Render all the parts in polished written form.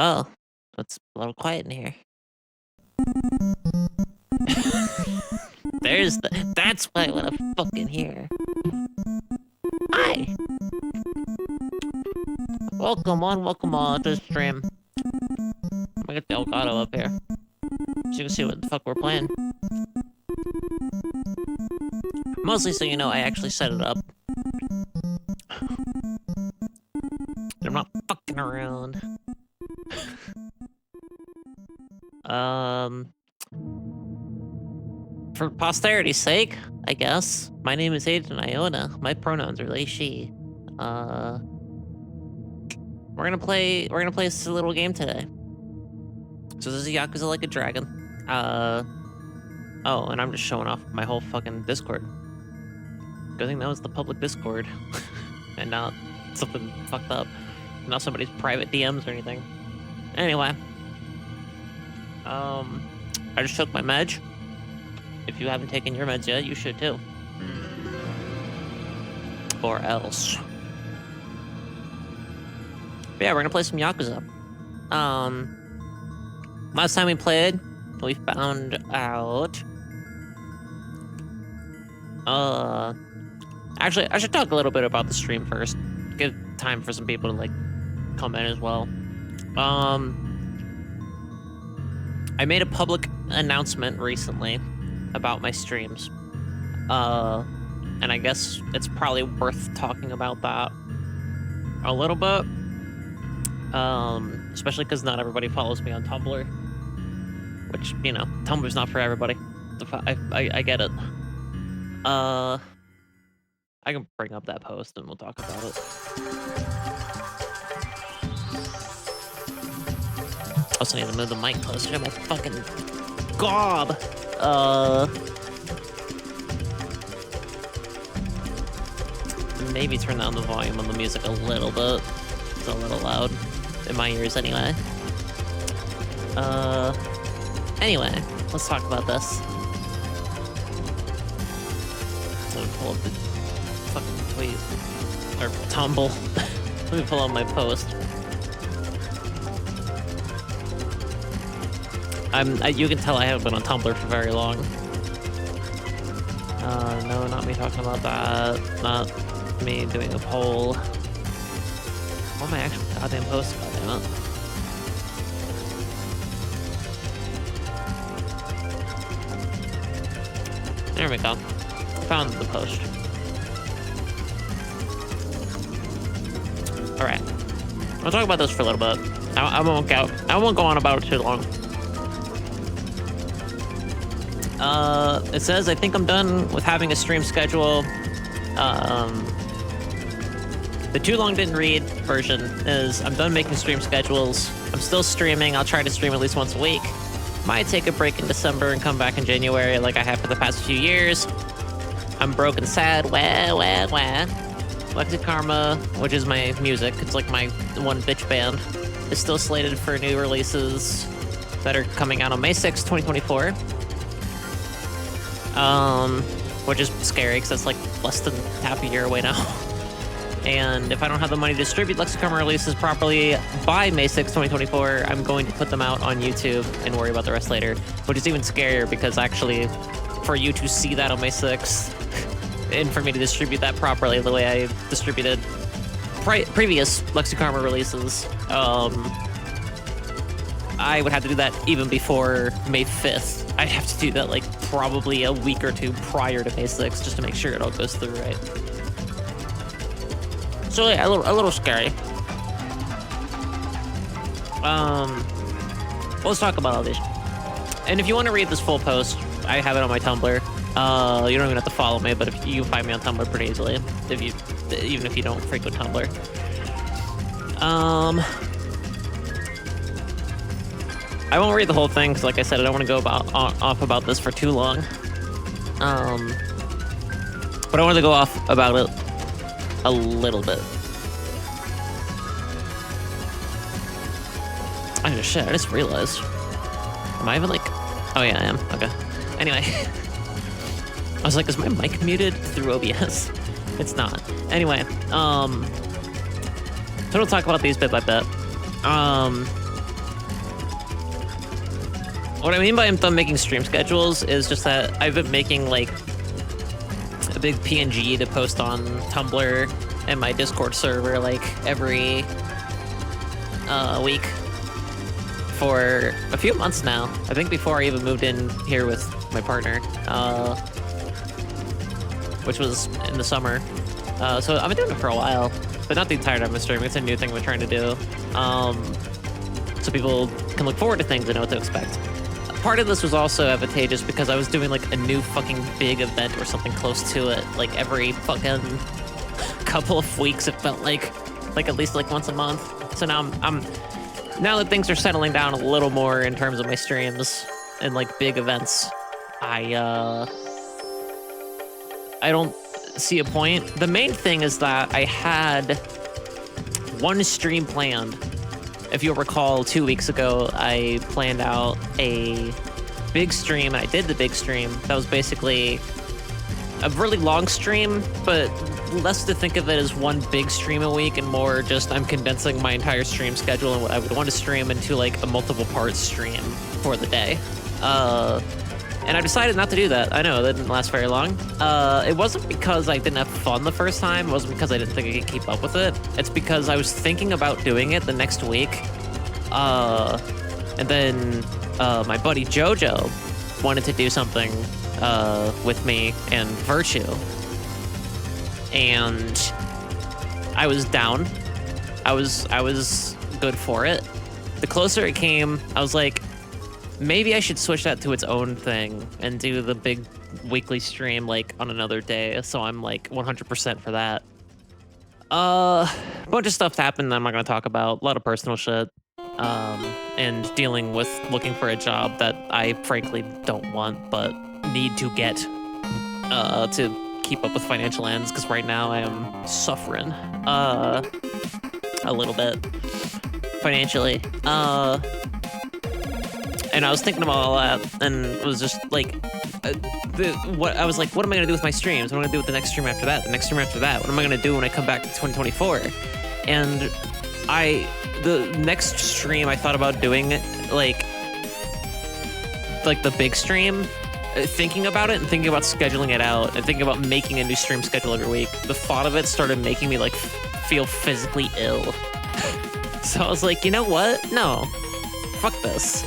Oh, it's a little quiet in here. That's what I want to fucking hear. Hi! Welcome on to the stream. I'm gonna get the Elgato up here, so you can see what the fuck we're playing. Mostly so you know I actually set it up. I'm not fucking around. For posterity's sake, I guess. My name is Aiden Iona. My pronouns are they, she. We're gonna play this little game today. So this is Yakuza Like a Dragon. Oh, and I'm just showing off my whole fucking Discord. Good thing that was the public Discord. And not something fucked up. Not somebody's private DMs or anything. Anyway. I just took my meds. If you haven't taken your meds yet, you should too. Or else. But yeah, we're gonna play some Yakuza. Last time we played, we found out... Actually, I should talk a little bit about the stream first. Give time for some people to, like, come in as well. I made a public announcement recently about my streams. And I guess it's probably worth talking about that a little bit. Especially because not everybody follows me on Tumblr. Which, you know, Tumblr's not for everybody. I get it. I can bring up that post and we'll talk about it. I also need to move the mic closer to my fucking gob. Maybe turn down the volume on the music a little bit. It's a little loud in my ears anyway. Anyway, let's talk about this. Let me pull up the fucking tweet. Or tumble. Let me pull up my post. You can tell I haven't been on Tumblr for very long. No, not me talking about that. Not me doing a poll. What am I actually goddamn posting about, damn it? There we go. Found the post. Alright. I'll talk about this for a little bit. I won't go on about it too long. It says, I think I'm done with having a stream schedule. The too long didn't read version is, I'm done making stream schedules. I'm still streaming. I'll try to stream at least once a week. Might take a break in December and come back in January like I have for the past few years. I'm broke and sad. Wah, wah, wah. Lexi Karma, which is my music, it's like my one bitch band, is still slated for new releases that are coming out on May 6th, 2024. Which is scary because that's like less than half a year away now. And if I don't have the money to distribute Lexi Karma releases properly by May 6th, 2024, I'm going to put them out on YouTube and worry about the rest later, which is even scarier because actually for you to see that on May 6th and for me to distribute that properly the way I distributed previous Lexi Karma releases, I would have to do that even before May 5th. I'd have to do that like probably a week or two prior to May 6th just to make sure it all goes through right. So yeah, a little scary. Let's talk about all this. And if you want to read this full post, I have it on my Tumblr. You don't even have to follow me, but if you can find me on Tumblr pretty easily, even if you don't frequent Tumblr. I won't read the whole thing because, like I said, I don't want to go off about this for too long. But I want to go off about it a little bit. Oh shit, I just realized. Am I even like... Oh yeah, I am. Okay. Anyway. I was like, is my mic muted through OBS? It's not. Anyway, so we'll talk about these bit by bit. What I mean by I'm done making stream schedules is just that I've been making like a big PNG to post on Tumblr and my Discord server like every week for a few months now. I think before I even moved in here with my partner, which was in the summer. So I've been doing it for a while, but not the entire time I'm streaming. It's a new thing we're trying to do. So people can look forward to things and know what to expect. Part of this was also advantageous because I was doing like a new fucking big event or something close to it, like every fucking couple of weeks. It felt like at least like once a month. So now I'm now that things are settling down a little more in terms of my streams and like big events, I don't see a point. The main thing is that I had one stream planned. If you'll recall, 2 weeks ago, I planned out a big stream, and I did the big stream. That was basically a really long stream, but less to think of it as one big stream a week and more just I'm condensing my entire stream schedule and what I would want to stream into like a multiple part stream for the day. And I decided not to do that. I know, that didn't last very long. It wasn't because I didn't have fun the first time. It wasn't because I didn't think I could keep up with it. It's because I was thinking about doing it the next week. And then my buddy Jojo wanted to do something with me and Virtue. And I was down. I was good for it. The closer it came, I was like, maybe I should switch that to its own thing and do the big weekly stream like on another day. So I'm like 100% for that. A bunch of stuff happened that I'm not going to talk about. A lot of personal shit. And dealing with looking for a job that I frankly don't want, but need to get to keep up with financial ends. Because right now I am suffering a little bit financially. And I was thinking about all that, and it was just like, I was like, what am I gonna do with my streams? What am I gonna do with the next stream after that? The next stream after that? What am I gonna do when I come back to 2024? And the next stream I thought about doing like the big stream, thinking about it and thinking about scheduling it out and thinking about making a new stream schedule every week. The thought of it started making me like feel physically ill. So I was like, you know what? No, fuck this.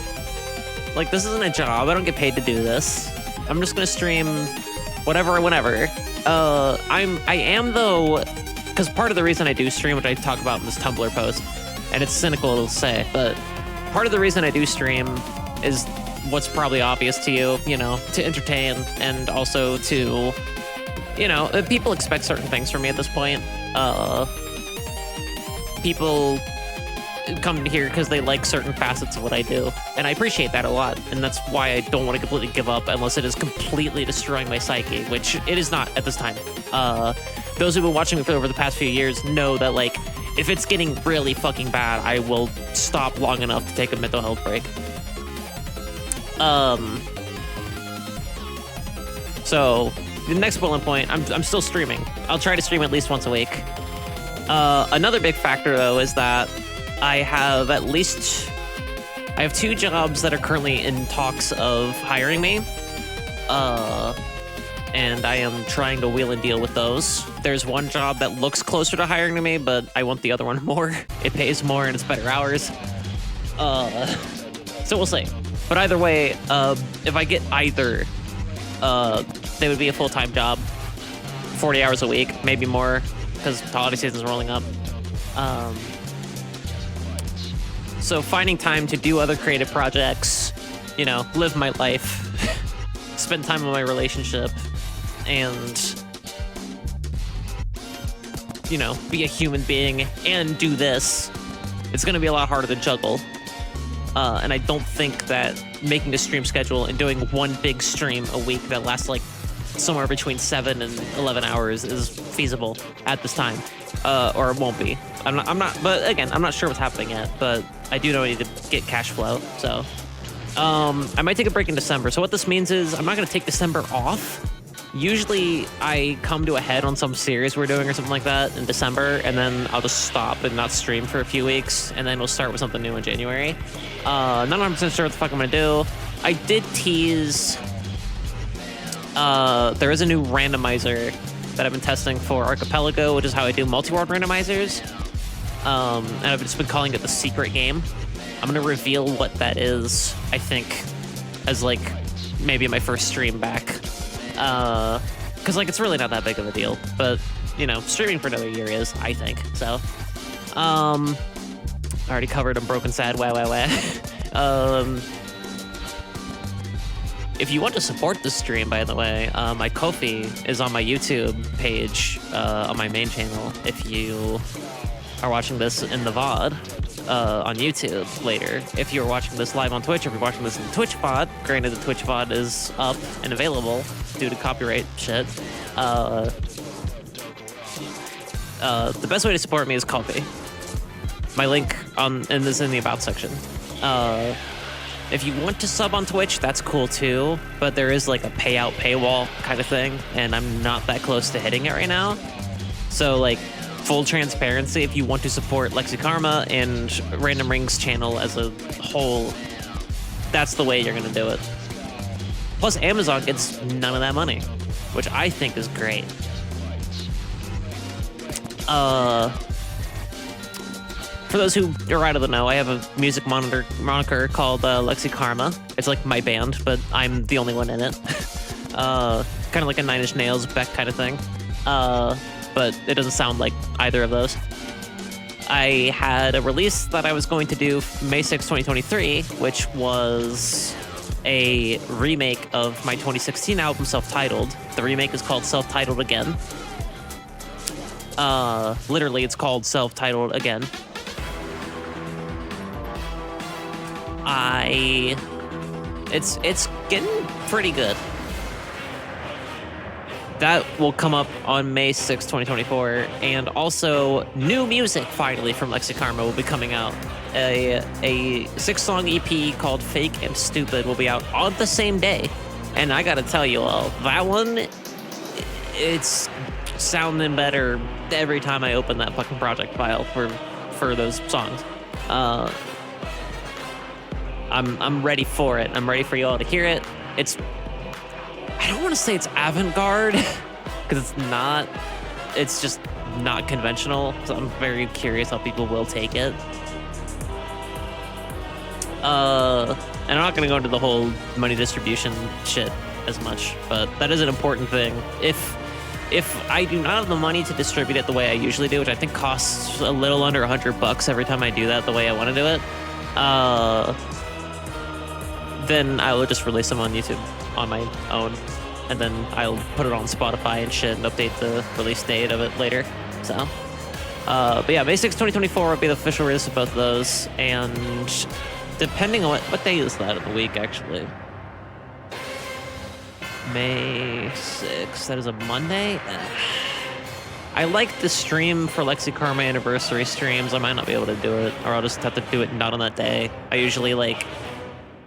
Like, this isn't a job. I don't get paid to do this. I'm just gonna stream whatever, whenever. I am though, because part of the reason I do stream, which I talk about in this Tumblr post, and it's cynical to say, but part of the reason I do stream is what's probably obvious to you, you know, to entertain and also to, you know, people expect certain things from me at this point. People come here because they like certain facets of what I do, and I appreciate that a lot, and that's why I don't want to completely give up unless it is completely destroying my psyche, which it is not at this time. Those who've been watching me for over the past few years know that, like, if it's getting really fucking bad, I will stop long enough to take a mental health break. So the next bullet point, I'm still streaming. I'll try to stream at least once a week. Another big factor though is that I have 2 jobs that are currently in talks of hiring me. And I am trying to wheel and deal with those. There's one job that looks closer to hiring me, but I want the other one more. It pays more and it's better hours. So we'll see. But either way, if I get either, they would be a full-time job, 40 hours a week, maybe more, because holiday season's rolling up. So finding time to do other creative projects, you know, live my life, spend time with my relationship, and, you know, be a human being and do this, it's going to be a lot harder to juggle. And I don't think that making a stream schedule and doing one big stream a week that lasts like somewhere between 7 and 11 hours is feasible at this time, or it won't be. I'm not, but again, I'm not sure what's happening yet, but I do know I need to get cash flow, so. I might take a break in December. So what this means is I'm not gonna take December off. Usually I come to a head on some series we're doing or something like that in December, and then I'll just stop and not stream for a few weeks, and then we'll start with something new in January. Not 100% sure what the fuck I'm gonna do. I did tease. There is a new randomizer that I've been testing for Archipelago, which is how I do multi-world randomizers. And I've just been calling it the secret game. I'm gonna reveal what that is, I think, as like maybe my first stream back. Cause like it's really not that big of a deal, but you know, streaming for another year is, I think. So, I already covered Unbroken Sad, wow. If you want to support the stream, by the way, my Ko-fi is on my YouTube page, on my main channel. If you are watching this in the VOD on YouTube later. If you're watching this live on Twitch, or if you're watching this in the Twitch VOD, granted the Twitch VOD is up and available due to copyright shit. The best way to support me is Ko-fi. My link is in the About section. If you want to sub on Twitch, that's cool too, but there is like a paywall kind of thing, and I'm not that close to hitting it right now. So like, full transparency, if you want to support Lexikarma and Random Rings channel as a whole, that's the way you're gonna do it. Plus, Amazon gets none of that money, which I think is great. For those who are out of the know, I have a music moniker called Lexikarma. It's like my band, but I'm the only one in it. Kind of like a Nine Inch Nails, Beck kind of thing. But it doesn't sound like either of those. I had a release that I was going to do May 6, 2023, which was a remake of my 2016 album, Self-Titled. The remake is called Self-Titled Again. Literally, it's called Self-Titled Again. It's getting pretty good. That will come up on May 6, 2024, and also new music finally from Lexikarma will be coming out. A 6-song EP called Fake and Stupid will be out on the same day, and I gotta tell you all, that one, it's sounding better every time I open that fucking project file for those songs. I'm ready for it. I'm ready for you all to hear it. I don't want to say it's avant-garde, because it's not. It's just not conventional, so I'm very curious how people will take it. And I'm not going to go into the whole money distribution shit as much, but that is an important thing. If I do not have the money to distribute it the way I usually do, which I think costs a little under $100 every time I do that the way I want to do it, then I will just release them on YouTube on my own, and then I'll put it on Spotify and shit and update the release date of it later. So, but yeah, May 6, 2024 will be the official release of both of those, and depending on what day is that of the week, actually. May 6th, that is a Monday? I like the stream for Lexikarma anniversary streams. I might not be able to do it, or I'll just have to do it not on that day. I usually like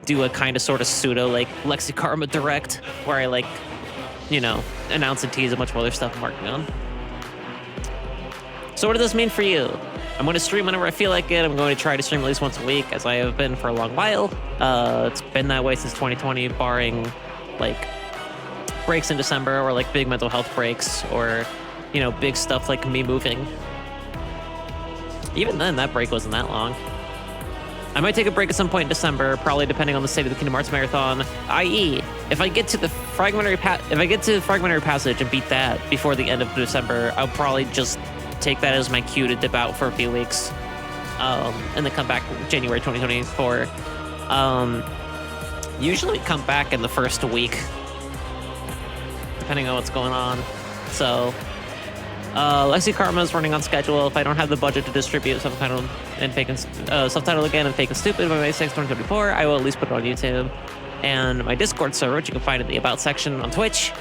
do a kind of sort of pseudo like Lexikarma direct, where I like, you know, announce and tease a bunch of other stuff I'm working on. So what does this mean for you? I'm going to stream whenever I feel like it. I'm going to try to stream at least once a week, as I have been for a long while. It's been that way since 2020, barring like breaks in December, or like big mental health breaks, or, you know, big stuff like me moving. Even then, that break wasn't that long. I might take a break at some point in December, probably depending on the state of the Kingdom Hearts Marathon. I.e., if I get to the Fragmentary Passage and beat that before the end of December, I'll probably just take that as my cue to dip out for a few weeks, and then come back January 2024. Usually come back in the first week, depending on what's going on. So, Lexikarma is running on schedule. If I don't have the budget to distribute Self-Titled Again and Fake and Stupid by May 6, 2024, I will at least put it on YouTube. And my Discord server, which you can find in the About section on Twitch.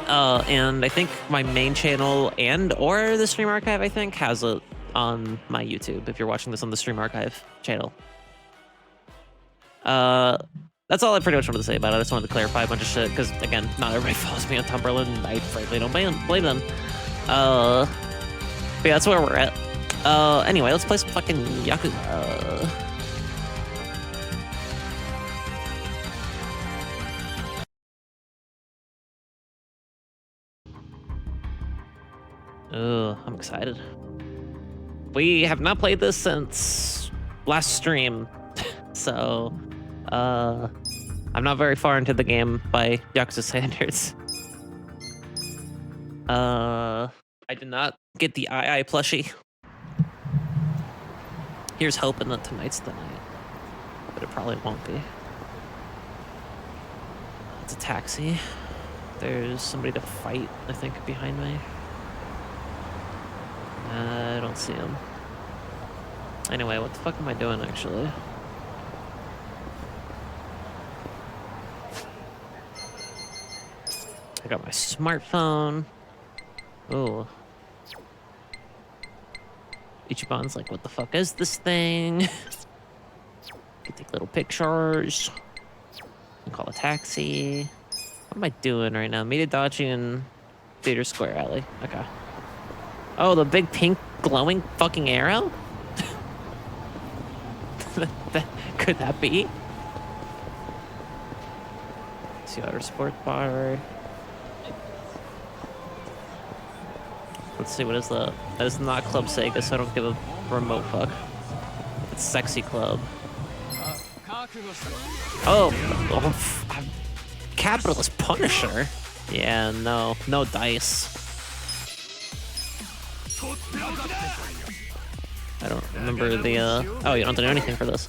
And I think my main channel or the Stream Archive, I think, has it on my YouTube, if you're watching this on the Stream Archive channel. That's all I pretty much wanted to say about it. I just wanted to clarify a bunch of shit, because, again, not everybody follows me on Tumblr, and I frankly don't blame them. But yeah, that's where we're at. Anyway, let's play some fucking Yakuza. Oh, I'm excited. We have not played this since last stream, so I'm not very far into the game by Yakuza standards. I did not get the II plushie. Here's hoping that tonight's the night, but it probably won't be. It's a taxi. There's somebody to fight, I think, behind me. I don't see him. Anyway, what the fuck am I doing, actually? I got my smartphone. Oh. Ichiban's like, what the fuck is this thing? Can take little pictures. Can call a taxi. What am I doing right now? Miyadachi and Theater Square Alley. Okay. Oh, the big pink glowing fucking arrow? Could that be? See outer sport bar. Let's see, what is that? That is not Club Sega, so I don't give a remote fuck. It's Sexy Club. Oh, Capitalist Punisher? Yeah, no dice. I don't remember the, oh, you don't have to do anything for this.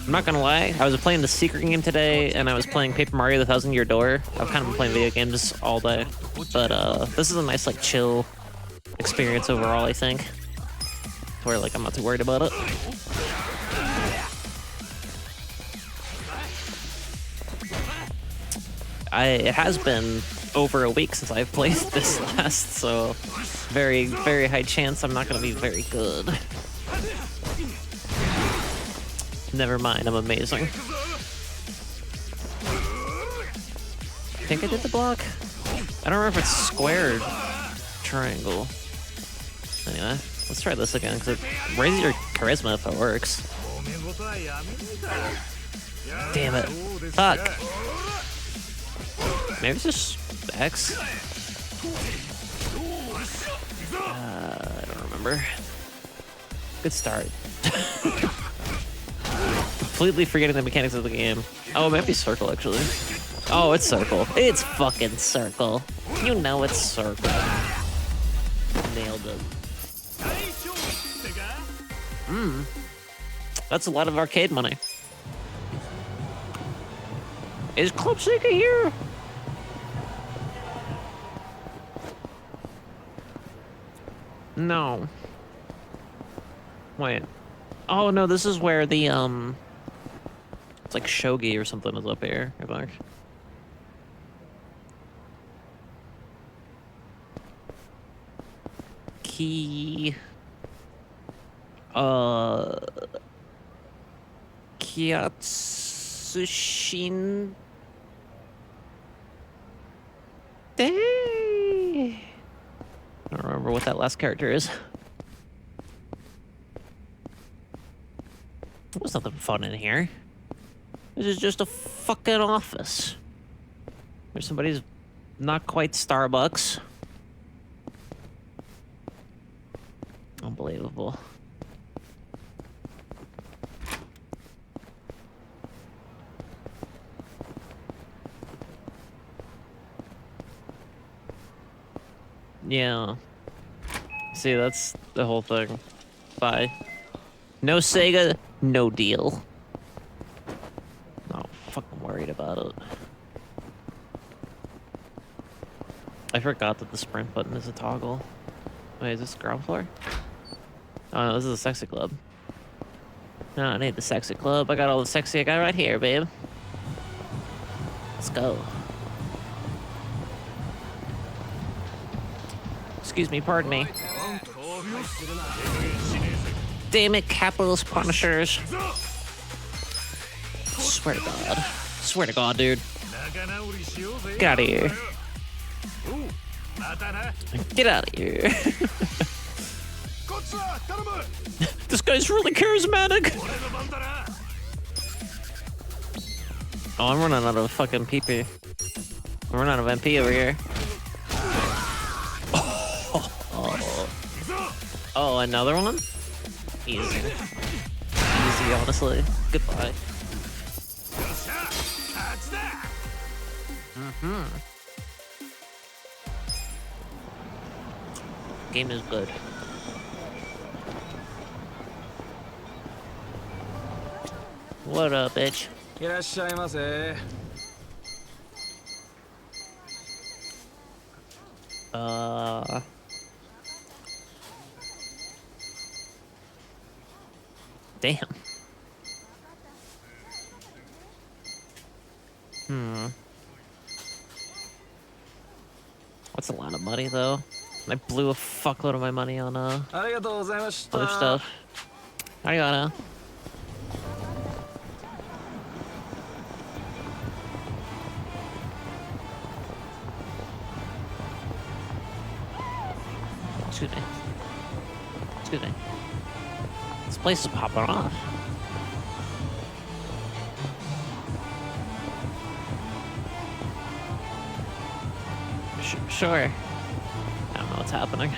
I'm not gonna lie, I was playing the Secret game today, and I was playing Paper Mario: The Thousand Year Door. I've kind of been playing video games all day, but this is a nice, like, chill experience overall, I think. Where, like, I'm not too worried about it. It has been over a week since I've played this last, so very, very high chance I'm not gonna be very good. Never mind, I'm amazing. I think I did the block. I don't remember if it's square or triangle. Anyway, let's try this again, because it raises your charisma if it works. Damn it. Fuck. Maybe it's just X? I don't remember. Good start. Completely forgetting the mechanics of the game. Oh, it might be circle, actually. Oh, it's circle. It's fucking circle. You know it's circle. Nailed it. That's a lot of arcade money. Is Club Sega here? No. Wait. Oh, no, this is where the, it's like Shogi or something is up here, I think. Key... Kyatsushin... I don't remember what that last character is. There's nothing fun in here. This is just a fucking office. There's somebody's not quite Starbucks. Unbelievable. Yeah. See, that's the whole thing. Bye. No Sega, no deal. Not fucking worried about it. I forgot that the sprint button is a toggle. Wait, is this ground floor? Oh no, this is a sexy club. No, I need the sexy club. I got all the sexy I got right here, babe. Let's go. Excuse me, pardon me. Damn it, capitalist punishers. Swear to God. Swear to God, dude. Get out of here. Get out of here. This guy's really charismatic. Oh, I'm running out of fucking PP. I'm running out of MP over here. Oh, another one? Easy. Easy, honestly. Goodbye. Game is good. What up, bitch? いらっしゃいませ。Damn. That's a lot of money, though. I blew a fuckload of my money on, ありがとうございまし other た。 stuff. Ariana. Excuse me. Excuse me. This place is popping off. Sure. I don't know what's happening.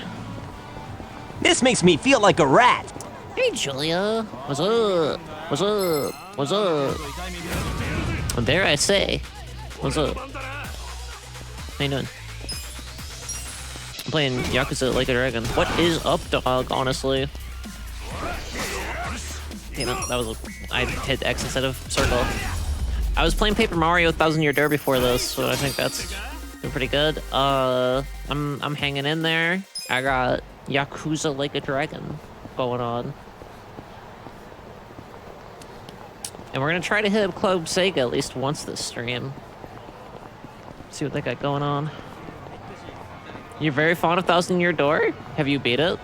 This makes me feel like a rat. Hey, Julia. What's up? What's up? What's up? And dare I say, what's up? How you doing? I'm playing Yakuza Like a Dragon. What is up, dog, honestly? Damn it, that was I hit X instead of circle. I was playing Paper Mario 1000 Year Door before this, so I think that's been pretty good. I'm hanging in there. I got Yakuza Like a Dragon going on. And we're gonna try to hit up Club Sega at least once this stream. See what they got going on. You're very fond of 1000 Year Door? Have you beat it?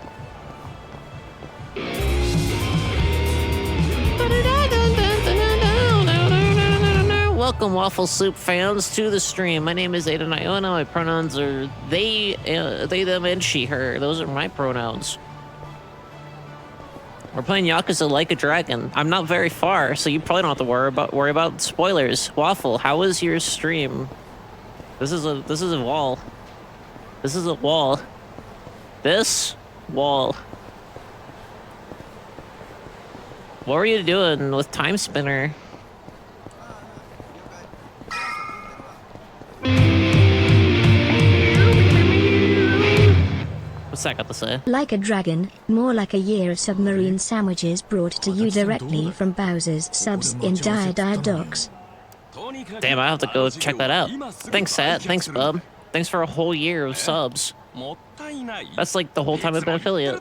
Welcome, Waffle Soup fans, to the stream. My name is Aiden Iona. My pronouns are they, them, and she, her. Those are my pronouns. We're playing Yakuza Like a Dragon. I'm not very far, so you probably don't have to worry about spoilers. Waffle, how was your stream? This is a wall. This is a wall. This wall. What were you doing with Time Spinner? What's that got to say? Like a dragon, more like a year of submarine sandwiches brought to you directly from Bowser's subs in Dire Docks. Damn, I have to go check that out. Thanks, Sat. Thanks, Bub. Thanks for a whole year of subs. That's like the whole time I've been affiliate.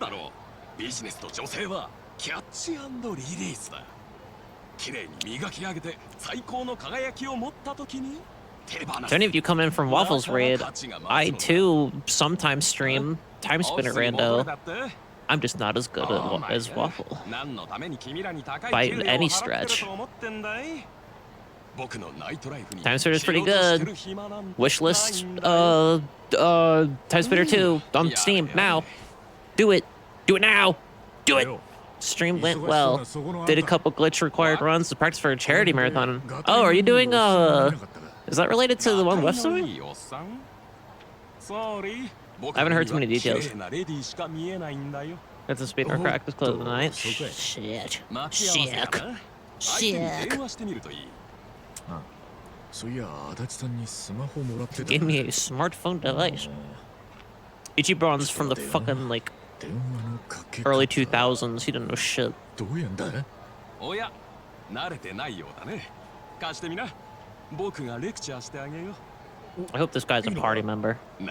If any of you come in from Waffles Raid, I too sometimes stream Time Spinner Rando. I'm just not as good as Waffle. By any stretch. Time Spinner is pretty good. Wishlist, Time Spinner 2 on Steam now. Do it. Do it now. Do it. Stream went well. Did a couple glitch required runs to practice for a charity marathon. Oh, are you doing is that related to the one West doing? I haven't heard too many details. That's a speedrun practice close of the night. Shit. Shit. Shit. Gave me a smartphone device. Ichiban's from the fucking, like, early 2000s. He didn't know shit. I hope this guy's a party member. Oh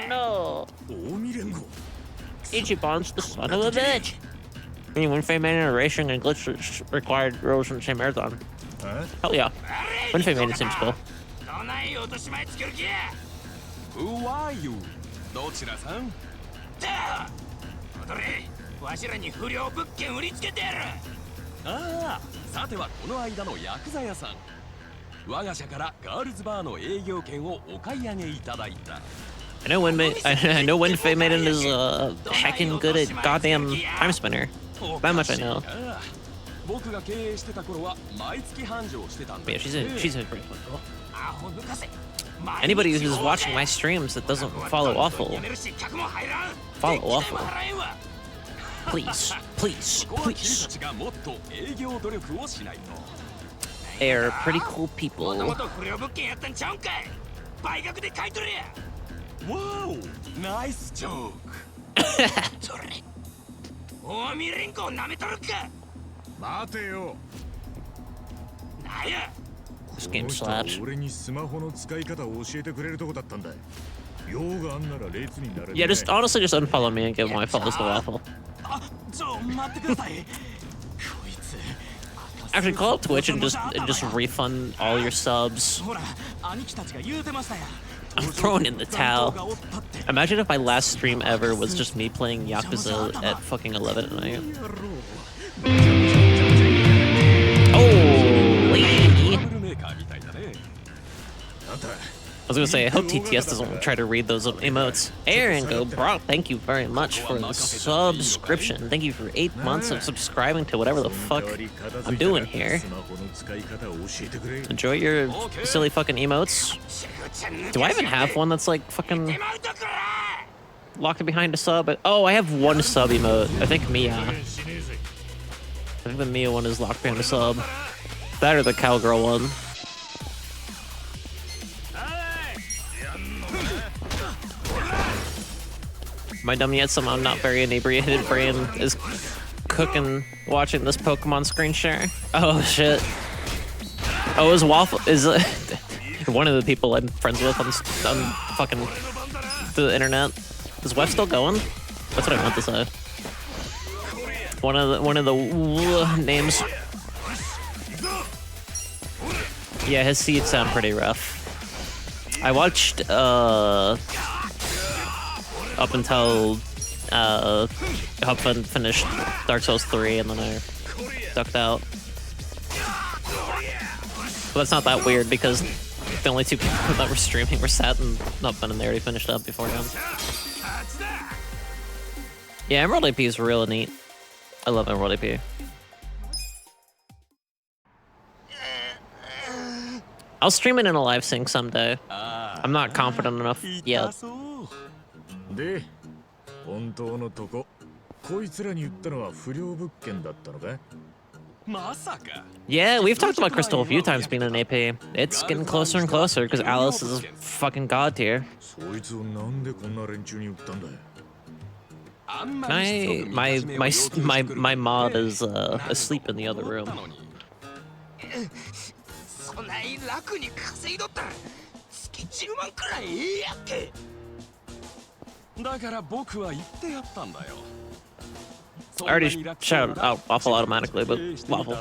no! Ichiban's the son of a bitch! When Fei made an racing and glitch required rules in the same marathon. Hell yeah. When Fei made it seems cool. Who are you? わしらに不良物件売りつけてやる。ああ、さてはこの間のヤクザ屋さん。我が社からガールズバーの営業権をお買い上げいただいた。I know when Fei made it is heckin' good at goddamn Time Spinner. That much I know. 僕が経営してた頃は毎月繁盛してたんだ。But yeah, she's a pretty fun girl. Anybody who's watching my streams that doesn't follow Waffle, follow Waffle. Please, please, ここは君た please. ちがもっと営業努力をしないと They're pretty cool も people. ともと不良物件やったんちゃうんかい。倍額で買い取れや。わおナイスジョークそれ大見連行なめとるか。待てよ。なんや。 This こ game の人は slaps. 俺にスマホの使い方を教えてくれるとこだったんだ。用があんなら列になれ。 Yeah, just honestly just unfollow me and give my follows to Waffle. あ待ってくださいこいつ Actually, call up Twitch and just refund all your subs. ほら兄貴たちが言うてましたや I'm throwing in the towel. Imagine if my last stream ever was just me playing Yakuza at fucking 11 at night. Holy! バブルメーカーみたいだね I was gonna say, I hope TTS doesn't try to read those emotes. Aaron Go Brock, thank you very much for the subscription. Thank you for 8 months of subscribing to whatever the fuck I'm doing here. Enjoy your silly fucking emotes. Do I even have one that's like fucking 手間うとくら。 locked behind a sub? Oh, I have one sub emote. I think Mia. I think the Mia one is locked behind a sub. That or the cowgirl one. My dumb yet somehow not very inebriated brain is cooking watching this Pokemon screen share. Oh shit. Oh, is Waffle is one of the people I'm friends with on fucking the internet. Is Wef still going? That's what I meant to say. One of the names. Yeah, his seeds sound pretty rough. I watched up until Hupfun finished Dark Souls 3 and then I ducked out. But that's not that weird because the only two people that were streaming were Sat and Hupfun and they already finished up beforehand. Yeah, Emerald AP is real neat. I love Emerald AP. I'll stream it in a live sync someday. I'm not confident enough 痛 yet. そうで、本当のとこ、こいつらに言ったのは不良物件だったのか？まさか Yeah, we've talked about Crystal a few times being an AP. It's getting closer and closer because Alice is fucking god tier. そいつをなんでこんな連中に言ったんだよ。あんま Can り I, my mod is asleep in the other room. そない楽に稼いどったら月10万くらいええやっけ。だから僕は言ってやったんだよ I already shouted out Waffle automatically, but Waffle.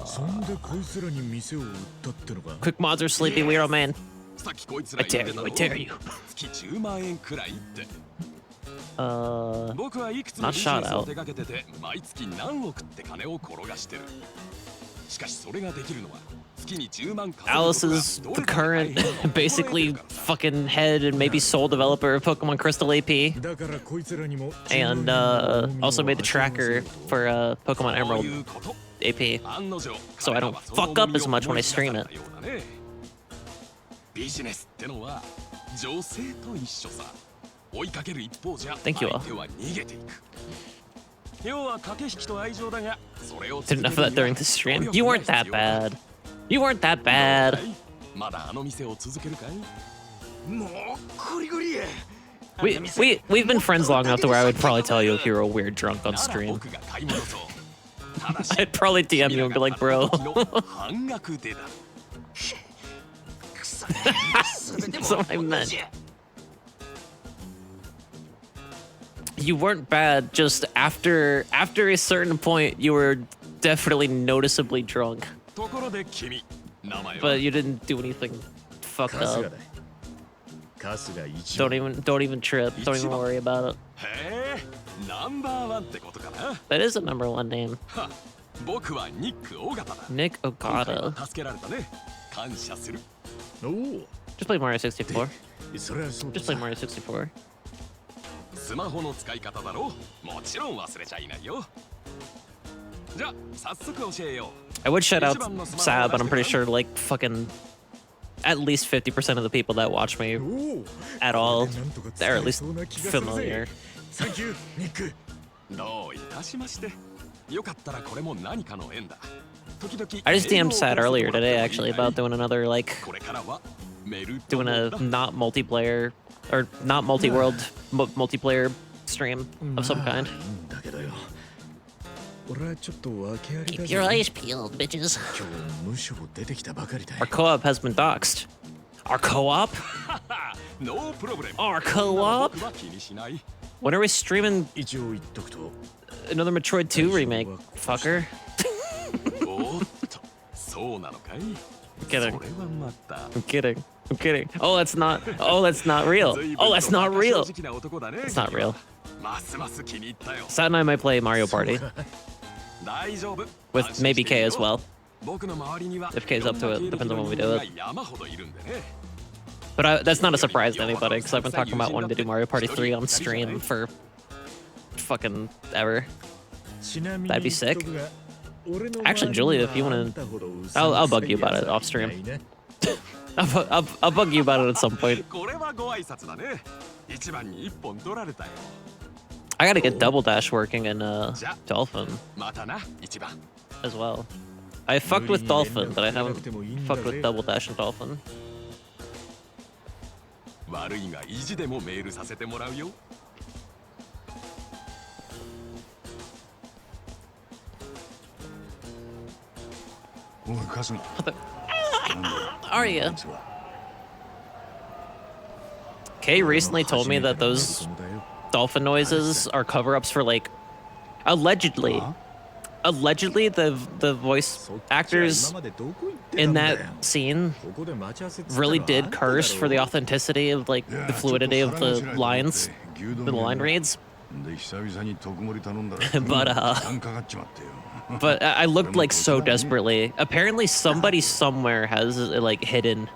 そんでこいつらに店を売ったってのか？ Quick mods are sleepy, weirdo man. さっきこいつら I 言っ dare てた you, I ろ dare you. 月10万円くらいって Uh, 僕はいくつも Not ビジネ shout スを out. 手掛けてて毎月何億って金を転がしてるしかしそれができるのは月に10万稼ぐ Alice is the current, basically fucking head and maybe sole developer of Pokemon Crystal AP, だからこいつらにも and also made the tracker for Pokemon そう Emerald いうこと AP. 案の定 So I don't fuck up as much when I stream it. ビジネスってのは女性と一緒さ追いかける一方じゃ Thank you all. 相手は逃げていく要は駆け引きと愛情だがそれを Did enough of that during the stream. You weren't that bad. You weren't that bad. まだあの店を続けるかいもうゴリゴリや。 We've been friends long enough to where I would probably tell you if you were a weird drunk on なら stream. 僕が買い戻そうただし I'd probably DM you and be like, bro. 半額でだくそ。それでも That's what I meant. 同じや。 You weren't bad, just after a certain point, you were definitely noticeably drunk. ところで君名前は But you didn't do anything fucked 春日 up. だ。春日一 Don't even trip. Don't even worry about it. へえナンバーワンってことかな That is a number one name. は僕はニック・尾形だ Nick 今回 Ogata. は助けられたね感謝するおお。 Just play Mario 64. それはそうだ Just play Mario 64. スマホの使い方だろもちろん忘れちゃいないよじゃあ早速教えよう I would shout out Sab, but I'm pretty sure like fucking at least 50% of the people that watch me おお at all なんとか they're at 使え least そうな気がするぜ familiar. サンキューニックどういたしまして。よかったらこれも何かの縁だ。時々 I just DM'd Sad earlier today actually about doing another like これからはメル doing a not multiplayer or not multi-world multiplayer stream of some まあ kind. いいんだけどよ俺はちょっと訳ありだ Keep ぜ your eyes peeled, bitches. 今日無償出てきたばかりだ Our よ co-op has been doxxed. Our co-op? ノープロブレム。 Our co-op? 僕は気にしない。 When are we streaming 一応言っとくと another Metroid 2 remake, fucker? おーっと、そうなのかい。 Kidding. それはまた。 I'm kidding. I'm kidding. Oh, that's not. Oh, that's not real. Oh, that's not real. It's not real. ますます気に入ったよ。 Sad and I might play Mario Party 大丈夫。 with maybe K as well. 僕の周りには If K's up to it, depends on when we do it. 山ほどいるんでね。 But that's not a surprise to anybody because I've been talking about wanting to do Mario Party 3 on stream for fucking ever. ちなみに That'd be sick. 言っとくが俺の Actually, Julia, if you wanna- あんたほどうさん I'll くさ bug い you about や it つは off stream. いないね I'll bug you about it at some point. これはご挨拶だね。一番に一本取られたよ。 I gotta get Double Dash working in Dolphin またな、一番。 as well. I fucked with Dolphin, but I haven't fucked with Double Dash and Dolphin. 悪いが意地でもメールさせてもらうよ。おいカスミ Are you? Kay recently told me that those dolphin noises are cover-ups for like allegedly the voice actors in that scene really did curse for the authenticity of like the fluidity of the lines, the line reads. で久々に特盛り頼んだら But, 負担かかっちまってよ But I looked like so desperately. Apparently somebody somewhere has it like hidden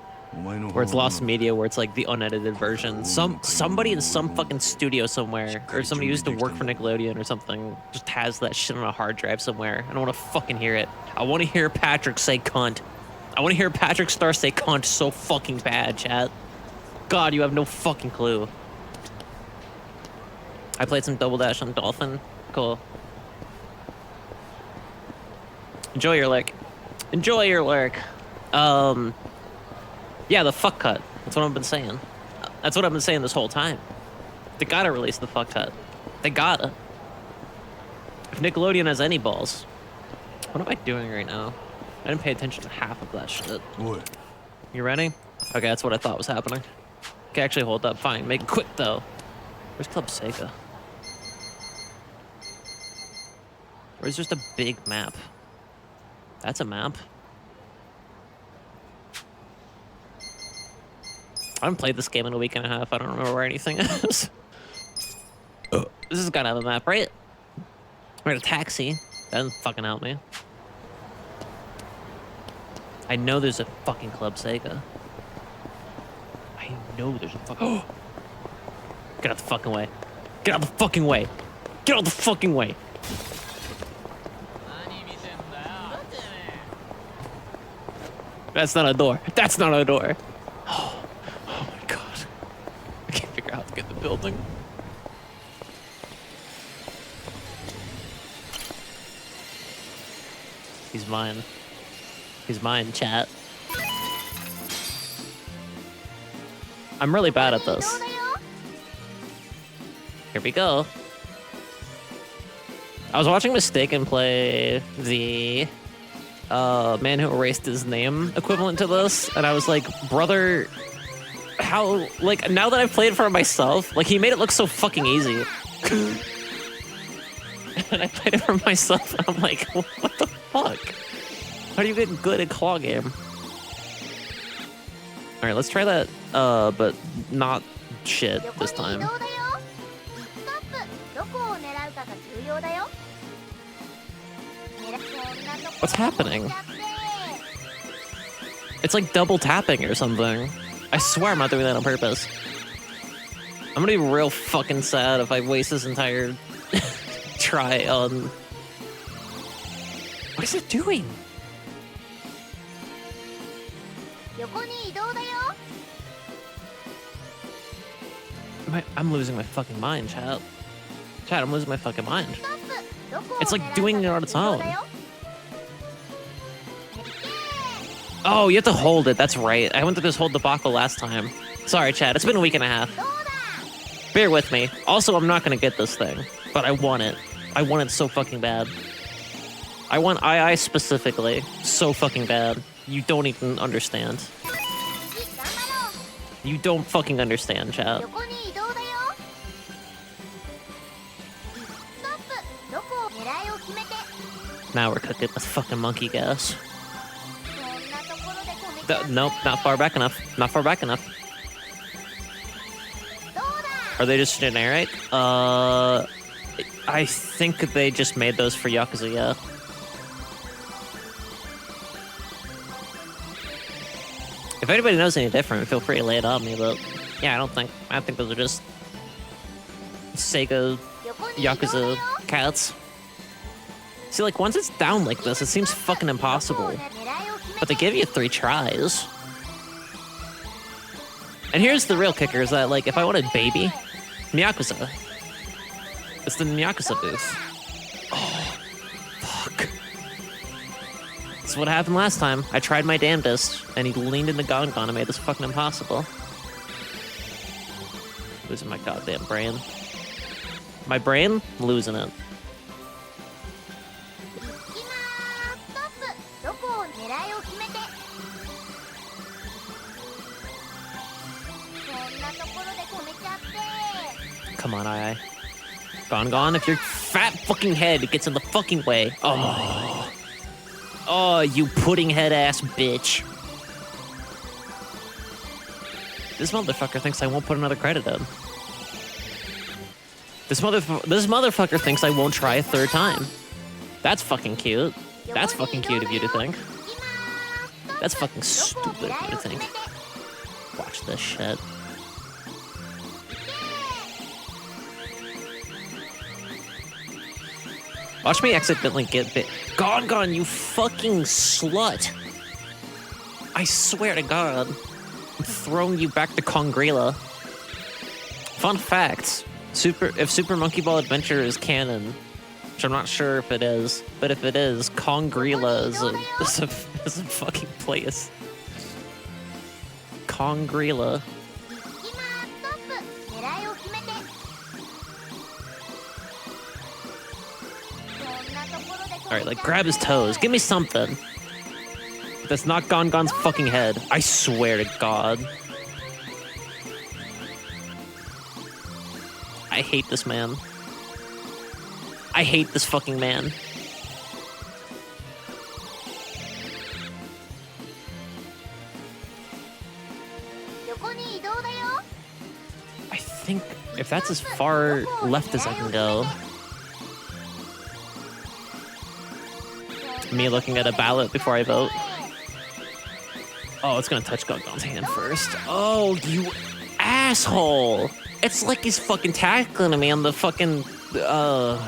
where it's lost media, where it's like the unedited version. Somebody in some fucking studio somewhere, or somebody who used to work for Nickelodeon or something, just has that shit on a hard drive somewhere. I don't want to fucking hear it. I want to hear Patrick say cunt. I want to hear Patrick Star say cunt so fucking bad, chat. God, you have no fucking clue. I played some Double Dash on Dolphin. Cool. Enjoy your lurk. Enjoy your lurk. Yeah, the fuck cut. That's what I've been saying. That's what I've been saying this whole time. They gotta release the fuck cut. They gotta. If Nickelodeon has any balls. What am I doing right now? I didn't pay attention to half of that shit. おい You ready? Okay, that's what I thought was happening. Okay, actually hold up. Fine. Make it quick though. Where's Club Sega? Where's just a big map? That's a map. I haven't played this game in a week and a half. I don't remember where anything is. This has got to have a map, right? We're in a taxi. That doesn't fucking help me. I know there's a fucking Club Sega. I know there's a fucking... Get out the fucking way. Get out the fucking way. Get out the fucking way. That's not a door. That's not a door. Oh my god. I can't figure out how to get in the building. He's mine. He's mine, chat. I'm really bad at this. Here we go. I was watching Mistaken play the Man Who Erased His Name equivalent to this, and I was like, brother, how, like, now that I've played for myself, like, he made it look so fucking easy. And I played it for myself, and I'm like, what the fuck? How do you get good at claw game? Alright, let's try that, but not shit this time. What's happening? It's like double tapping or something. I swear I'm not doing that on purpose. I'm gonna be real fucking sad if I waste this entire try on... What is it doing? I'm losing my fucking mind, chat. Chat, I'm losing my fucking mind. It's like doing it on its own. Oh, you have to hold it. That's right. I went through this whole debacle last time. Sorry, chat. It's been a week and a half. Bear with me. Also, I'm not gonna get this thing, but I want it. I want it so fucking bad. I want II specifically so fucking bad. You don't even understand. You don't fucking understand, chat. Now we're cooking with fucking monkey gas. Nope, not far back enough. Not far back enough. Are they just generic? I think they just made those for Yakuza, yeah. If anybody knows any different, feel free to lay it on me, but yeah, I think those are just Sega Yakuza cats. See, like, once it's down like this, it seems fucking impossible. But they give you 3 tries. And here's the real kicker, is that, like, if I wanted baby, Miyakuza. It's the Miyakuza booth. Oh, fuck. That's what happened last time. I tried my damnedest, and he leaned into Gongon and made this fucking impossible. Losing my goddamn brain. My brain? Losing it. Come on, II. Gongon, if your fat fucking head gets in the fucking way. Oh. Oh, you pudding head ass bitch. This motherfucker thinks I won't put another credit in. This motherfucker thinks I won't try a 3rd time. That's fucking cute. That's fucking cute of you to think. That's fucking stupid of you to think. Watch this shit. Watch me accidentally get bit. Gongon, you fucking slut. I swear to God. I'm throwing you back to Congrela. Fun fact. If Super Monkey Ball Adventure is canon, which I'm not sure if it is, but if it is, Congrela is a fucking place. Congrela. Alright, like, grab his toes. Give me something. That's not Gongon's fucking head. I swear to God. I hate this man. I hate this fucking man. I think if that's as far left as I can go. Me looking at a ballot before I vote. Oh, it's gonna touch Gongon's hand first. Oh, you asshole! It's like he's fucking tackling me on the fucking the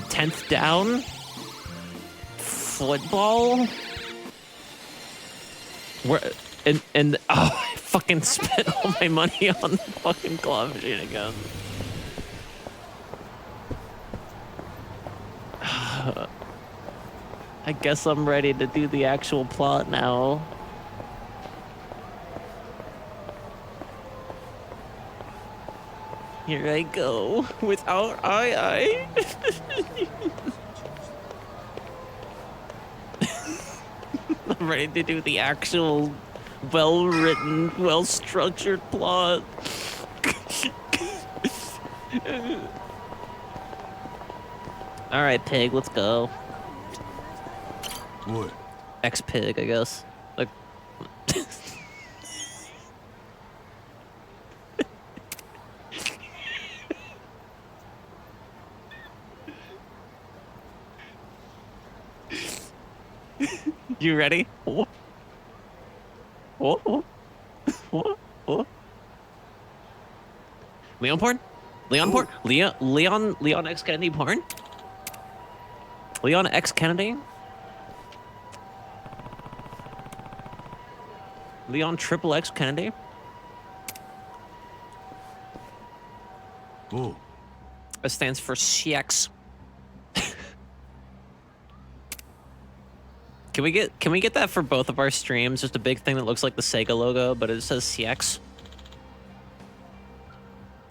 10th down football. Where and oh, I fucking spent all my money on the fucking claw machine again. I guess I'm ready to do the actual plot now. Here I go, without II. I'm ready to do the actual well-written, well-structured plot. All right, pig, let's go. What? Ex-pig, I guess. Like. You ready? Oh. Oh. Oh. Oh. Leon porn? Leon porn? Leon X Kennedy porn? Leon X Kennedy? Leon Triple X Kennedy. Oh, That stands for CX. Can we get that for both of our streams? Just a big thing that looks like the Sega logo, but it says CX.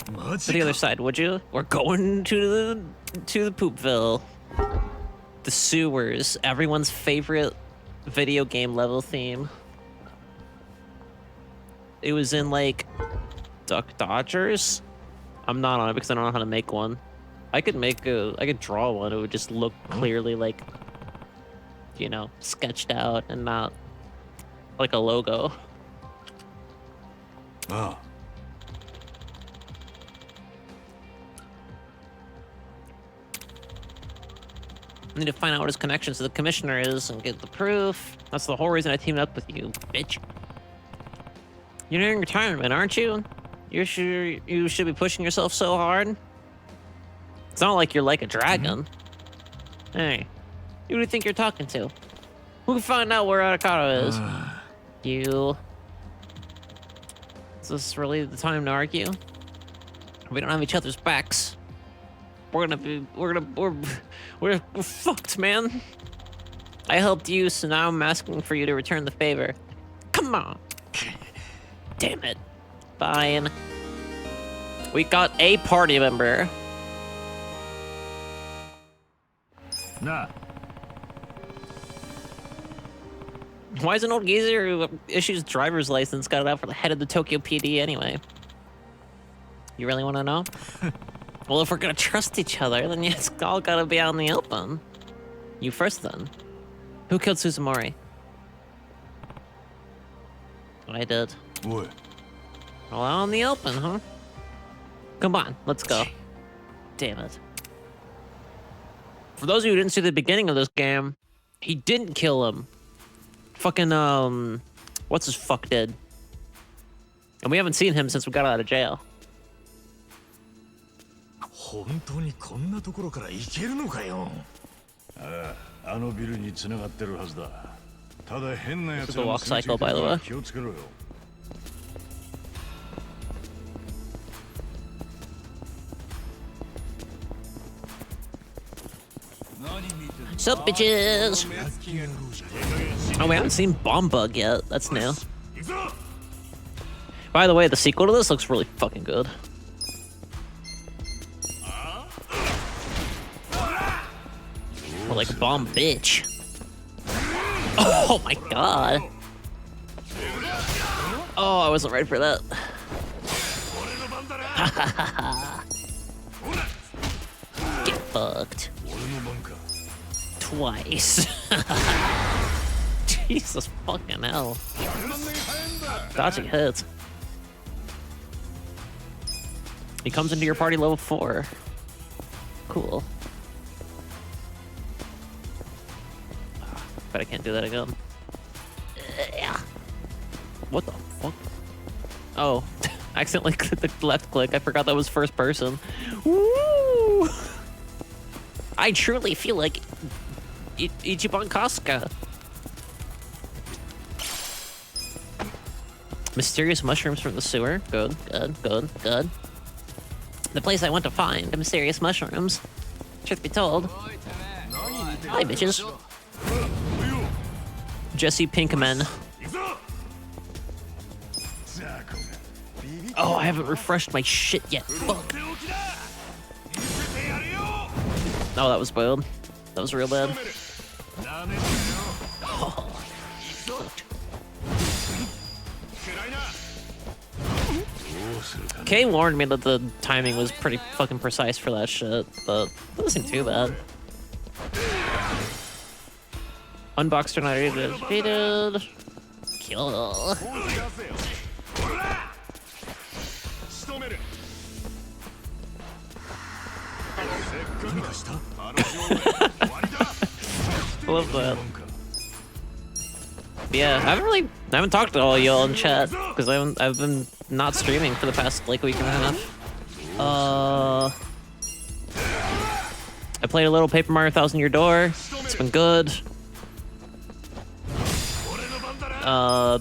To the other side, would you? We're going to the Poopville. The sewers, everyone's favorite video game level theme. It was in like Duck Dodgers. I'm not on it because I don't know how to make one. I could draw one. It would just look clearly like, you know, sketched out and not like a logo. ah. I need to find out what his connection to the commissioner is and get the proof. That's the whole reason I teamed up with you, bitch. You're nearing retirement, aren't you? You should be pushing yourself so hard. It's not like you're like a dragon. Hey, who do you think you're talking to? Who can find out where Arakado is? You. Is this really the time to argue? We don't have each other's backs. We're fucked, man. I helped you, so now I'm asking for you to return the favor. Come on. Damn it. Fine. We got a party member. Nah. Why is an old geezer who issues driver's license got it out for the head of the Tokyo PD anyway? You really want to know? Well, if we're gonna trust each other, then it's all gotta be out in the open. You first, then. Who killed Suzumori? I did. What? Well, out in the open, huh? Come on, let's go. Damn it. For those of you who didn't see the beginning of this game, he didn't kill him. Fucking, what's his fuck did? And we haven't seen him since we got out of jail. 本当にこんなところから行けるのかよ。ああ、あのビルに繋がってるはずだ。ただ変なやつ This is a walk cycle, by the way. 気をつけろよ。What's up, bitches? Oh, we haven't seen Bomb Bug yet. That's new. By the way, the sequel to this looks really fucking good. More like Bomb Bitch. Oh my god. Oh, I wasn't ready for that. Get fucked. Twice. Jesus fucking hell. Dodging hits. He comes into your party level 4. Cool. But I can't do that again. What the fuck? Oh, I accidentally clicked the left click. I forgot that was first person. Woo! I truly feel like Ichiban Kasuga. Mysterious mushrooms from the sewer. Good, good, good, good. The place I went to find mysterious mushrooms. Truth be told. Hi, bitches. Jesse Pinkman. Oh, I haven't refreshed my shit yet. Fuck. Oh, that was bad. That was real bad. Oh. Kay warned me that the timing was pretty fucking precise for that shit, but it doesn't seem too bad. Unboxed or not defeated. Kill. I love that. But yeah, I haven't talked to all y'all in chat because I've been not streaming for the past like week and a half. I played a little Paper Mario Thousand Year Door. It's been good.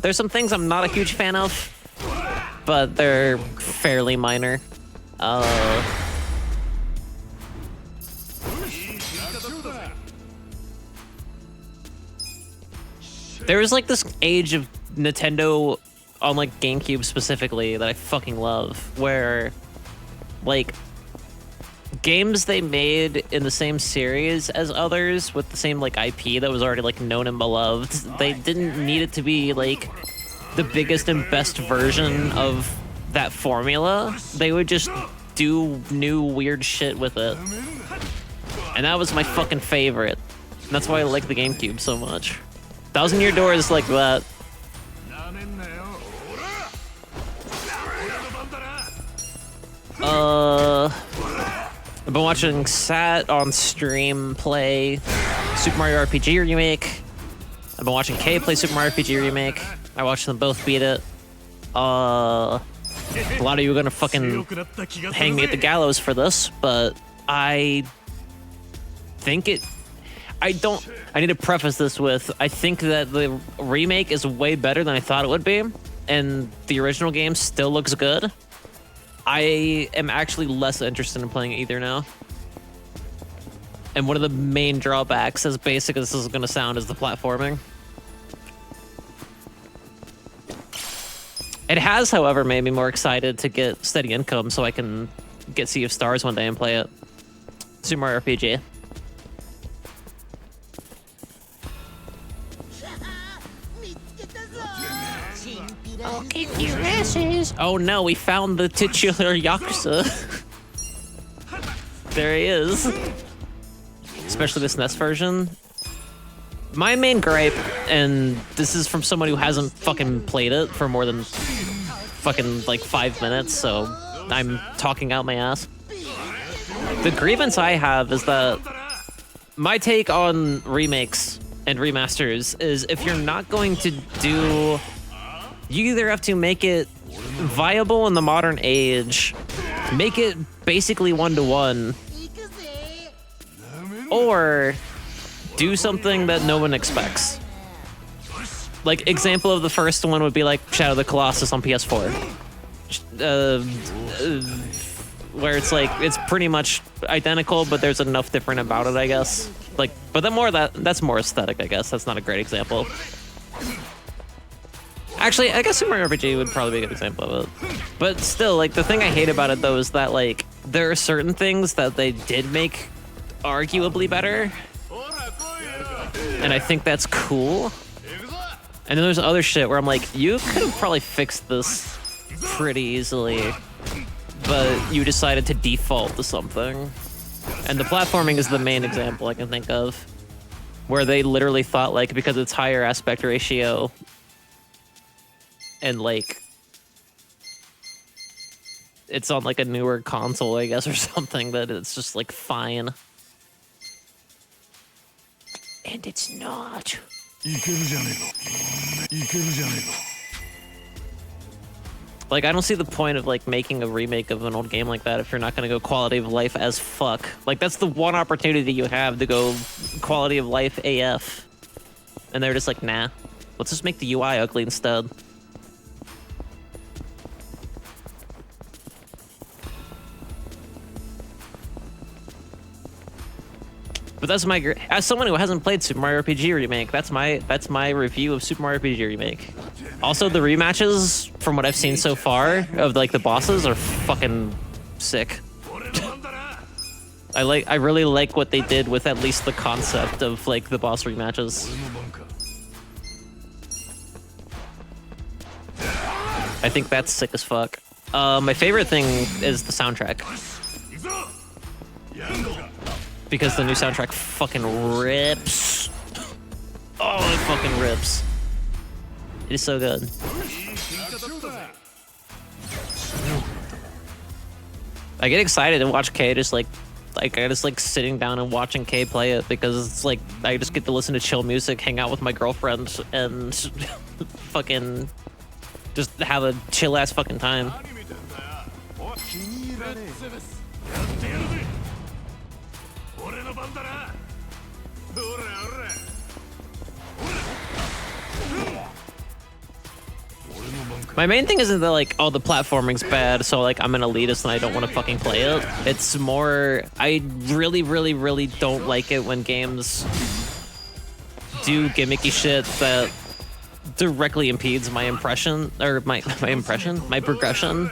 There's some things I'm not a huge fan of, but they're fairly minor. There was like this age of Nintendo on like GameCube specifically that I fucking love, where like games they made in the same series as others with the same like IP that was already like known and beloved, they didn't need it to be like the biggest and best version of that formula. They would just do new weird shit with it. And that was my fucking favorite. And that's why I like the GameCube so much. Thousand Year Door is like that. I've been watching Sat on stream play Super Mario RPG Remake. I've been watching Kay play Super Mario RPG Remake. I watched them both beat it. A lot of you are gonna fucking hang me at the gallows for this, but I think I need to preface this with, I think that the remake is way better than I thought it would be, and the original game still looks good. I am actually less interested in playing either now. And one of the main drawbacks, as basic as this is going to sound, is the platforming. It has, however, made me more excited to get steady income so I can get Sea of Stars one day and play it. Super Mario RPG. I'll kick your asses. Oh no, we found the titular Yakuza. There he is. Especially this NES version. My main gripe, and this is from someone who hasn't fucking played it for more than fucking like 5 minutes, so I'm talking out my ass. The grievance I have is that my take on remakes and remasters is if you're not going to do... You either have to make it viable in the modern age, make it basically one-to-one, or do something that no one expects. Like, example of the first one would be like Shadow of the Colossus on PS4. Where it's like, it's pretty much identical, but there's enough different about it, I guess. Like, but that's more aesthetic, I guess. That's not a great example. Actually, I guess Super Mario RPG would probably be a good example of it. But still, like, the thing I hate about it, though, is that, like, there are certain things that they did make arguably better. And I think that's cool. And then there's other shit where I'm like, you could have probably fixed this pretty easily, but you decided to default to something. And the platforming is the main example I can think of, where they literally thought, like, because it's higher aspect ratio, and like it's on like a newer console, I guess, or something, that it's just like fine. And it's not. Like, I don't see the point of like making a remake of an old game like that if you're not gonna go quality of life as fuck. Like, that's the one opportunity you have to go quality of life AF. And they're just like, nah, let's just make the UI ugly instead. But that's my, as someone who hasn't played Super Mario RPG Remake, that's my review of Super Mario RPG Remake. Also, the rematches, from what I've seen so far, of like the bosses, are fucking sick. I really like what they did with at least the concept of like the boss rematches. I think that's sick as fuck. My favorite thing is the soundtrack. Because the new soundtrack fucking rips. Oh, it fucking rips. It is so good. I get excited to watch Kay just like I just like sitting down and watching Kay play it, because it's like I just get to listen to chill music, hang out with my girlfriend, and fucking just have a chill ass fucking time. My main thing isn't that like, oh, the platforming's bad, so like I'm an elitist and I don't want to fucking play it. It's more, I really, really, really don't like it when games do gimmicky shit that directly impedes my impression, or my progression.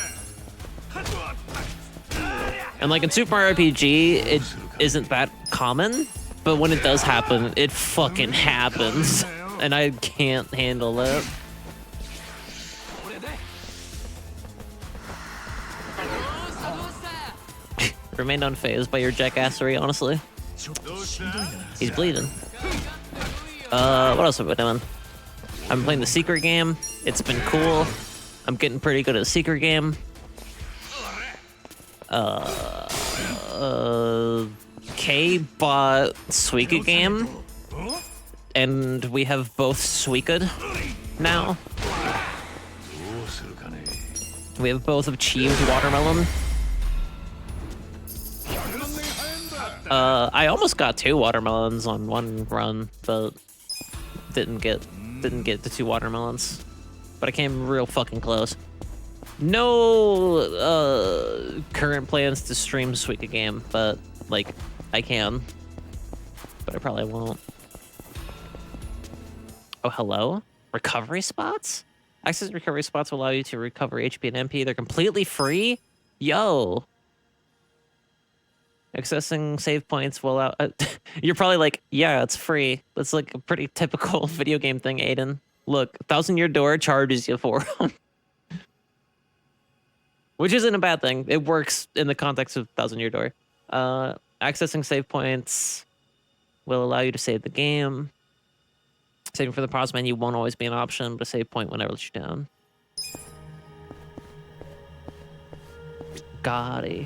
And like in Super Mario RPG, it isn't that common, but when it does happen, it fucking happens, and I can't handle it. Remained unfazed by your jackassery, honestly. He's bleeding. What else have I been doing? I'm playing the secret game. It's been cool. I'm getting pretty good at the secret game. Kay bought Suika game, and we have both Suika'd now. We have both achieved watermelon. I almost got 2 watermelons on one run, but didn't get the 2 watermelons. But I came real fucking close. No current plans to stream Suika game, but like I can. But I probably won't. Oh, hello? Recovery spots? Access recovery spots will allow you to recover HP and MP. They're completely free? Yo. Accessing save points will allow... you're probably like, yeah, it's free. That's like a pretty typical video game thing, Aiden. Look, 1,000-year door charges you for them. Which isn't a bad thing. It works in the context of 1,000-year door. Accessing save points will allow you to save the game. Saving for the pause menu won't always be an option, but a save point whenever it's down. Gotti.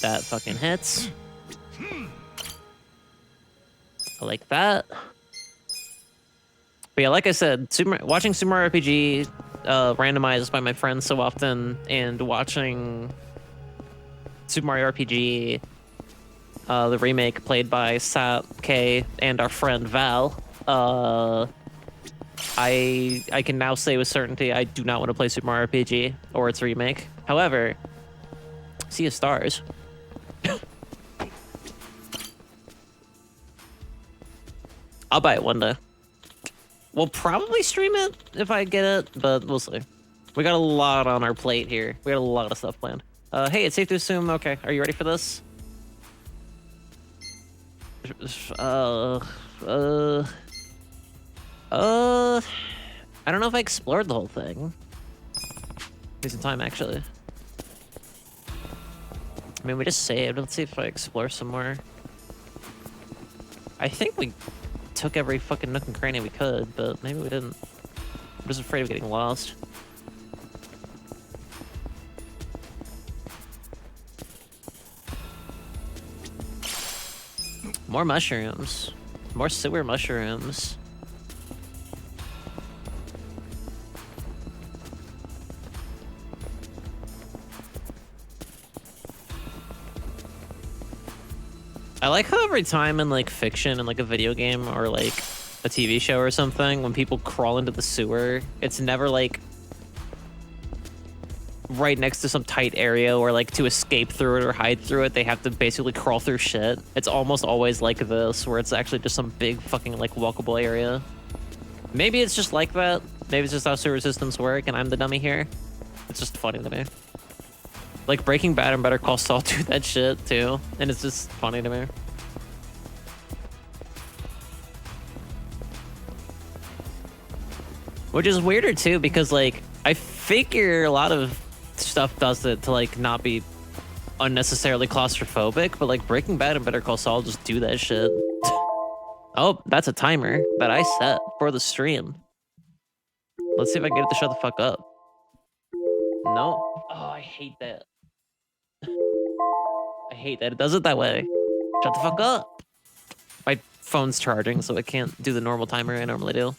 That fucking hits. I like that. But yeah, like I said, watching Super Mario RPG randomized by my friends so often, and watching Super Mario RPG, the remake played by Sat, Kay, and our friend Val, I can now say with certainty I do not want to play Super Mario RPG or its remake. However, Sea of Stars. I'll buy it one day. We'll probably stream it if I get it, but we'll see. We got a lot on our plate here. We got a lot of stuff planned. Hey, it's safe to assume. Okay, are you ready for this? I don't know if I explored the whole thing. Need some time, actually. I mean, we just saved. Let's see if I explore some more. I think we took every fucking nook and cranny we could, but maybe we didn't. I'm just afraid of getting lost. More mushrooms. More sewer mushrooms. I like how every time in like fiction and like a video game or like a TV show or something, when people crawl into the sewer, it's never like right next to some tight area, or like to escape through it or hide through it, they have to basically crawl through shit. It's almost always like this, where it's actually just some big fucking like walkable area. Maybe it's just like that. Maybe it's just how sewer systems work and I'm the dummy here. It's just funny to me. Like Breaking Bad and Better Call Saul do that shit too, and it's just funny to me. Which is weirder too, because like I figure a lot of stuff does it to like not be unnecessarily claustrophobic, but like Breaking Bad and Better Call Saul just do that shit. Oh, that's a timer that I set for the stream. Let's see if I can get it to shut the fuck up. No. Oh, I hate that. I hate that it does it that way. Shut the fuck up. My phone's charging, so I can't do the normal timer I normally do.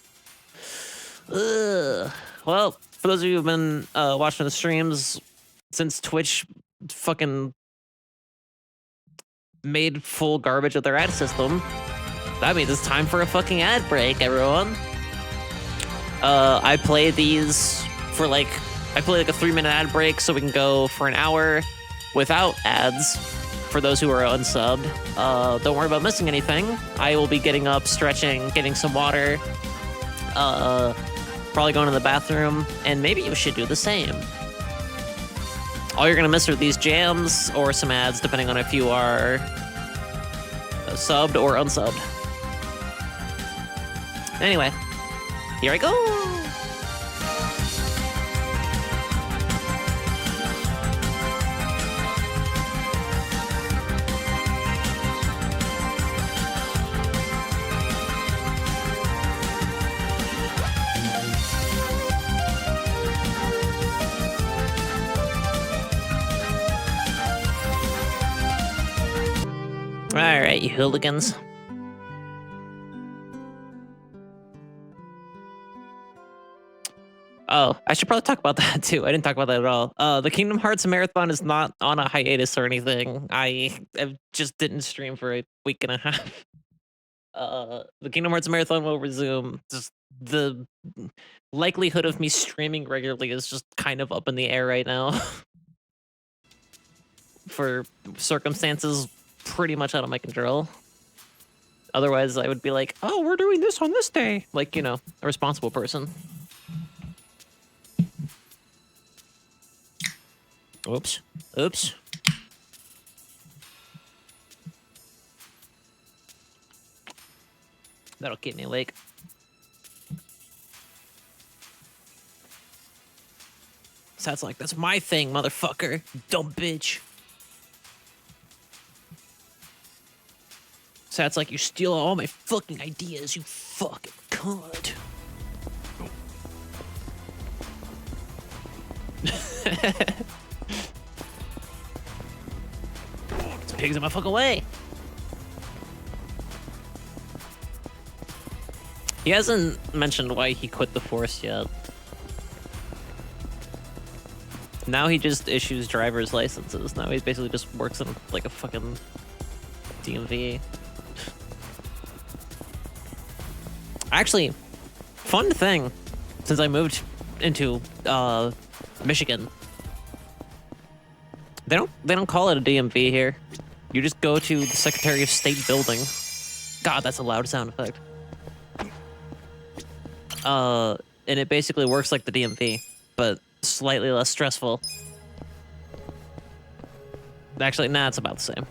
Ugh. Well, for those of you who've been watching the streams since Twitch fucking made full garbage of their ad system, that means it's time for a fucking ad break, everyone. I play these for I play like a 3-minute ad break so we can go for an hour without ads for those who are unsubbed. Don't worry about missing anything. I will be getting up, stretching, getting some water, probably going to the bathroom, and maybe you should do the same. All you're gonna miss are these jams or some ads, depending on if you are subbed or unsubbed. Anyway, here I go. All right, you hooligans. Oh, I should probably talk about that too. I didn't talk about that at all. The Kingdom Hearts Marathon is not on a hiatus or anything. I just didn't stream for a week and a half. The Kingdom Hearts Marathon will resume. Just the likelihood of me streaming regularly is just kind of up in the air right now. For circumstances pretty much out of my control. Otherwise, I would be like, oh, we're doing this on this day. Like, you know, a responsible person. Oops. Oops. That'll keep me awake. Sounds like that's my thing, motherfucker. Dumb bitch. Sounds like you steal all my fucking ideas, you fucking cunt. This pig's in my fucking way. He hasn't mentioned why he quit the force yet. Now he just issues driver's licenses. Now he basically just works in like a fucking DMV. Actually, fun thing, since I moved into Michigan, they don't call it a DMV here. You just go to the Secretary of State building. God, that's a loud sound effect. And it basically works like the DMV, but slightly less stressful. Actually, nah, it's about the same.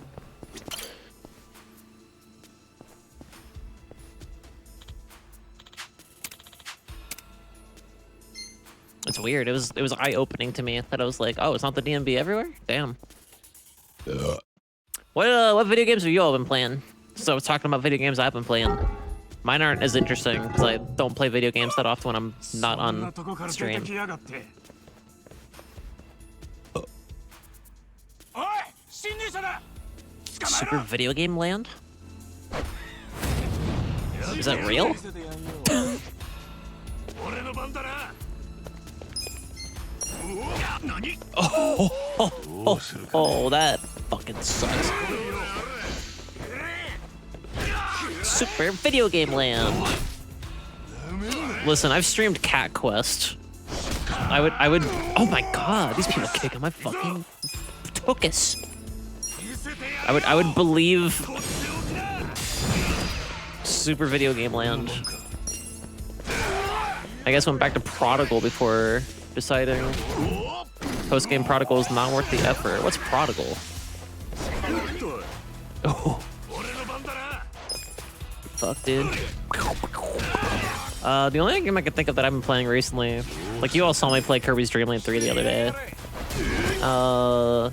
It's weird. It was eye-opening to me that I was like, oh, it's not the DMV everywhere? Damn. What video games have you all been playing? So I was talking about video games I've been playing. Mine aren't as interesting because I don't play video games that often when I'm not on stream. Super Video Game Land? Is that real? Oh, that fucking sucks. Super Video Game Land. Listen, I've streamed Cat Quest. I would. Oh my god, these people kicking my fucking tuchus. I would believe Super Video Game Land. I guess went back to Prodigal before deciding post-game Prodigal is not worth the effort. What's Prodigal? Oh. Fuck, dude. The only game I can think of that I've been playing recently, like you all saw me play Kirby's Dream Land 3 the other day. I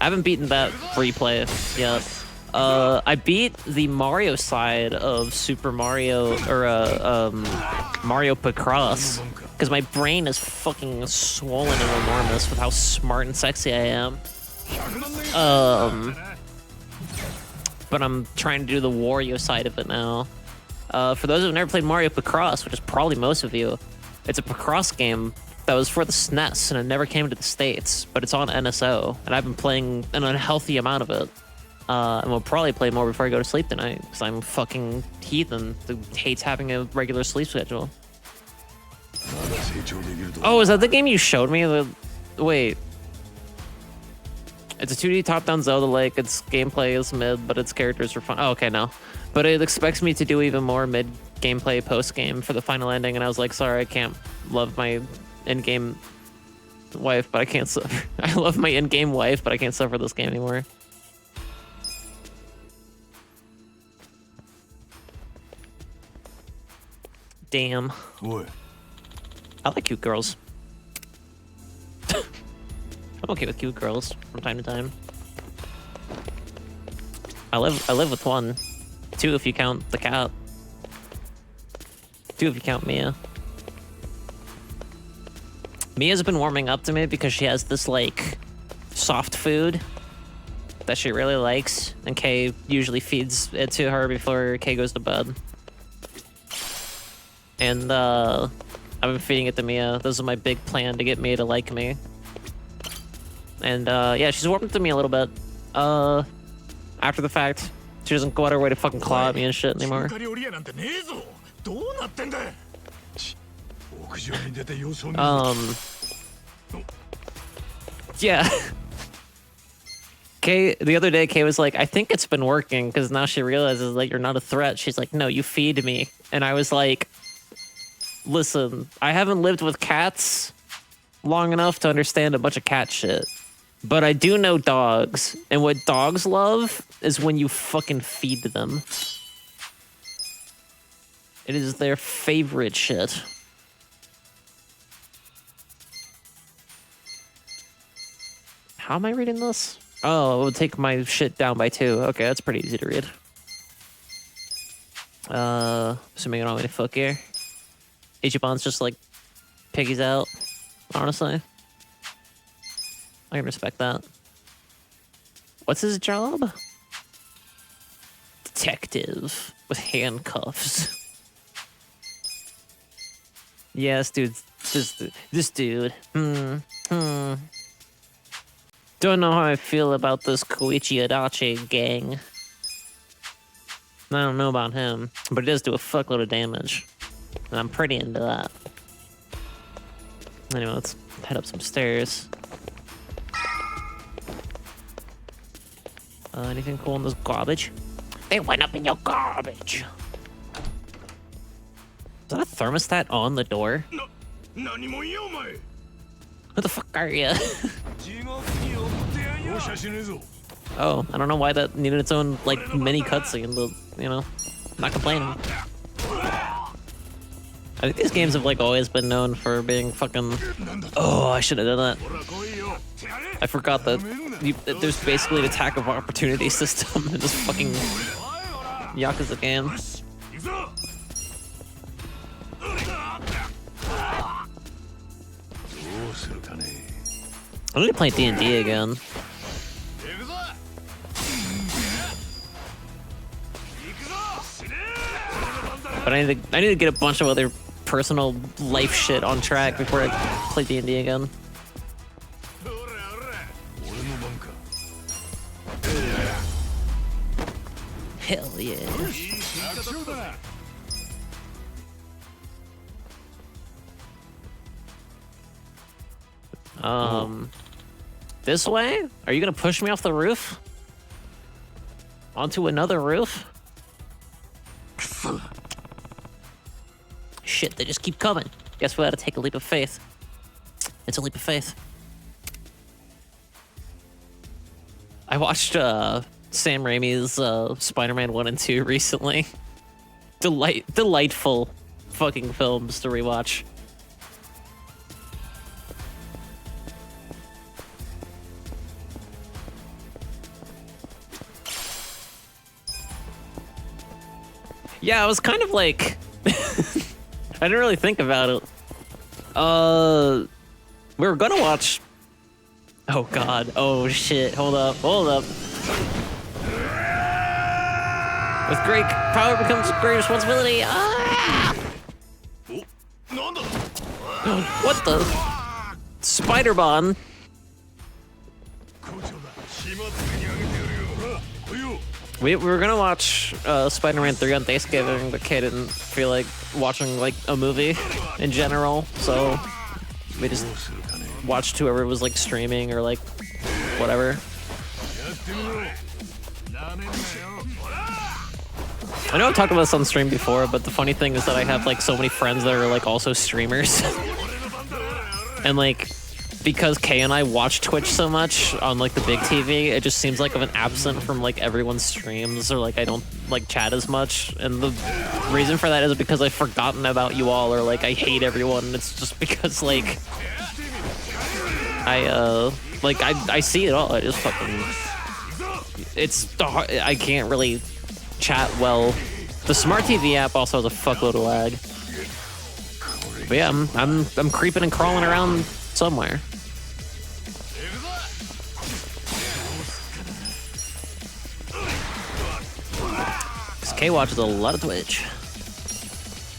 haven't beaten that replay yet. I beat the Mario side of Super Mario, or Mario Picross, because my brain is fucking swollen and enormous with how smart and sexy I am. But I'm trying to do the Wario side of it now. For those who've never played Mario Picross, which is probably most of you, it's a Picross game that was for the SNES and it never came to the States, but it's on NSO, and I've been playing an unhealthy amount of it. And we'll probably play more before I go to sleep tonight, because I'm fucking heathen who hates having a regular sleep schedule. Oh, is that the game you showed me? Wait. It's a 2D top-down Zelda-like. Its gameplay is mid, but its characters are fun. Oh, okay, no. But it expects me to do even more mid gameplay post-game for the final ending, and I was like, sorry, I can't love my in-game wife, but I can't suffer. I love my in-game wife, but I can't suffer this game anymore. Damn. What? I like cute girls. I'm okay with cute girls from time to time. I live with one. Two if you count the cat. Two if you count Mia. Mia's been warming up to me because she has this, like, soft food that she really likes, and Kay usually feeds it to her before Kay goes to bed. And, I've been feeding it to Mia. This is my big plan to get Mia to like me. And, yeah, she's warmed up to me a little bit. After the fact, she doesn't go out her way to fucking claw at me and shit anymore. Yeah. Kay, the other day, Kay was like, I think it's been working, because now she realizes that you're not a threat. She's like, no, you feed me. And I was like, listen, I haven't lived with cats long enough to understand a bunch of cat shit. But I do know dogs. And what dogs love is when you fucking feed them. It is their favorite shit. How am I reading this? Oh, it would take my shit down by 2. Okay, that's pretty easy to read. Assuming I don't want me to fuck here. Ichiban's just like piggies out, honestly. I can respect that. What's his job? Detective with handcuffs. Yes, dude. This dude. Don't know how I feel about this Koichi Adachi gang. I don't know about him, but he does do a fuckload of damage. And I'm pretty into that. Anyway, let's head up some stairs. Anything cool in this garbage? They went up in your garbage. Is that a thermostat on the door? Who the fuck are you? Oh, I don't know why that needed its own, like, mini cutscene, but, you know, I'm not complaining. I think these games have, like, always been known for being fucking... Oh, I should have done that. I forgot that there's basically an attack of opportunity system in this fucking Yakuza game. I need to play D&D again. But I need to get a bunch of other personal life shit on track before I play D&D again. Hell yeah. This way? Are you gonna push me off the roof? Onto another roof? Shit, they just keep coming. Guess we gotta take a leap of faith. It's a leap of faith. I watched Sam Raimi's Spider-Man 1 and 2 recently. Delightful fucking films to rewatch. Yeah, I was kind of like... I didn't really think about it. We were gonna watch... Oh god, oh shit, hold up. With great power comes great responsibility. Ah! What the? Spider-Bon. We were gonna watch Spider-Man 3 on Thanksgiving, but Kay didn't feel like watching like a movie in general, so we just watched whoever was like streaming or like whatever. I know I've talked about this on stream before, but the funny thing is that I have like so many friends that are like also streamers. And like, because Kay and I watch Twitch so much on like the big TV, it just seems like I'm absent from like everyone's streams, or like I don't like chat as much. And the reason for that is because I've forgotten about you all, or like I hate everyone. It's just because like I see it all. I just fucking, it's hard. I can't really chat well. The smart TV app also has a fuckload of lag. But yeah, I'm creeping and crawling around somewhere. Because Kay watches a lot of Twitch.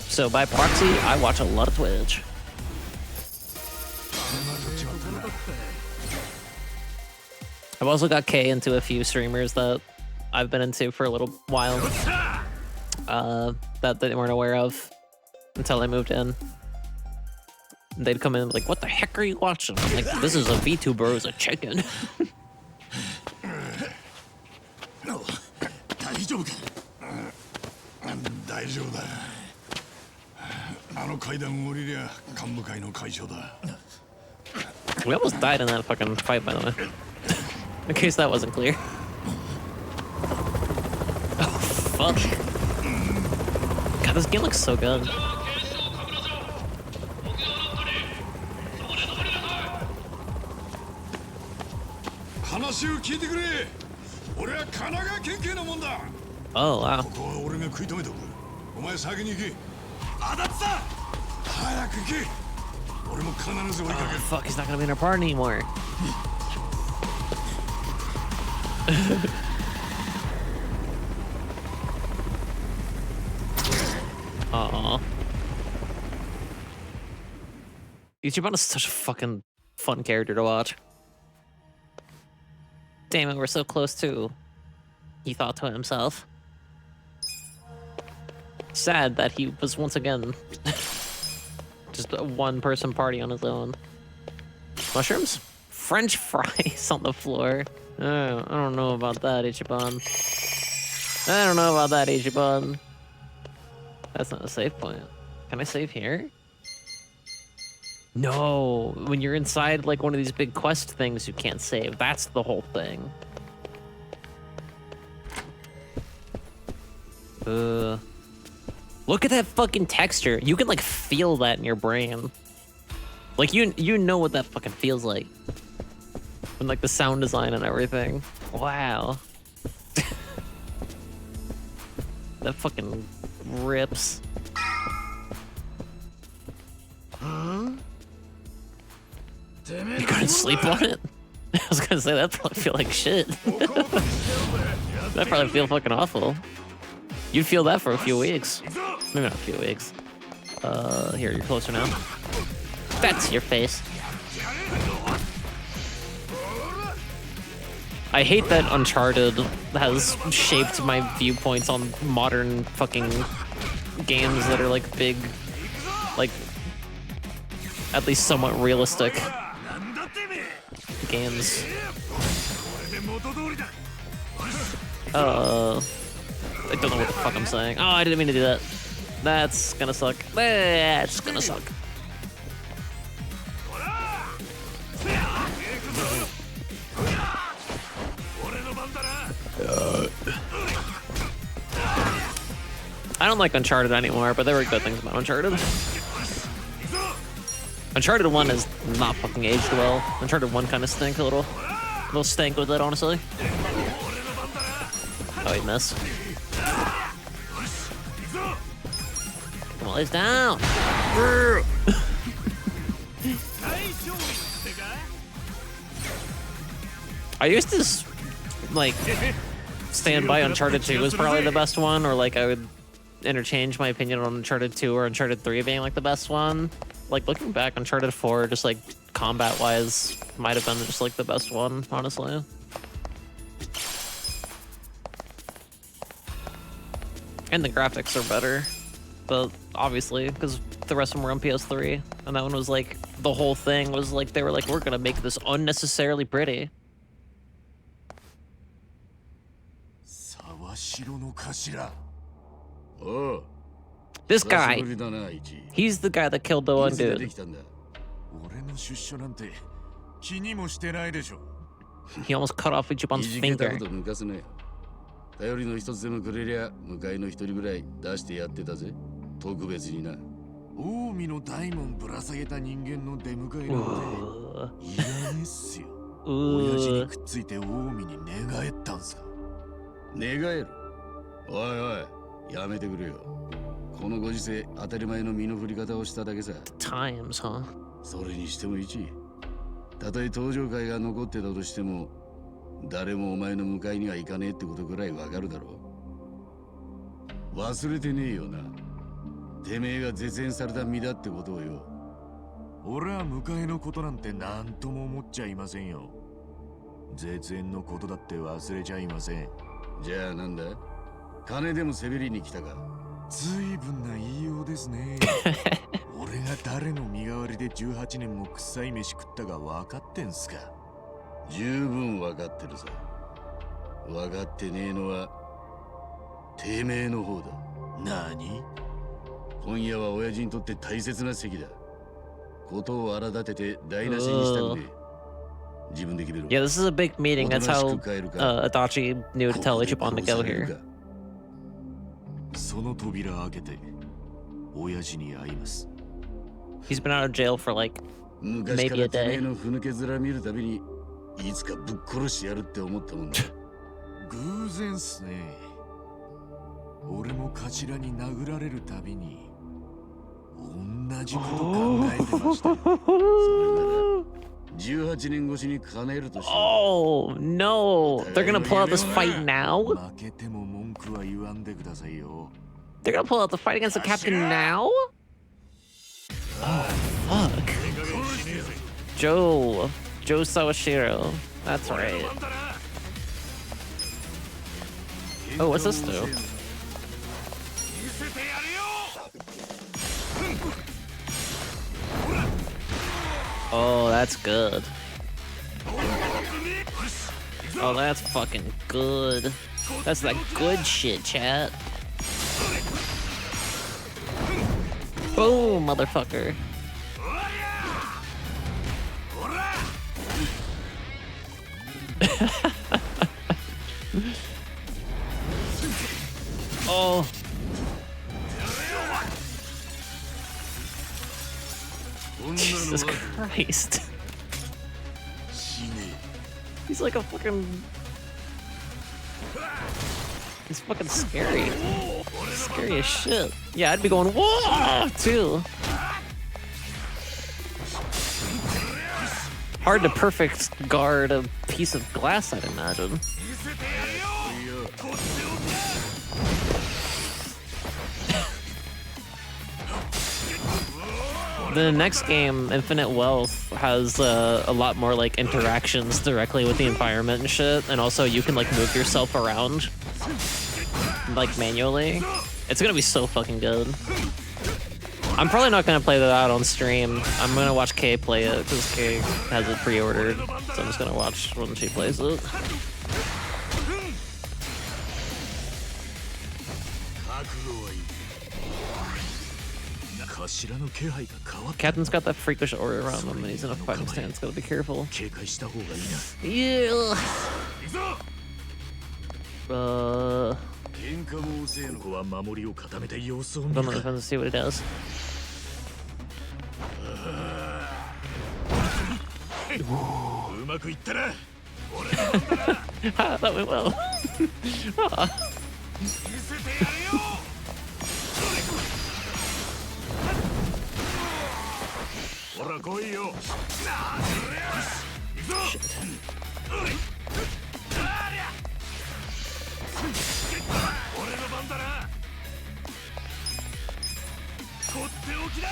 So by proxy, I watch a lot of Twitch. I've also got Kay into a few streamers that I've been into for a little while. That they weren't aware of until I moved in. They'd come in like, what the heck are you watching? I'm like, this is a VTuber who's a chicken. 大丈夫だ。あの階段を降りりゃ幹部会の会長だ。 We almost died in that fucking fight, by the way. In case that wasn't clear. Oh, fuck. God, this game looks so good. 話を聞いてくれ。俺は神奈川県警のもんだ。 Oh, wow. ここは俺が食い止めておく。お前先に行け。あだってさ。早く行け。俺も必ず追いかける。 Fuck, he's not gonna be in our party anymore. Aww. Ichiban is such a fucking fun character to watch. Damn it, we're so close too. He thought to himself. Sad that he was once again just a one-person party on his own. Mushrooms? French fries on the floor. I don't know about that, Ichiban. I don't know about that, Ichiban. That's not a save point. Can I save here? No, when you're inside like one of these big quest things, you can't save. That's the whole thing. Look at that fucking texture. You can like feel that in your brain. Like you know what that fucking feels like. And like the sound design and everything. Wow. That fucking rips. You couldn't sleep on it? I was gonna say, that probably feel like shit. That probably feel fucking awful. You'd feel that for a few weeks. Maybe not a few weeks. Here, you're closer now. That's your face. I hate that Uncharted has shaped my viewpoints on modern fucking games that are like big, like at least somewhat realistic games. I don't know what the fuck I'm saying. Oh, I didn't mean to do that. That's gonna suck. That's gonna suck. I don't like Uncharted anymore, but there were good things about Uncharted. Uncharted 1 is not fucking aged well. Uncharted 1 kind of stink a little stank with it, honestly. Oh, he missed. Come on, lays down. I used to like stand by Uncharted 2 was probably the best one, or like I would interchange my opinion on Uncharted 2 or Uncharted 3 being like the best one. Like looking back, Uncharted 4, just like combat wise, might have been just like the best one, honestly. And the graphics are better, but obviously because the rest of them were on PS3, and that one was like the whole thing was like they were like, we're gonna make this unnecessarily pretty. 沢城の頭。おう This 久し guy, ぶりだな、イチ。 he's the guy that killed the い one つ出て dude. きたんだ。俺の出所なんて気にもしてないでしょ。 He almost cut off い Ichiban's じけた finger. こと抜かすね。頼りの一つでもくれりゃ、向かいの一人ぐらい出してやってたぜ。特別にな。近江の大門ぶら下げた人間の出迎えなんていらねえっすよ。親父にくっついて近江に寝返ったんすか。寝返る。おいおい、やめてくれよ。このご時世、当たり前の身の振り方をしただけさ。 Times, huh? それにしても一。たとえ登場会が残ってたとしても、誰もお前の迎えには行かねえってことぐらいわかるだろう。忘れてねえよな。てめえが絶縁された身だってことをよ。俺は迎えのことなんて何とも思っちゃいませんよ。絶縁のことだって忘れちゃいません。じゃあなんだ、金でもせびりに来たか。ずいぶんな言いようですね。俺が誰の身代わりで18年も臭い飯食ったか分かってんすか。十分分かってるさ。分かってねえのはてめえの方だ。何？今夜は親父にとって大切な席だ。ことを荒立てて台無しにしたくねえ。自分で決めろ。 Yeah, this is a big meeting. That's how Adachi knew to tell Ichiban to go here. その扉開けて親父に会います。 He's been out of jail for like 昔か maybe a らてめえ day. のふぬけ面見るたびにいつかぶっ殺してやるって思ったもんだ。偶然っすね。俺も頭に殴られるたびに同じこと考えてましたよ。18年越しに叶えるとして。 Oh no! They're gonna pull out this fight now? 負けても文句は言わんでくださいよ。 They're gonna pull out the fight against the captain now? Oh fuck! Joe Sawashiro. That's right. Oh, what's this do? Oh, that's good. Oh, that's fucking good. That's that good shit, chat. Boom, motherfucker. Oh. Jesus Christ. He's like a fucking... He's fucking scary. Scary as shit. Yeah, I'd be going, whoa, too. Hard to perfect guard a piece of glass, I'd imagine. The next game, Infinite Wealth, has a lot more like interactions directly with the environment and shit, and also you can like move yourself around like manually. It's gonna be so fucking good. I'm probably not gonna play that out on stream. I'm gonna watch Kay play it because Kay has it pre-ordered, so I'm just gonna watch when she plays it. Captain's got that freakish aura around him, and he's in a fighting stance. Gotta be careful. Yeah. ここは守りを固めて様子を見 Don't る know か。 if see what it does. うまくいったな。 Ah, that went well. Ah. ほら来いよ。 俺の番だな。とっておきだ。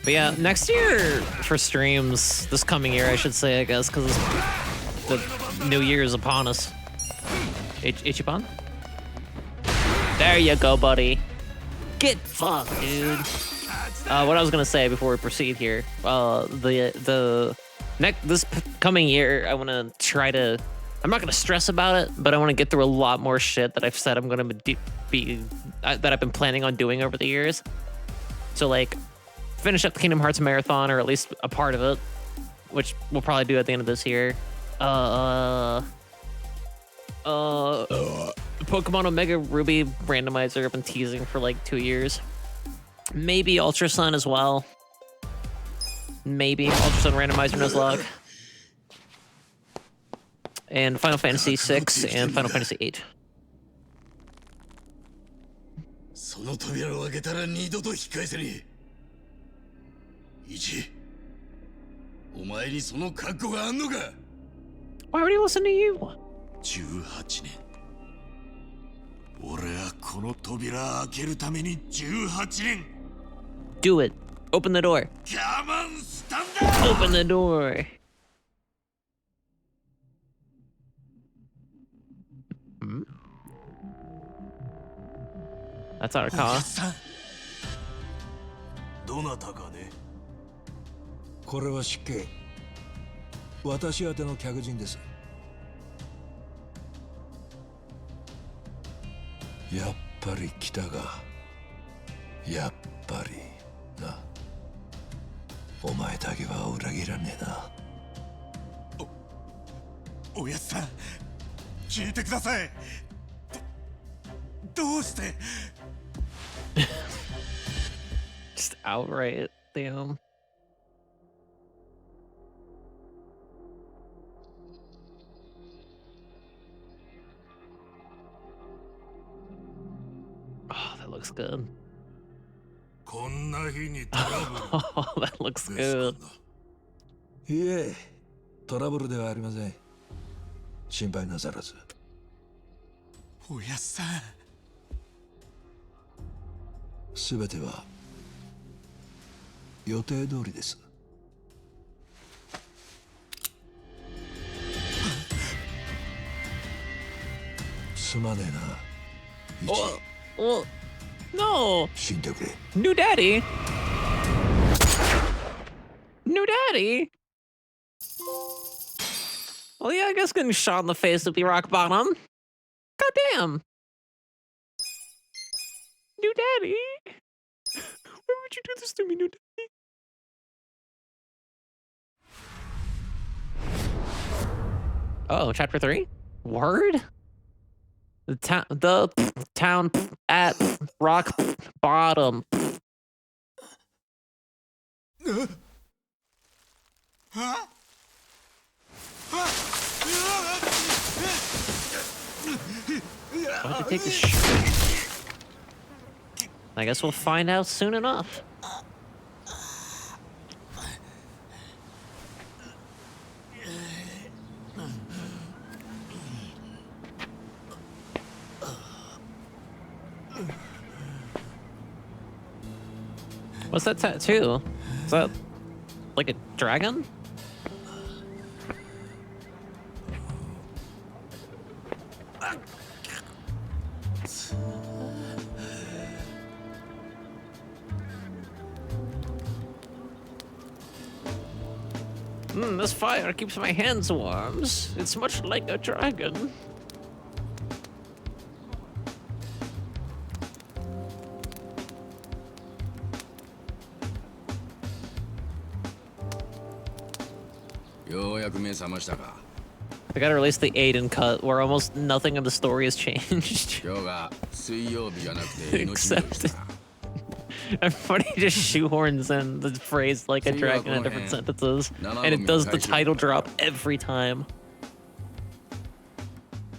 But yeah, next year for streams, this coming year, I should say, I guess, because the new year is upon us. Ichiban? There you go, buddy. Get fucked, dude. What I was gonna say before we proceed here, this coming year, I want to try to. I'm not gonna stress about it, but I want to get through a lot more shit that I've said I'm gonna that I've been planning on doing over the years. So like, finish up the Kingdom Hearts marathon, or at least a part of it, which we'll probably do at the end of this year. Pokemon Omega Ruby randomizer I've been teasing for like 2 years. Maybe Ultra Sun as well. Maybe Ultra Sun randomizer Nuzlocke. And Final Fantasy 6 and Final Fantasy 8. その扉を開けたら二度と引き返せねえ。イチ、お前にその覚悟があんのか？ Why would he listen to you? 18年。俺はこの扉開けるために18年。Do it. Open the door. 我慢したんだ。 Open the door. Hmm? That's our car. どなたかね。これは失敬。私宛ての客人です。やっぱり来たが。やっぱりな。お前だけは裏切らねえな。おやっさん、聞いてください。どうして？ Just outright, damn. Oh, that looks good. こんな日にトラブル。 Oh, that looks good. いえ、トラブルではありません。心配なさらず。おやっさん。すべては予定通りです。すまねえな。イチ、 Oh, no. 死んでくれ。 New daddy. New daddy. Well, yeah, I guess getting shot in the face would be rock bottom. Goddamn. New daddy. Why would you do this to me, new daddy? Oh, chapter 3? Word? The town at rock bottom. Why'd you take this shit? I guess we'll find out soon enough. What's that tattoo? Is that like a dragon? This fire keeps my hands warm. It's much like a dragon. They gotta release the Aiden cut, where almost nothing of the story has changed. Except everybody just shoehorns in the phrase like a dragon in different sentences, and it does the title drop every time.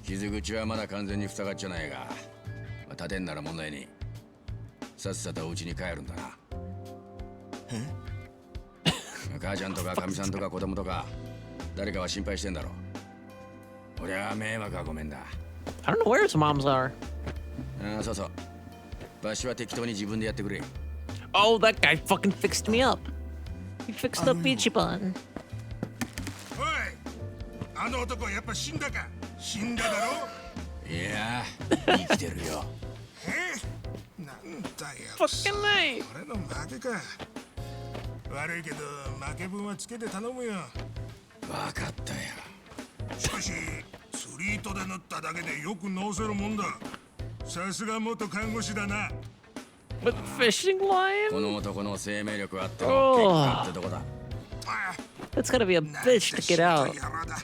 傷口はまだ完全に塞がっちゃないが、まあ、立てんなら問題にさっさとお家に帰るんだな。母ちゃんとかかみさんとか子供とか誰かは心配してんだろ。俺は迷惑はごめんだ。I don't know where his moms are. ああ、そうそう。場所は適当に自分でやってくれ。Oh, that guy fucking fixed me up. He fixed up Ichiban. おい、あの男はやっぱ死んだか？死んだだろ？いや、生きてるよ。なんだよ。 Fucking night. 俺の負けか。悪いけど負け分はつけて頼むよ。わかったよ。しかし釣り糸で縫っただけでよく直せるもんだ。さすが元看護師だな。 With fishing こ line? の男の生命力あってのおー結果ってとこだ。あ That's gotta be a あ bitch to get out. なんて仕事山だ。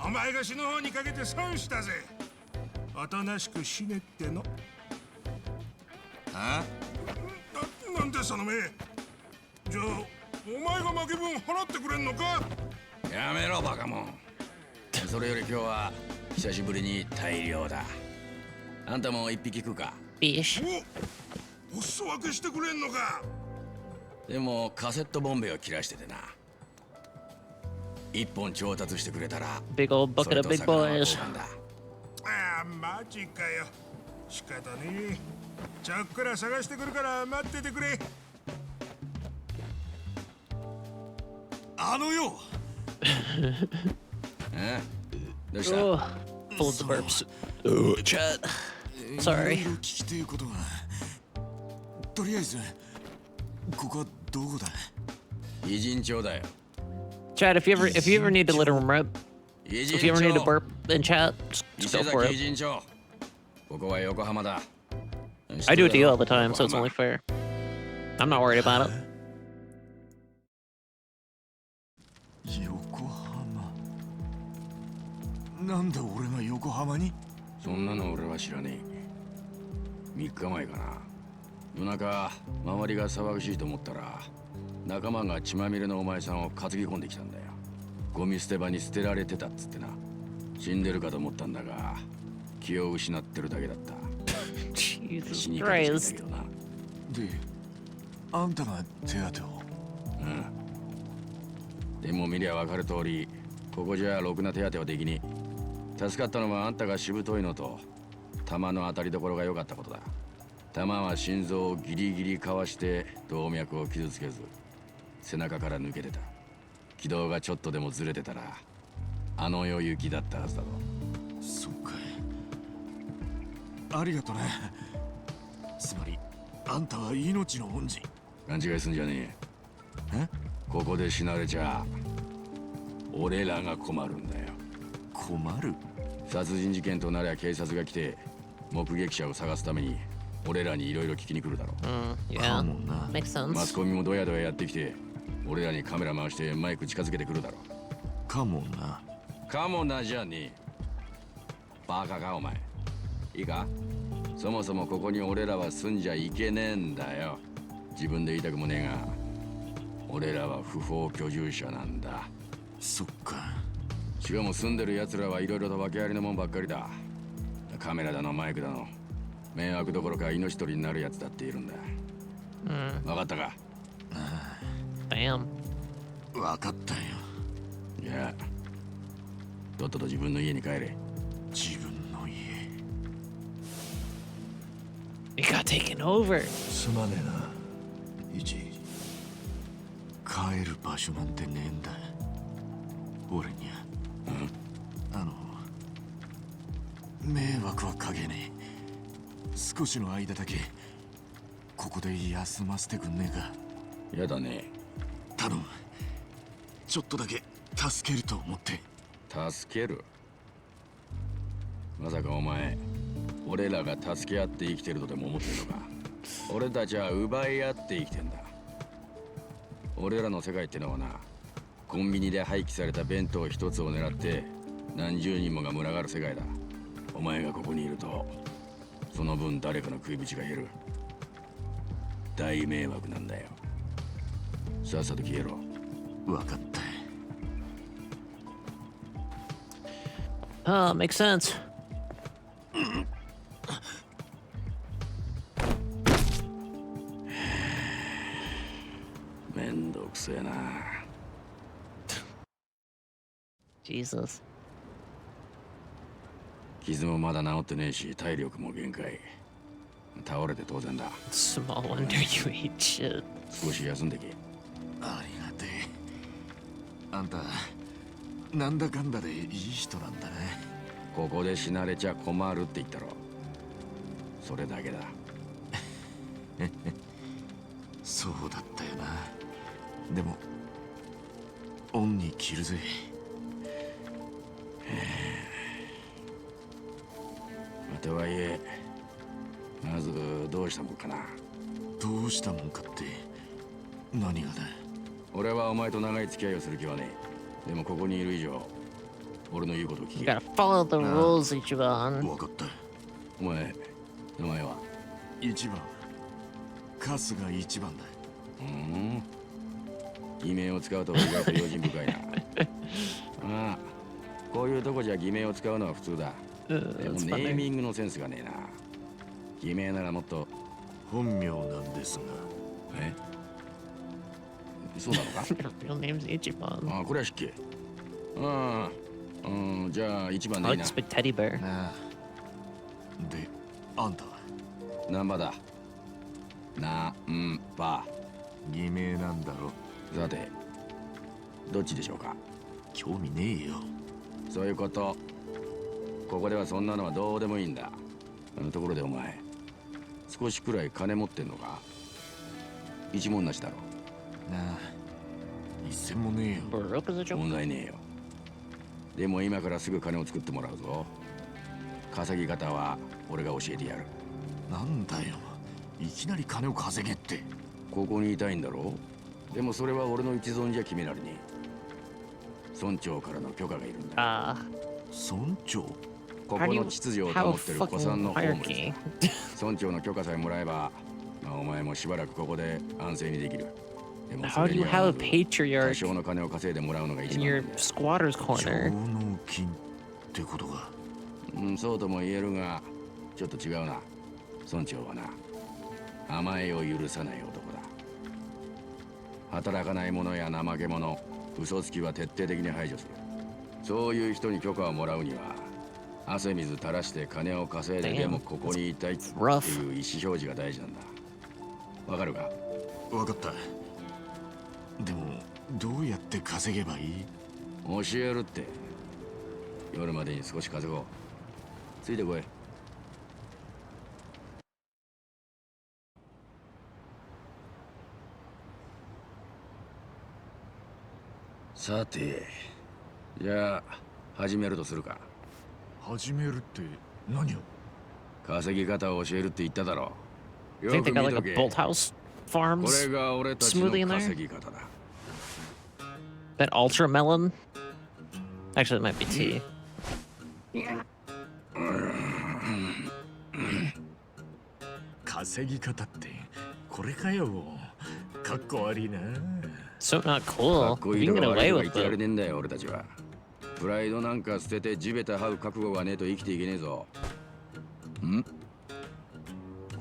お前が死ぬ方にかけて損したぜ。おとなしく死ねっての。なんでその目。じゃあお前が負け分払ってくれんのか。やめろバカモン。それより今日は久しぶりに大量だ。あんたも一匹食うか。 Fish. お裾分けしてくれんのか。でもカセットボンベを切らしててな。一本調達してくれたら Big old そ bucket れ of と big 魚は boys. 交換だ。ああマジかよ。仕方ねえ。ちゃっくら探してくるから待っててくれ。あのよ。え？どうした？ Oh, full of burps. Chat. い Sorry. ろいろ聞きてえことが。とりあえずここはどこだ。偉人帳だよ。 Chat, if you ever need to let him rip, 偉 if you ever need to 人帳。 burp in chat, just go 石 for 崎偉 it. 人帳。ここは横浜だ。 I do it to you all the time, so it's only fair. I'm not worried about it. 横浜。なんで俺が横浜に？そんなの俺は知らねえ。3日前かな。夜中周りが騒がしいと思ったら仲間が血まみれのお前さんを担ぎ込んできたんだよ。ゴミ捨て場に捨てられてたっつってな。死んでるかと思ったんだが気を失ってるだけだった。死 Jesus にかけちゃった Christ. けどな。で、あんたが手当てを。でも見りゃ分かる通りここじゃろくな手当てはできねえ。助かったのはあんたがしぶといのと弾の当たりどころが良かったことだ。弾は心臓をギリギリかわして動脈を傷つけず背中から抜けてた。軌道がちょっとでもずれてたらあの世行きだったはずだろ。そっか。ありがとね。つまりあんたは命の恩人。勘違いすんじゃねえ。ここで死なれちゃ俺らが困るんだよ。困る？殺人事件となりゃ警察が来て目撃者を探すために俺らにいろいろ聞きに来るだろう。 Yeah, かもな。 makes マ sense. スコミもドヤドヤやってきて俺らにカメラ回してマイク近づけてくるだろかもな。う。かもなじゃねえ。バカかお前。いいか、そもそもここに俺らは住んじゃいけねえんだよ。自分で言いたくもねえが俺らは不法居住者なんだ。そっか。しかも住んでる奴らはいろいろと訳ありのもんばっかりだ。カメラだのマイクだの迷惑どころか命取りになるやつだっているんだ。分かったか。 Damn. わかったよ。いやとっとと自分の家に帰れ。自分の家。 You got taken over. すまねえなイチ。帰る場所なんてねえんだ。俺にゃ。迷惑はかけねえ。少しの間だけここで休ませてくんねえか。やだね。頼む。ちょっとだけ助けると思って。助ける？まさかお前俺らが助け合って生きてるとでも思ってるのか。俺たちは奪い合って生きてんだ。俺らの世界ってのはな、コンビニで廃棄された弁当一つを狙って何十人もが群がる世界だ。お前がここにいるとその分誰かの食い口が減る。大迷惑なんだよ。さっさと消えろ。わかった。 Oh, makes sense. めんどくせえな。 Jesus. 傷もまだ治ってねえし体力も限界。倒れて当然だ。 Small wonder you ate shit. 少し休んでけ。ありがてえ。あんたなんだかんだでいい人なんだね。ここで死なれちゃ困るって言ったろ。それだけだ。そうだったよな。でも恩に着るぜ。とはいえ、まずどうしたもんかな。どうしたもんかって何がだ。俺はお前と長い付き合いをする気はねえ。でもここにいる以上、俺の言うことを聞 You け。 gotta follow the rules, Ichiban. わかった。お前、名前は？一番春日一番だ。偽名を使うと意外と用心深いな。ああ、こういうとこじゃ偽名を使うのは普通だ。でも That's ネー funny. ミングのセンスがねえな。偽名ならもっと。本名なんですが。え？そうなのか？ Your real name's Ichiban. ああ、これは失敬。ああ、じゃあ一番 I でいい like な。 this big teddy bear. なあ。で、あんたはナンバだ。なんば。偽名なんだろ。さて、どっちでしょうか？興味ねえよ。そういうこと。ここではそんなのはどうでもいいんだ。ところでお前、少しくらい金持ってんのか？一文なしだろ。なあ。一銭もねえよ。 Broke as a joke. 問題ねえよ。でも今からすぐ金を作ってもらうぞ。稼ぎ方は俺が教えてやる。なんだよ。いきなり金を稼げって。ここにいたいんだろう。でもそれは俺の一存じゃ決められねえ。村長からの許可がいるんだ。村長？ここ How do の you 秩序を have 保 a ってる古参の fucking ホームレ hierarchy? スだ。村長の許可さえもらえば、お前もしばらくここで安静にできる。でも How do you have a 多 patriarch 少の金を稼いでもらうのが一 in 番な your んだよ。 squatter's 上 corner? 納金ってことか。そうとも言えるが、ちょっと違うな。村長はな、甘えを許さない男だ。働かない者や怠け者、嘘つきは徹底的に排除する。そういう人に許可をもらうには、汗水垂らして金を稼いででもここにいたいっていう意思表示が大事なんだ。わかるか？わかった。でもどうやって稼げばいい？教えるって。夜までに少し稼ごう。ついてこい。さて、じゃあ始めるとするか。始めるって何を？稼ぎ方を教えるって言っただろう。 I よ think they く got 見 like と a け。 bolt house こ farms. れが俺たちの smoothie in there? 稼ぎ方だ。 That ultra melon. Actually, it might be tea. 稼ぎ方ってこれかよ。かっこ悪いな。 So not か cool. っこ If いい you と can か get 悪い away とか with 言ってられ it. ねえんだよ、俺たちは。プライドなんか捨てて地べた這う覚悟がねえと生きていけねえぞ。ん？こ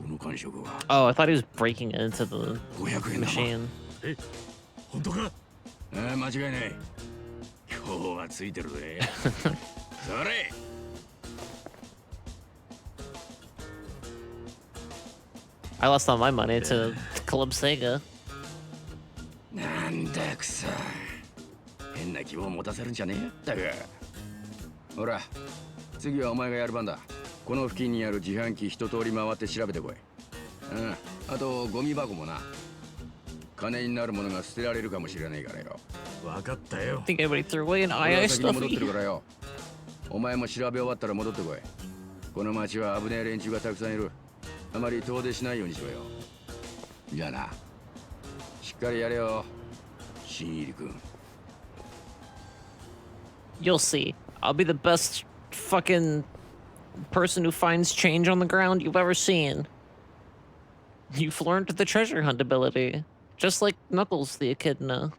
の感触は Oh, I thought he was breaking into the 500円だ。 machine. 本当か？間違いない。今日はついてるぜ。それ。I lost all my money to Club Sega. なんだくそ。変な気を持たせるんじゃねえったく。ほら、次はお前がやる番だ。この付近にある自販機一通り回って調べてこい。あとゴミ箱もな。金になるものが捨てられるかもしれないからよ。わかったよ。 I think everybody threw away an 俺は II 先に戻ってる stuffy. からよ。お前も調べ終わったら戻ってこい。この町は危ねえ連中がたくさんいる。あまり遠出しないようにしろよ。じゃあな。しっかりやれよ、新入り君。 You'll see. I'll be the best fucking person who finds change on the ground you've ever seen. You've learned the treasure hunt ability. Just like Knuckles the Echidna.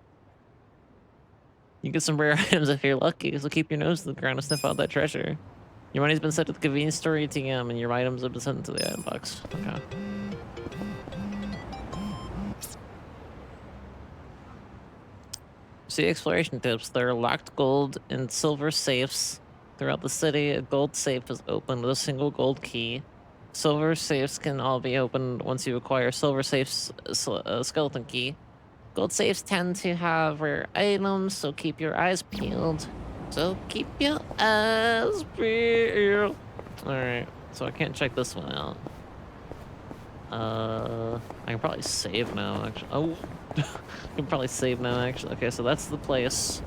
You get some rare items if you're lucky, so keep your nose to the ground and sniff out that treasure. Your money's been sent to the convenience store ATM, and your items have been sent to the item box. Okay. See exploration tips. There are locked gold and silver safes throughout the city. A gold safe is opened with a single gold key. Silver safes can all be opened once you acquire silver safe's skeleton key. Gold safes tend to have rare items, so keep your eyes peeled. So keep your eyes peeled. Alright, so I can't check this one out. I can probably save now, actually. Oh, I can probably save now, actually. Okay, so that's the place.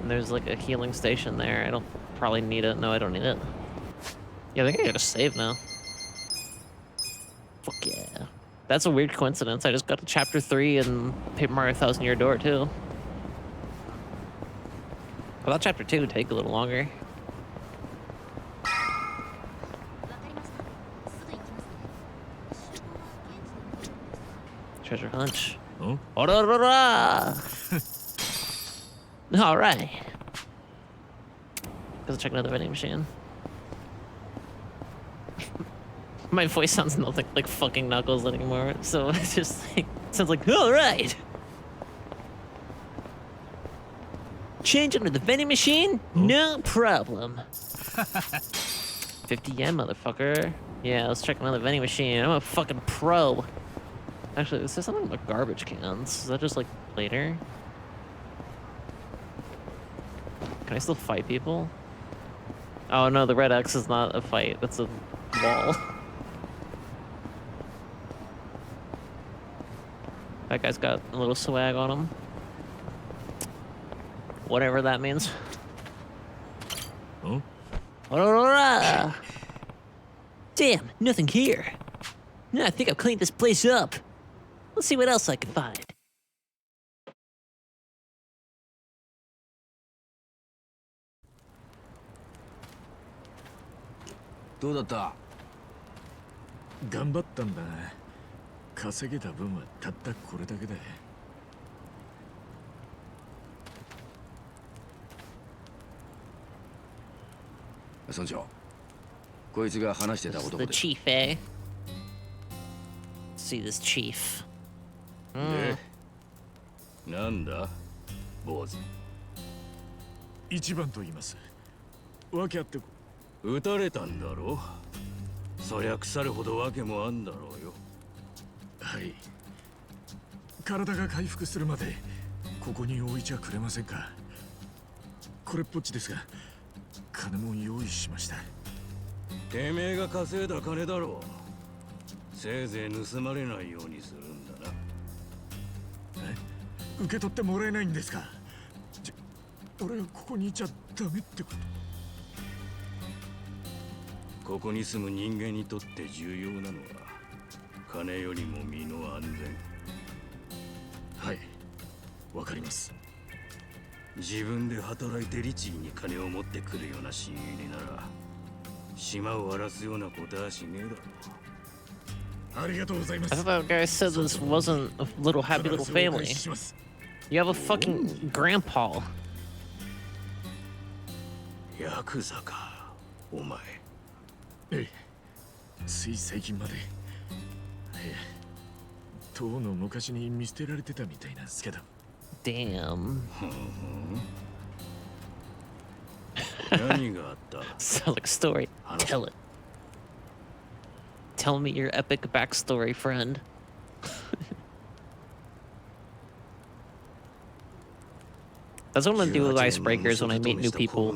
And there's like a healing station there. I don't probably need it. No, I don't need it. Yeah, I think I gotta save now. Fuck yeah. That's a weird coincidence. I just got to chapter 3 in Paper Mario Thousand Year Door, too. I thought chapter 2 would take a little longer. Treasure hunch. Oh? All right. Let's check another vending machine. My voice sounds nothing like fucking Knuckles anymore, so it's just like sounds like all right. Change under the vending machine? No problem. 50 yen, motherfucker. Yeah, let's check another vending machine. I'm a fucking pro. Actually, this is something about garbage cans. Is that just like later? Can I still fight people? Oh no, the red X is not a fight. That's a wall. That guy's got a little swag on him. Whatever that means. Oh? Damn, nothing here. I think I've cleaned this place up. Let's see what else I can find. どうだった？頑張ったんだ。稼げた分はたったこれだけで。村長、こいつが話してた This is 男 the で。 chief, eh? See this chief. で、なんだ、坊主。一番と言います。わけあって撃たれたんだろ。そりゃ腐るほどわけもあんだろうよ。はい。体が回復するまでここに置いちゃくれませんか。これっぽっちですが、金も用意しました。てめえが稼いだ金だろう。せいぜい盗まれないようにするんだな。受け取ってもらえないんですか。俺がここにいちゃダメってこと。ここに住む人間にとって重要なのは金よりも身の安全。はい、わかります。自分で働いて律儀に金を持ってくるような親友になら島を荒らすようなことはしねえだろう。ありがとうございます。 I thought that guy said this wasn't a little happy little family. You have a fucking grandpa. ヤクザか、お前。ええ、つい最近まで。とうの昔に見捨てられてたみたいなんですけど。Damn. 何があった？ Sounds like a story. Tell it. Tell me your epic backstory, friend. That's what I'm gonna do with icebreakers when I meet new people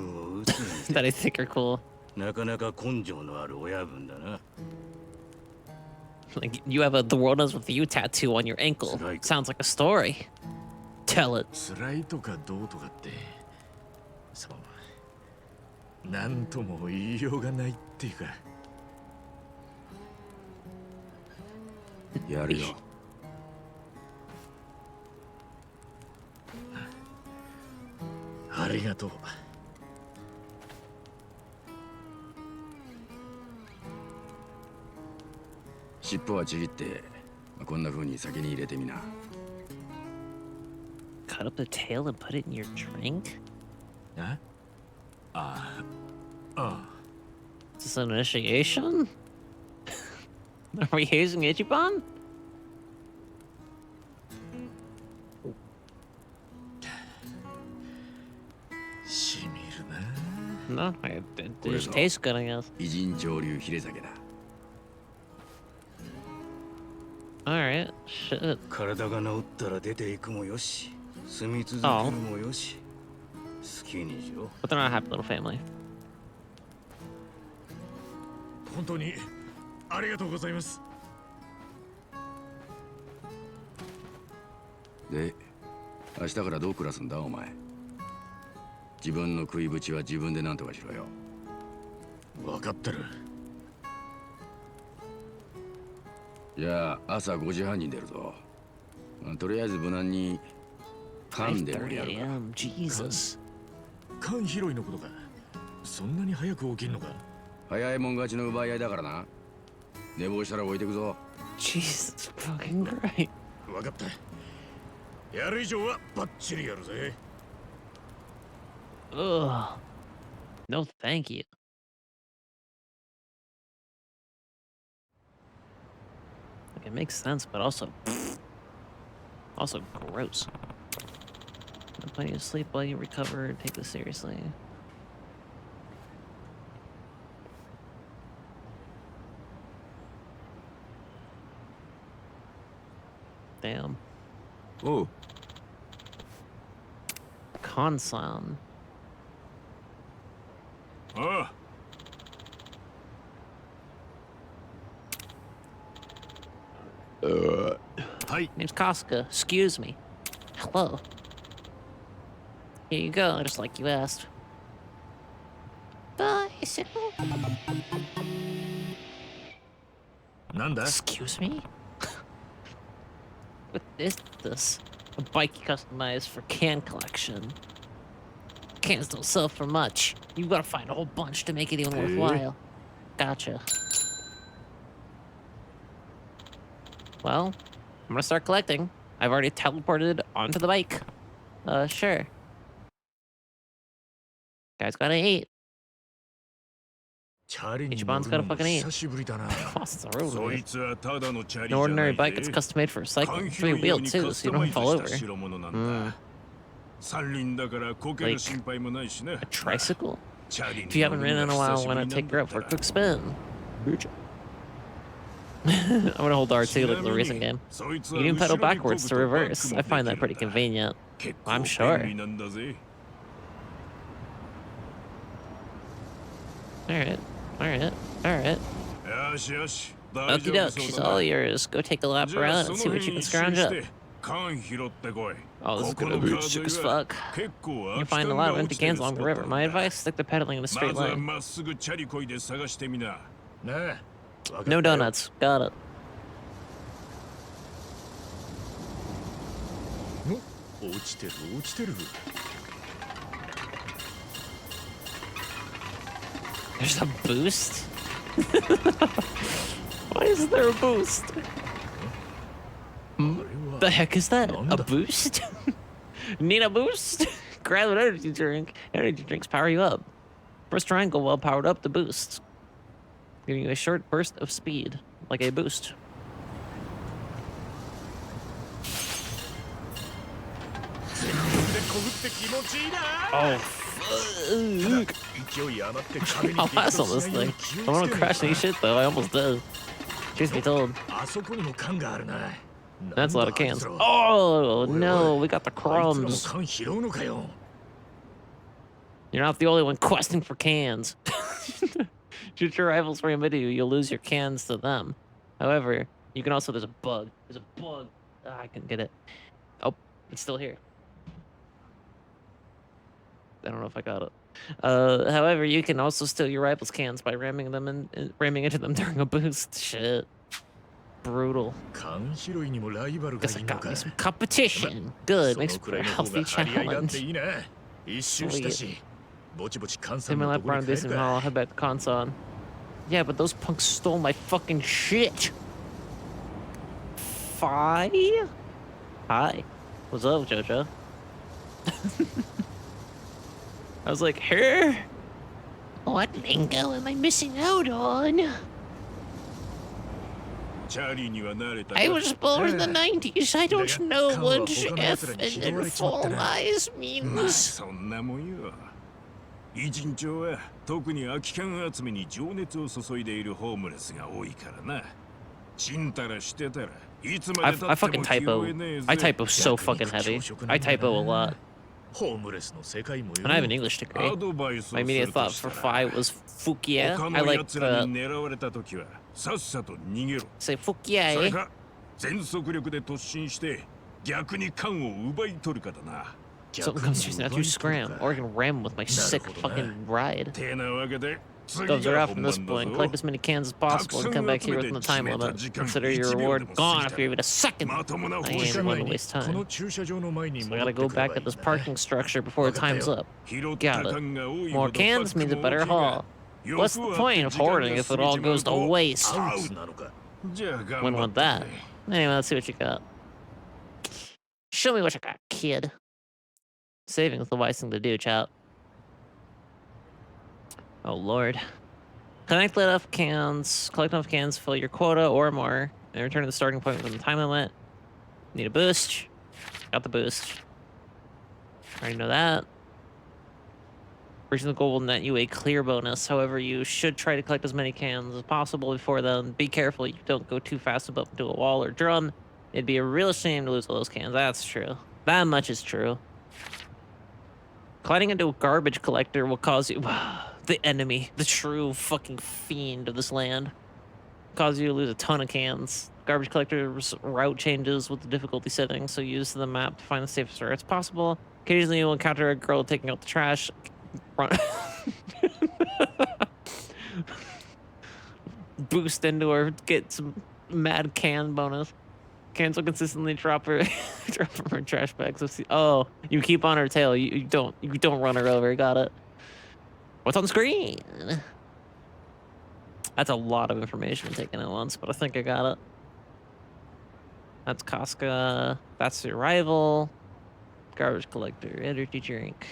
that I think are cool. なかなか根性のある親分だな。 Like, you have a The World Ends With You tattoo on your ankle. Sounds like a story. Tell it. 辛いとかどうとかって、そう、なんとも言いようがないっていうか。やるよ。ありがとう。尻尾はちぎって、こんな風に酒に入れてみな。Cut up the tail and put it in your drink? ああ。 Is this an initiation? Are we using Ichiban? No, it just tastes good, I guess. 偉人潮流ヒレ酒だ。 Alright, shit. 体が治ったら出ていくもよし、住み続けるもよし。好きにしろ。 But they're not a happy little family. 本当にありがとうございます。で、明日からどう暮らすんだお前。自分の食いぶちは自分で何とかしろよ。分かってる。じゃあ朝5時半に出るぞ。とりあえず無難に缶でもや 5:30 るか。 a.m. Jesus. 缶拾いのことか。そんなに早く起きんのか。早いもん勝ちの奪い合いだからな。寝坊したら置いてくぞ。 Jesus fucking Christ. 分かった。やる以上はバッチリやるぜ。Ugh. No, thank you. Like, it makes sense, but also gross. Plenty of sleep while you recover. Take this seriously. Damn. Oh. Consan. ああ Name's Casca. Excuse me. Hello. Here you go, just like you asked. Bicycle. なんだ。 Excuse me? What is this? A bike you customized for can collection. Cans don't sell for much. You gotta find a whole bunch to make it even worthwhile. Gotcha. Well, I'm gonna start collecting. I've already teleported onto the bike. Sure. Guys got an 8. チャリに Ichiban's 乗 got る a のも fucking 8. 久しぶりだな。 It's a road そ race. いつはただのチャリ An じゃな ordinary い bike. ぜ It's custom made for 缶 cycling. 拾い Three 用 wheeled に too, カ so ス you タマ don't イズ fall した over. 代物なんだ三輪だからこける Like 心配もないしね A tricycle? チャリ If に you 乗 haven't る ridden の in a が while, 久し why ぶり not なん take だ her っ up for た a ら quick spin? I'm gonna hold R2 ち like な the み racing に game. そいつ You は can 後 pedal ろにこぐ backwards と to バック reverse. も I で find き that る pretty んだ convenient. 結 I'm 構 sure. 便利なんだぜ Alright, alright, alright. よしよし大 Okie 丈 doke, 夫そう she's だな all yours. Go take a lap じゃあ around そ and の see what 辺 you can 一周 scrounge し up. て缶拾ってこい Oh, this is ここ gonna の be 川 sick 沿い as は fuck. 結構 You 空き find a 缶 lot が of 落 empty ちてる cans ス along ポ the ッ river. ト My なんだ advice, stick to pedaling in a ま straight ずは line. まっすぐチャリこいで探してみななあ。分かった No よ donuts. Got it. お落ちてる落ちてる。 There's a boost? Why is there a boost? あれは The heck is that? A なんだ boost? Need a boost? Grab an energy drink. Energy drinks power you up. Press triangle while powered up to boost, giving you a short burst of speed, like a boost. Oh, fuck. 勢い余って壁に I'll 激 pass 突 on this しないよう thing. に気 I を don't want つ to け crash ね any shit though. I almost did. Truth be told, あそこにも缶があるな。 that's a lot of なんだあい cans. つら Oh おいおい no, we got the あいつらも crumbs. 缶拾うのかよ。 You're not the only one questing for cans. Shoot your rivals for you, you'll lose your cans to them. However, you can also, there's a bug. There's a bug. Ah, I couldn't get it. Oh, it's still here. I don't know if I got it. However, you can also steal your rivals' cans by ramming into them during a boost. Shit. Brutal. 缶拾いにもライバルが Guess い I るの got か。 me some competition. Good, そ makes のく for ら a いの方 healthy が張り合いがあって challenge. いいな。一周したし、ぼちぼち缶さ Take ん my の lap とこに around 帰 this る and I'll か。 head back to Konsan. Yeah, but those punks stole my fucking shit. Fi? Hi. What's up, Jojo? I was like, her? What lingo am I missing out on? チャリには慣れたか I was born in the 90s. I don't know what F and formalize まあ means. そんなもんよ一日は特に空き缶集めに情熱を注いでいるホームレスが多いからなちんたらしてたらいつま I で経 I って fucking も拾 typo. えねえぜ I typo so fucking heavy. I typo a lot. ホームレスの世界も And I have an English degree. アドバイスを My す immediate ると thought し for たら Phi was Fukia. 他 I の like 奴ら the に狙われた時はさっさと逃げろ。 say それ Fukia. か全速力で突進して逆に缶を奪い取るかだな。 Something comes to you, not you scram, or I can ram with my sick fucking ride. てなわけで次 Gloves are が off 本 from this 番だ point. ぞ。 Collect as many cans as possible and come back here within the time limit. Consider your reward gone after even a second. まともな I 報 ain't 酬 one to waste この time. 駐車場の前に So 戻 I っ gotta て go くれば back いい at this んだね parking structure before the time's up. 拾っ Got た it. 缶が多い More ほど cans means a better haul. What's the point of hoarding if it all goes to waste? アウツなのか じゃあ Wouldn't 頑張 want って that. くれ。 Anyway, let's see what you got. Show me what you got, kid. Saving is the wise thing to do, chat. Oh, Lord. Collect enough cans, fill your quota or more, and return to the starting point within the time limit. Need a boost. Got the boost. Already know that. Reaching the goal will net you a clear bonus. However, you should try to collect as many cans as possible before then. Be careful you don't go too fast above into a wall or drum. It'd be a real shame to lose all those cans. That's true. That much is true. Colliding into a garbage collector will cause you... the enemy. The true fucking fiend of this land. Cause you to lose a ton of cans. Garbage collector's route changes with the difficulty settings, so use the map to find the safest routes possible. Occasionally you'll encounter a girl taking out the trash. Run. Boost into her, get some mad can bonus. Cans will consistently drop her drop from her trash bags. Oh, you keep on her tail. You don't run her over. Got it. What's on the screen? That's a lot of information taken at once, but I think I got it. That's Casca. That's your rival. Garbage collector. Energy drink.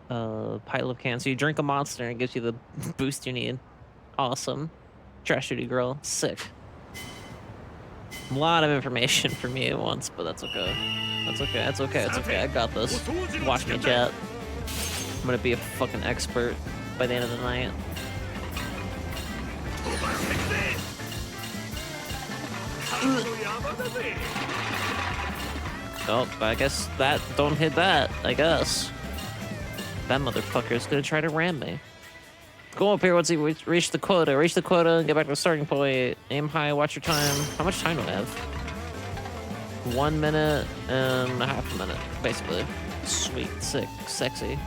Pile of cans. So you drink a monster and it gives you the boost you need. Awesome. Trash duty girl. Sick. A lot of information for me at once, but that's okay. That's okay. That's okay. That's okay. I got this. Watch me, chat. I'm gonna be a fucking expert by the end of the night. Oh, I guess that don't hit that. I guess that motherfucker's gonna try to ram me. Go up here once you reach the quota. Reach the quota and get back to the starting point. Aim high. Watch your time. How much time do I have? 1 minute and a half a minute, basically. Sweet, sick, sexy.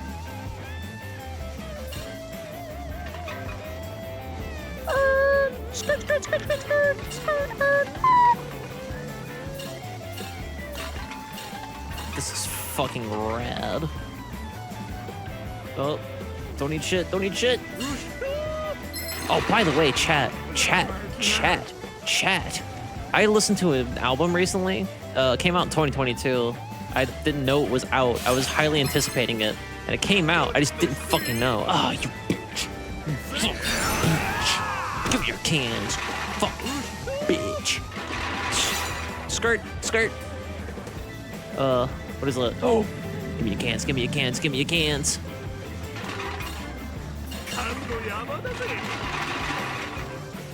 This is fucking rad. Oh, don't need shit, don't need shit. Oh, by the way, chat. I listened to an album recently. It came out in 2022. I didn't know it was out. I was highly anticipating it. And it came out. I just didn't fucking know. Oh, you bitch. You fuck bitch. Give me your cans. Fuck bitch. Skirt. What is it? Oh. Give me your cans, give me your cans, give me your cans.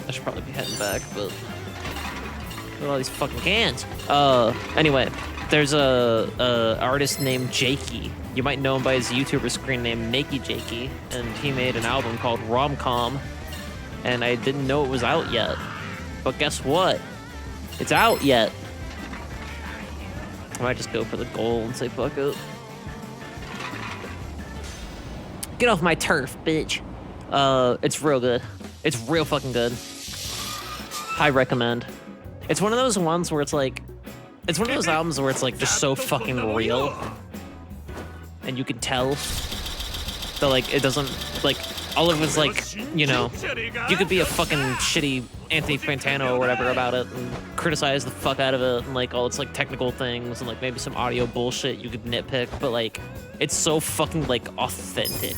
I should probably be heading back, but look at all these fucking cans. Anyway, there's a artist named Jakey. You might know him by his YouTuber screen name Nakey Jakey, and he made an album called Romcom, and I didn't know it was out yet. But guess what? It's out yet. I might just go for the goal and say fuck it. Get off my turf, bitch. It's real good. It's real fucking good. I recommend. It's one of those ones where it's like, it's one of those albums where it's like just so fucking real, and you can tell that like it doesn't like all of it's like, you know, you could be a fucking shitty Anthony Fantano or whatever about it and criticize the fuck out of it and like all its like technical things and like maybe some audio bullshit you could nitpick, but like it's so fucking like authentic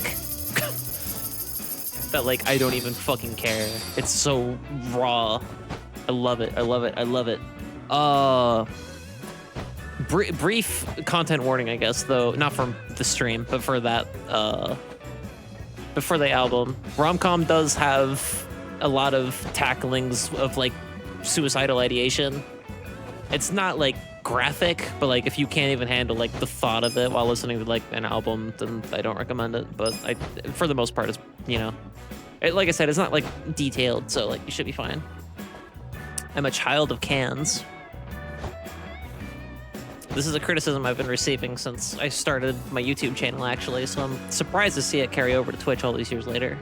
that like I don't even fucking care. It's so raw. I love it. I love it. I love it. Brief content warning, I guess, though, not from the stream, but for that, but for the album. Romcom does have a lot of tacklings of like suicidal ideation. It's not like graphic, but like if you can't even handle like the thought of it while listening to like an album, then I don't recommend it. But for the most part, it's, you know, like I said, it's not like detailed, so like you should be fine. I'm a child of cans. This is a criticism I've been receiving since I started my YouTube channel, actually, so I'm surprised to see it carry over to Twitch all these years later.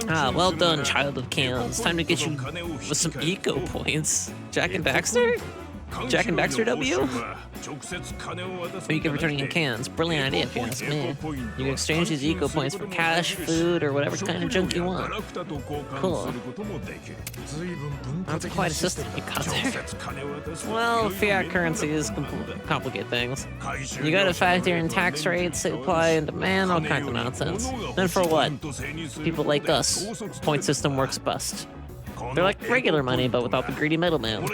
Ah, well done, child of cans. Time to get you with some eco points. Jack and Daxter? Jack and Daxter W? Or you can return in cans. Brilliant idea if you ask me. You can exchange these eco points for cash, food, or whatever kind of junk you want. Cool. That's quite a system you got there. Well, fiat currencies complicate things. You gotta factor in tax rates, supply and demand, all kinds of nonsense. Then for what? People like us, point system works best. They're like regular money, but without the greedy middleman.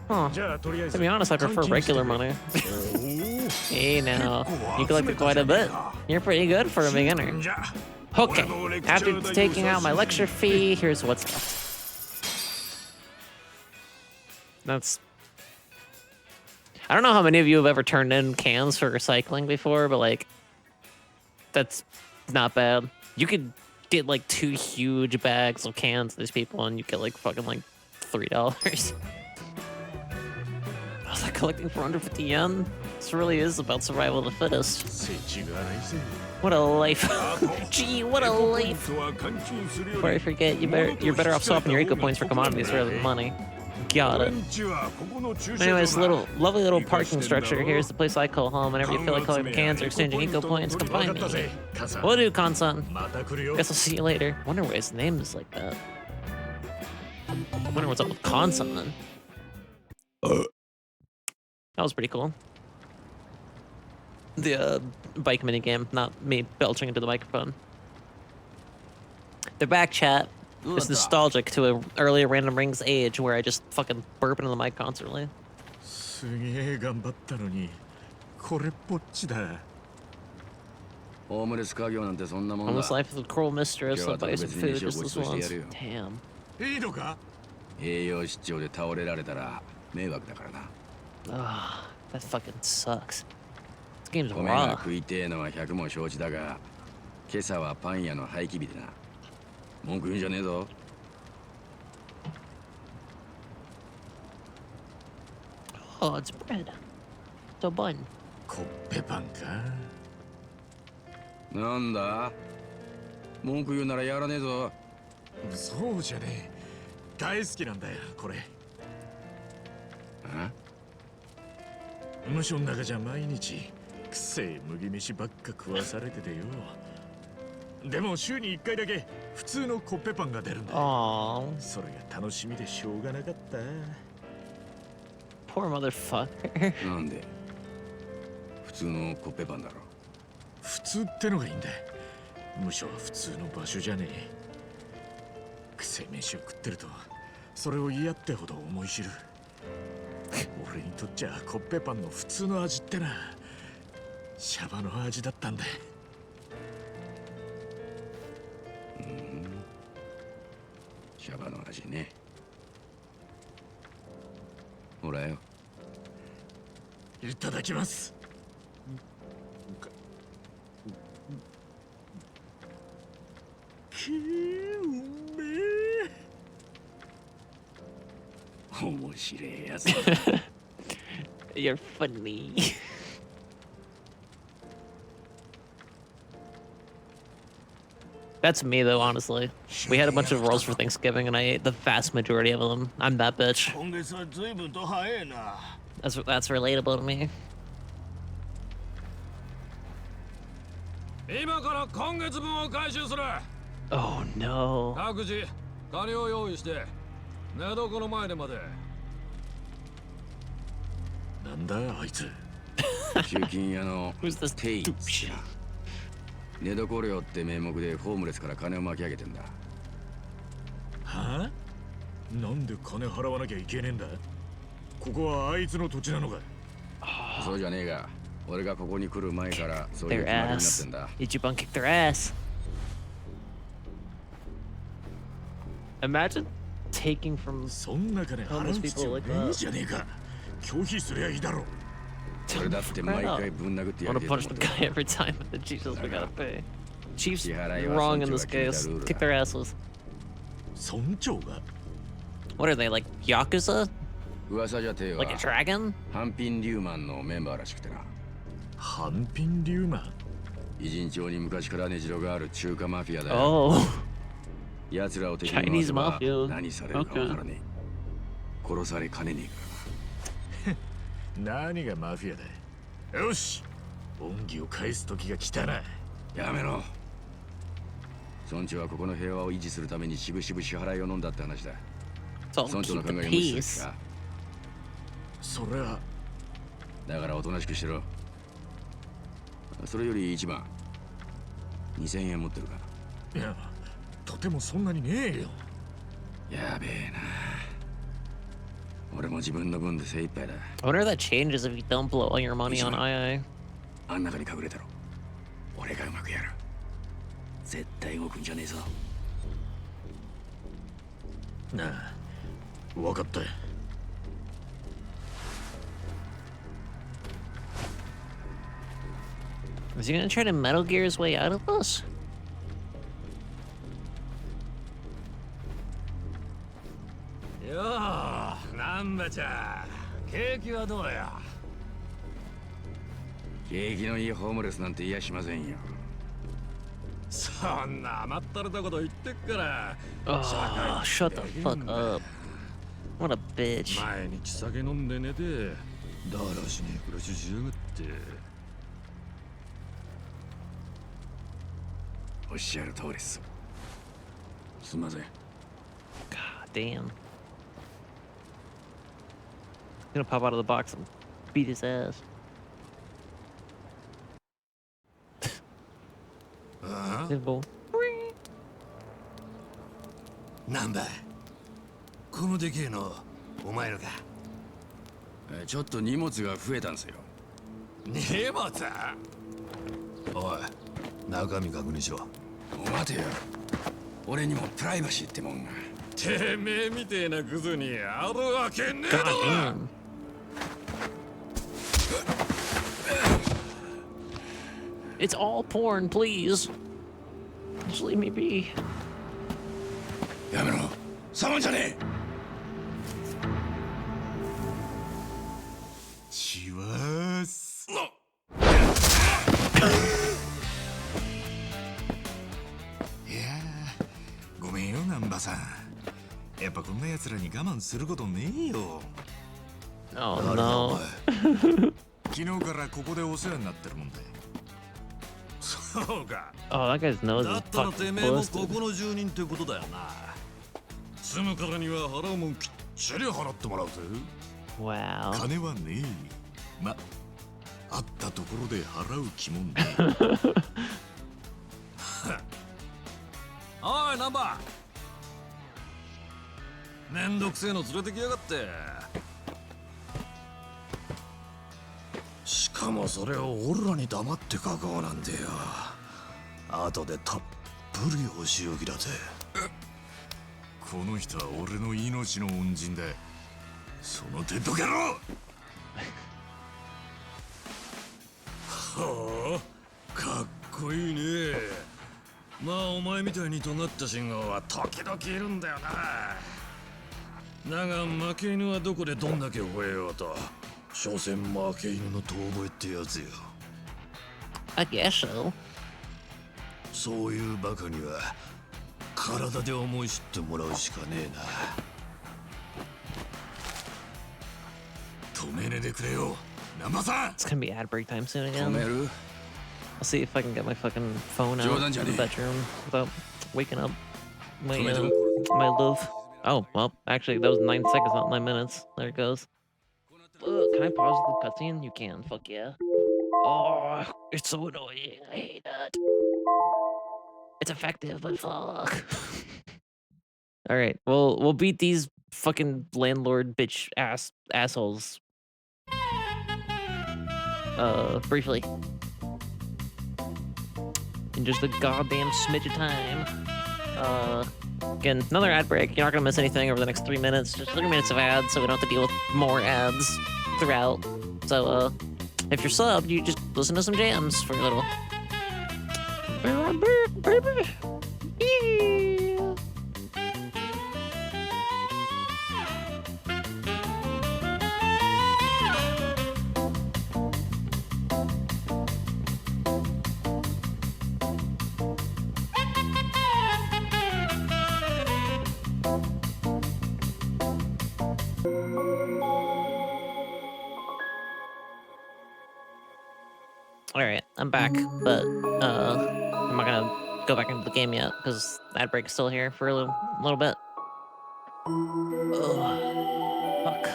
Huh. To be honest, I prefer regular money. Hey now, you collected quite a bit. You're pretty good for a beginner. Okay, after taking out my lecture fee, here's what's left. That's... I don't know how many of you have ever turned in cans for recycling before, but like, that's not bad. You could get like 2 huge bags of cans to these people and you get like fucking like $3. I was like collecting for under 50 yen. This really is about survival of the fittest. What a life. Gee, what a life. Before I forget, you're better off swapping your eco points for commodities rather than money. Got it. Anyways, lovely little parking structure. Here's the place I call home. Whenever you feel like collecting cans or exchanging eco points, come find me. Will do, Kansan. Guess I'll see you later. Wonder why his name is like that. Wonder what's up with Kansan then. That was pretty cool. The bike minigame, not me belching into the microphone. The back chat is nostalgic to an earlier Random Rings age where I just fucking burp into the mic constantly. Almost life with a cruel mistress, I'll buy you some food just this once. Damn. Ah, that fucking sucks. This game's raw. Oh, it's bread. It's a bun. コッペパンか。なんだ文句言うならやらねえぞ。そうじゃねえ。大好きなんだよ、これ。無所の中じゃ毎日くせえ麦飯ばっか食わされててよ。でも週に1回だけ普通のコッペパンが出るんだ。それが楽しみでしょうがなかった。Poor motherfucker. なんで普通のコッペパンだろ。普通ってのがいいんだ。無所は普通の場所じゃねえ。くせえ飯を食ってるとそれを嫌ってほど思い知る。俺にとっちゃコッペパンの普通の味ってなシャバの味だったんだ。シャバの味ね。ほらよ。いただきます。うめえ。面白いやつ。You're funny. That's me though, honestly. We had a bunch of rolls for Thanksgiving and I ate the vast majority of them. I'm that bitch. That's relatable to me. 今から今月分を回収する。Oh no. 各自金を用意して寝床の前でまで。なんだあいつ。集金屋の Who's this テイツ。寝床料って名目でホームレスから金を巻き上げてんだ。はあ？なんで金払わなきゃいけねえんだ？ここはあいつの土地なのか？そうじゃねえが、俺がここに来る前からそういう Their 決まりになって ass. んだ。 Ichiban kicked their ass. Imagine taking from そんな金払う必要ねえじゃねえか。拒否すりゃいいだろ。俺だって毎回ぶん殴ってや want る to けど punch the guy every time, but the Chiefs says we gotta pay. Chiefs, Yeah, you're wrong in this case. Kick their asses. 村長が What are they, like Yakuza? 噂じゃては Like a dragon? ハンピン・リューマンのメンバーらしくてな。ハンピン・リューマン。偉人町に昔から根城がある中華マフィアだよ。 Oh. 奴らを敵に回 Chinese せば mafia. 何されるかわからねえ。殺されかねねえからな。何がマフィアだ。よし、恩義を返す時が来たな。やめろ。村長はここの平和を維持するためにしぶしぶ支払いを飲んだって話だ。 So 村長の keep 考 the えが無視 peace. するか。それはだからおとなしくしてろ。それより一番2000円持ってるか。いや、とてもそんなにねえよ。やべえな。俺も自分の分で精一杯だ。 I wonder if that changes if you don't blow all your money on II. あん中に隠れてろ。俺がうまくやる。絶対動くんじゃねえぞ。なあ、分かった。 Is he gonna try to Metal Gear his way out of this? よう、なんだちゃ。景気はどうや。景気のいいホームレスなんて言いやしませんよ。そんな甘ったれたこと言ってっから。 Oh, shut the fuck up. What a bitch. 毎日酒飲んで寝て、だらしねえ暮らししやがって。 おっしゃる通りっす。すんません。 God damn. He's gonna pop out of the box and beat his ass. あ Simple. なんだ。このでけえの、お前のか。ちょっと荷物が増えたんすよ。荷物。おい、中身確認しろ。待てよ。俺にもプライバシーってもんが。てめえみてえなクズにあるわけねえ God だろ。 damn. It's all porn, please. Just leave me be. やめろ。触んじゃねえ。しわす。いやー、ごめんよ、南波さん。やっぱこんな奴らに我慢することねえよ。 Oh 誰だお no. 前。昨日からここでお世話になってるもんで。そうか。 Oh, that guy's nose だ is ったら fucking てめえも busted. ここの住人ってことだよな。住むからには払うもんきっちり払ってもらうぜ。 Wow. 金はねえ。ま、あったところで払う気もんね。おい、ナンバー。めんどくせえの連れてきやがって。しかもそれを俺らに黙って書こうなんてよ。後でたっぷりお仕置きだぜ。この人は俺の命の恩人だ。その手どけろ。はあ、かっこいいね。まあお前みたいに尖った信号は時々いるんだよな。だが負け犬はどこでどんだけ吠えようと、所詮負け犬の遠吠えってやつよ。 I guess so. そういうバカには体で思い知ってもらうしかねえな。止めねでくれよ、南波さん。 It's gonna be ad break time soon 止め again. る。 I'll see if I can get my fucking phone out Jordan, of the Johnny. bedroom without waking up my Tomato. my love. Oh well, actually that was 9 seconds, not 9 minutes. There it goes. Can I pause the cutscene? You can. Fuck yeah. Oh, it's so annoying. I hate that. It's effective, but fuck. All right, we'll beat these fucking landlord bitch assholes. Briefly. In just a goddamn smidge of time. Again, another ad break. You're not gonna miss anything over the next 3 minutes. Just 3 minutes of ads, so we don't have to deal with more ads throughout. So, if you're subbed, you just listen to some jams for a little. Baby. Yeah. Alright, I'm back, but I'm not gonna go back into the game yet because ad break is still here for a little bit. Ugh. Fuck.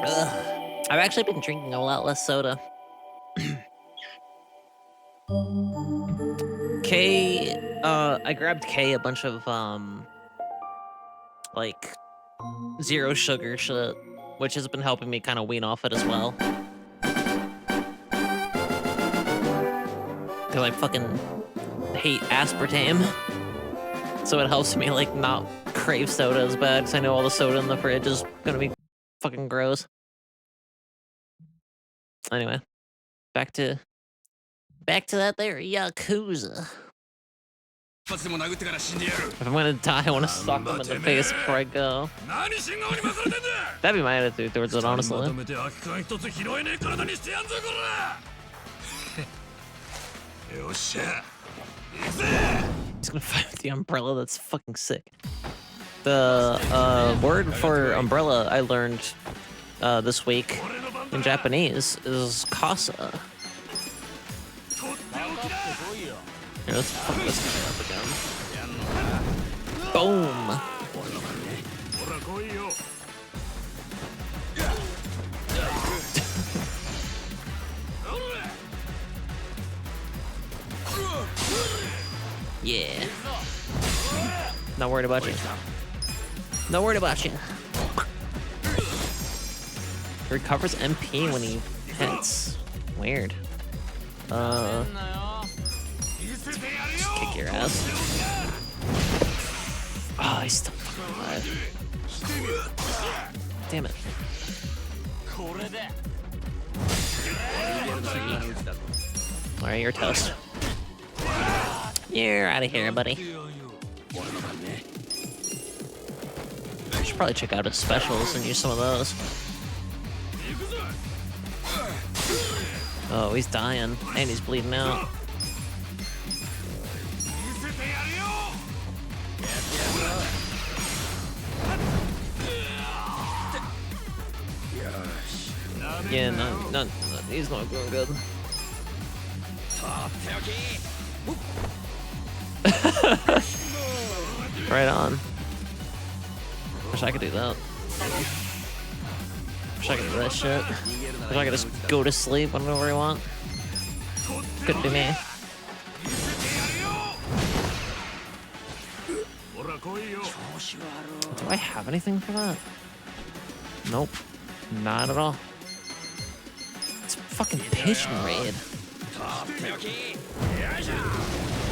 Ugh. I've actually been drinking a lot less soda. I grabbed Kay a bunch of, like, zero sugar shit, which has been helping me kind of wean off it as well. Because I fucking hate aspartame. So it helps me, like, not crave soda as bad, because I know all the soda in the fridge is gonna be fucking gross. Anyway, back to that there Yakuza. If I'm gonna die, I want to sock them in the face before I go. That'd be my attitude towards it, honestly. He's gonna fight with the umbrella. That's fucking sick. The word for umbrella I learned this week in Japanese is kasa. Here, let's fuck this guy up again. Boom! Yeah. Not worried about you. Not worried about you. He recovers MP when he hits. Weird. Just kick your ass. Oh, he's still fucking alive. Damn it. Alright, you're toast. You're out of here, buddy. I should probably check out his specials and use some of those. Oh, he's dying. And he's bleeding out. Yeah, no, he's not going good. Right on. Wish I could do that. Wish I could do that shit. Wish I could just go to sleep whenever I want. Couldn't be me. Do I have anything for that? Nope. Not at all. It's fucking Pigeon Raid.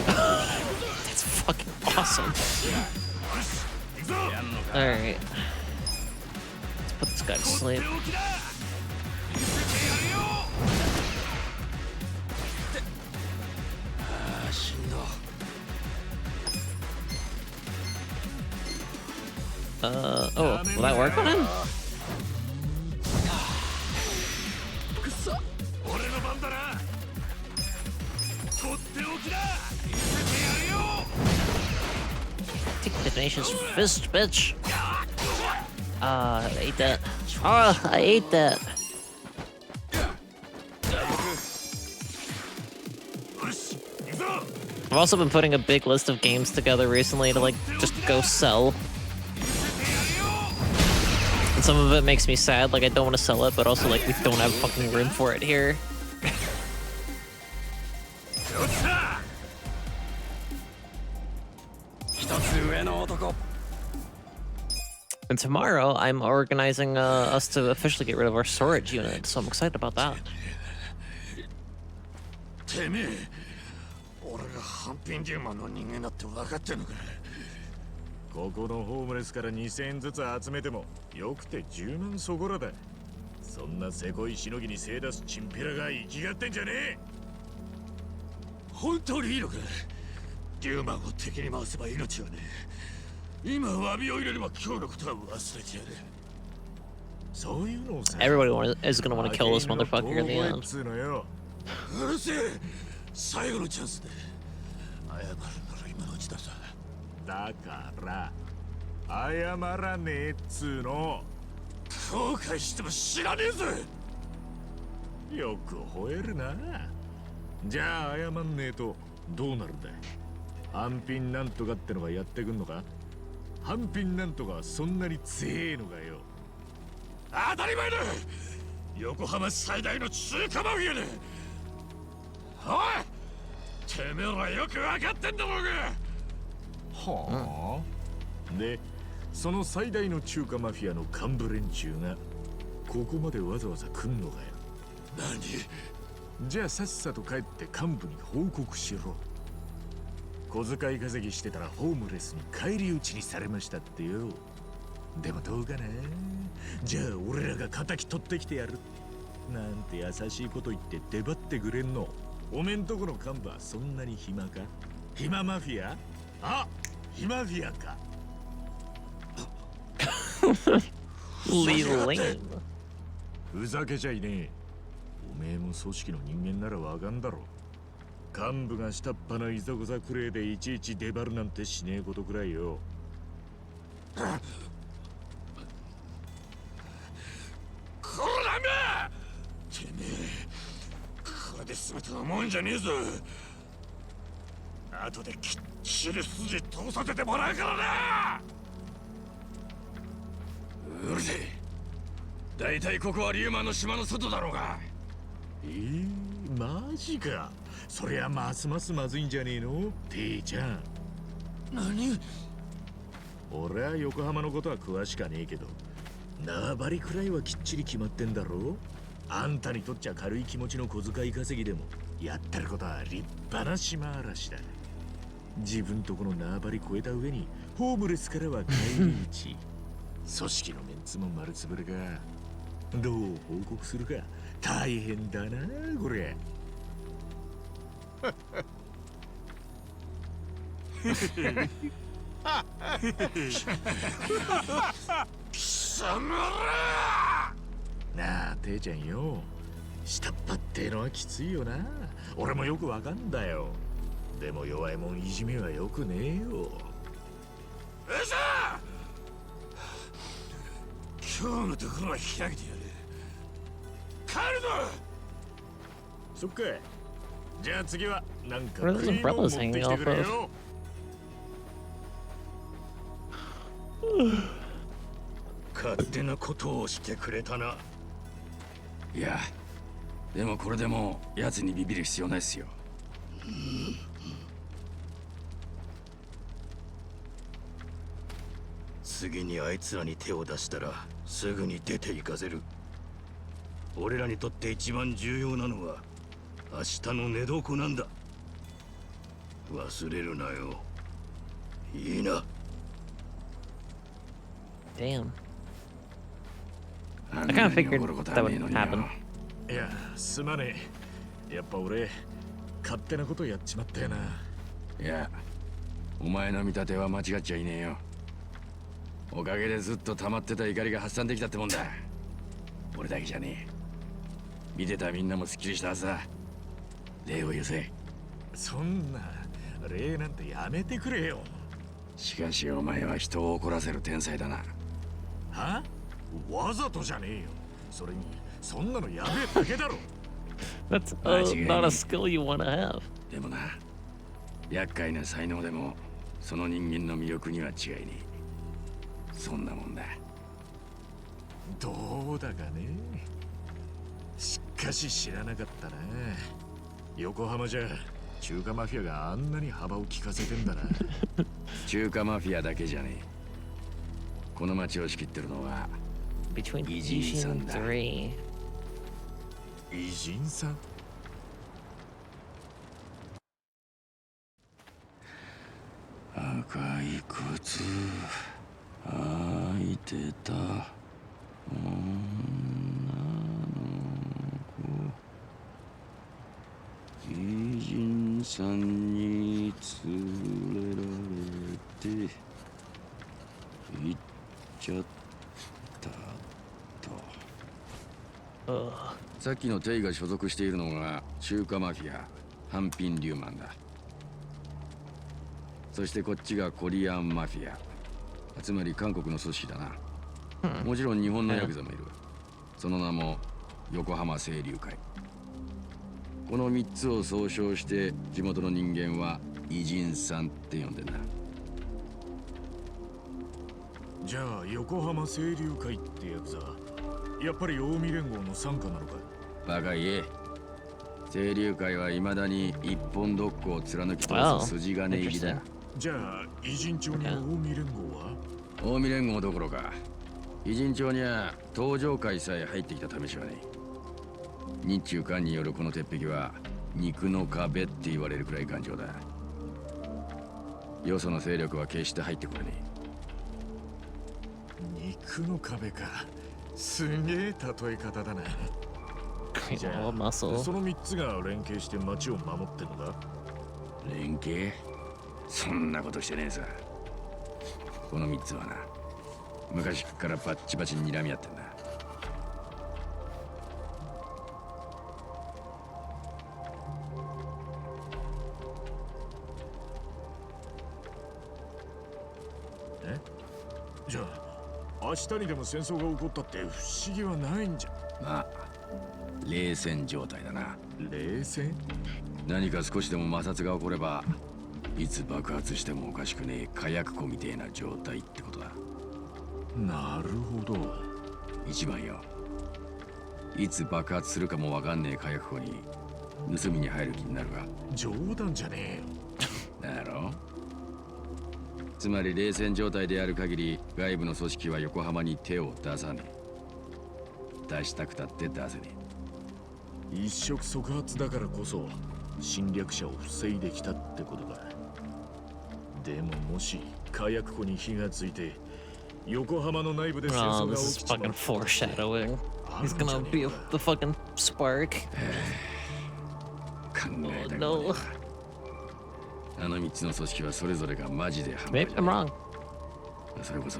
That's fucking awesome. Alright. Let's put this guy to sleep. Oh, will that work on him? Take the nation's fist, bitch. I ate that. Oh, I ate that. I've also been putting a big list of games together recently to, like, just go sell. And some of it makes me sad, like I don't want to sell it, but also like we don't have fucking room for it here. And tomorrow, I'm organizing us to officially get rid of our storage unit, so I'm excited about that. てめえ、俺がハンピンデューマンの人間だって分かってんのか。ここのホームレスから2000円ずつ集めてもよくて10万そこらだ。そんなせこいしのぎに精出すチンピラが生きがってんじゃねえ。本当にいいのか。デューマンを敵に回せば命はねえ。今詫びを入れれば今日のことは忘れてやる。そういうのをさ、 Everybody is gonna want to kill this motherfucker in the end. つうのよ。うるせえ。最後のチャンスで謝るなら今のうちだぞ。だから謝らねえっつうの。後悔しても知らねえぞ。よく吠えるな。じゃあ謝んねえとどうなるんだ。半品なんとかってのがやってくんのか。半品なんとかはそんなに強えのかよ。当たり前だ。横浜最大の中華マフィアだ。おい、てめえらよく分かってんだろうが。はあ、でその最大の中華マフィアの幹部連中がここまでわざわざ来んのかよ。何？じゃあさっさと帰って幹部に報告しろ。小遣い稼ぎしてたらホームレスに返り討ちにされましたってよ。でもどうかな。じゃあ俺らが仇取ってきてやるなんて優しいこと言って出張ってくれんの。おめんとこの幹部はそんなに暇か。暇マフィア。あ、暇フィアか。Lame. ふざけちゃいねえ。おめえも組織の人間ならわかんだろ。幹部が下っ端ないざこざくれいでいちいち出張るなんてしねえことくらいよ。こらめ！てめえ、これで全てのもんじゃねえぞ。後できっちり筋通させてもらうからな。うるせえ。大体ここはリューマンの島の外だろうが。マジか。そりゃますますまずいんじゃねえの、Tちゃん。何？俺は横浜のことは詳しかねえけど、縄張りくらいはきっちり決まってんだろ。あんたにとっちゃ軽い気持ちの小遣い稼ぎでもやってることは立派な島嵐だ。自分とこの縄張り越えた上にホームレスからは返り討ち。組織のメンツも丸つぶれか。どう報告するか大変だなこれ。なあ、ていちゃんよ。下っ端ってのはきついよな。俺もよくわかんだよ。でも弱いもんいじめはよくねえよ。今日のところは開けてやる。帰るぞ。そっか。じゃあ次はなんか Where are those 食い物持 umbrellas ってき hanging てくれ off よ。勝手なことをしてくれたな。いや、でもこれでもう奴にビビる必要ないっすよ。次にあいつらに手を出したらすぐに出て行かせる。俺らにとって一番重要なのは明日の寝床なんだ。忘れるなよ。いいな。 Damn. あん I な kind of に figured 怒ること that はねえ would のによ。 happen. いや、すまねえ。やっぱ俺勝手なことやっちまったよな。いや、お前の見立ては間違っちゃいねえよ。おかげでずっと溜まってた怒りが発散できたってもんだ。俺だけじゃねえ。見てたみんなもすっきりしたはずだ。礼を言うぜ。そんな礼なんてやめてくれよ。しかしお前は人を怒らせる天才だな。は？わざとじゃねえよ。それにそんなのやべえだけだろ。That's Magic not a Amy. skill you want to have. でもな、厄介な才能でもその人間の魅力には違いねえ。そんなもんだ。どうだかね。しかし知らなかったな。横浜じゃ中華マフィアがあんなに幅を利かせてんだな。中華マフィアだけじゃねえ。この町を仕切ってるのは Between Ijin Ijin and Sanda. 3. 偉人さん。赤い靴開いてた女の子偉人さんに連れられて行っちゃったと。 Ugh. さっきのテイが所属しているのが中華マフィアハンピン・リューマンだ。そしてこっちがコリアンマフィア、つまり韓国の組織だな。もちろん日本のヤクザもいる。その名も横浜清流会。この3つを総称して地元の人間は偉人さんって呼んでんだ。じゃあ横浜清流会ってヤクザ、やっぱり近江連合の傘下なのか。バカ言え。清流会は未だに一本ドッグを貫き通す筋金入りだ。じゃあ偉人町に近江連合は。近江連合どころか偉人町には東上会さえ入ってきた試しはねえ。日中韓によるこの鉄壁は肉の壁って言われるくらい頑丈だ。よその勢力は決して入ってこれね肉の壁か。すげえ例え方だな。じゃ All あ muscle. その3つが連携して町を守ってんのか。え。連携？そんなことしてねえさ。この3つはな、昔からバッチバチに睨み合ってんだ。え？じゃあ明日にでも戦争が起こったって不思議はないんじゃ。まあ冷戦状態だな。冷戦？何か少しでも摩擦が起こればいつ爆発してもおかしくねえ火薬庫みてえな状態ってことだ。なるほど。一番よ、いつ爆発するかもわかんねえ火薬庫に盗みに入る気になるが。冗談じゃねえよ。だろ。つまり冷戦状態である限り外部の組織は横浜に手を出さねえ。出したくたって出せね一触即発だからこそ侵略者を防いできたってことだ。でももし火薬庫に火がついて横浜の内部で戦 Oh, 争が this is 起きちま fucking ったって foreshadowing. あ He's るんじゃ gonna ね be え the か。 fucking spark. え。考え Oh たくもね no. え。あの3つの組織はそれぞれがマジで半端 Maybe じゃ I'm ない。 wrong. それこそ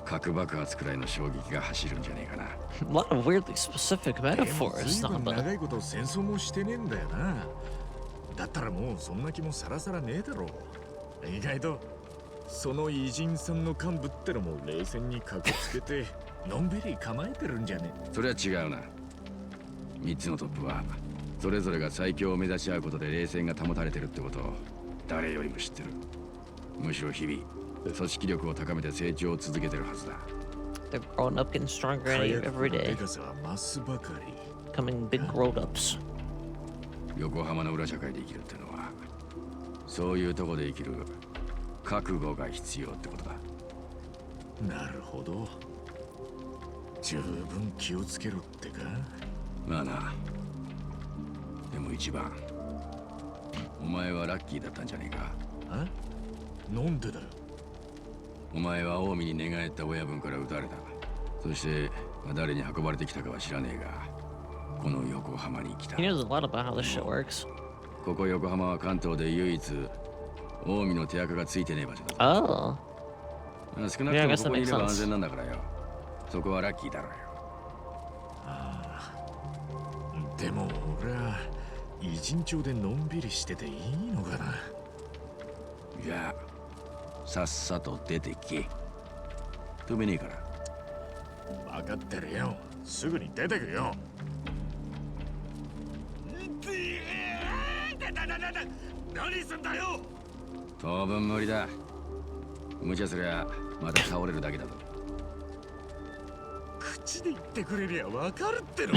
核爆発くらいの衝撃が走るんじゃねえかな。A lot of weirdly specific でも metaphors, 随分 Samba. 長いこと戦争もしてねえんだよな。だったらもうそんな気もさらさらねえだろう。意外とその偉人さんの幹部ってのも冷戦にかこつけてのんびり構えてるんじゃね。それは違うな。3つのトップはそれぞれが最強を目指し合うことで冷戦が保たれてるってことを誰よりも知ってる。むしろ日々組織力を高めて成長を続けてるはずだ。 They're growing up, getting stronger 火薬庫 every ので day, かさは増すばかり。 becoming big grown-ups. 横浜の裏社会で生きるってのはそういうとこで生きる覚悟が必要ってことだ。なるほど。十分気をつけろってか。まあな。でも一番お前はラッキーだったんじゃねえか。あ？なんでだよ。お前は近江に寝返った親分から撃たれた。そして、誰に運ばれてきたかは知らねえがこの横浜に来た。 He knows a lot about how this shit works. ここ横浜は関東で唯一近江の手垢がついてねえ場所だ。 Oh. 少なく Yeah, I と guess もここ that にい makes れば安 sense. 全なんだからよ。そこはラッキーだろうよ。でも俺は偉人町でのんびりしてていいのかな。じゃあさっさと出てけ。止めねえから。分かってるよ。すぐに出てくよ。何すんだよ。当分無理だ。無茶すりゃまた倒れるだけだぞ。口で言ってくれりゃ分かるっての。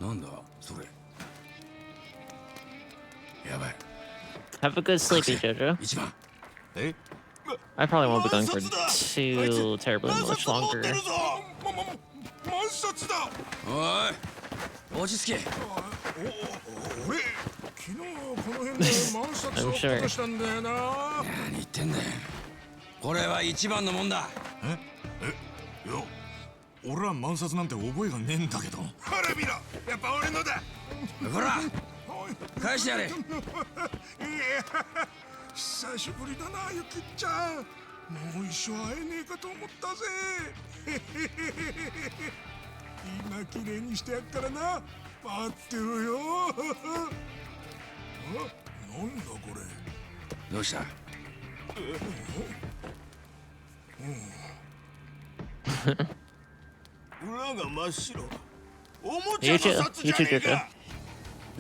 なんだそれ。やばい。 Have a good sleepy, Jojo. 一番。 I probably won't be going for too terribly much longer. 万札だ。おい、落ち着け。俺昨日この辺で万札を落としたんだよな。何言ってんだよ。これは一番のもんだ。いや、俺は万札なんて覚えがねえんだけど。ほら見ろ、やっぱ俺のだ。ほら、返してやれ。いや、久しぶりだな、ゆきっちゃん。もう一生会えねえかと思ったぜ。今綺麗にしてやっからな。待ってろよ。あ、なんだこれ。どうした。裏が真っ白。おもち You ゃ too, の札 you じゃ too, ねえ Jojo. か。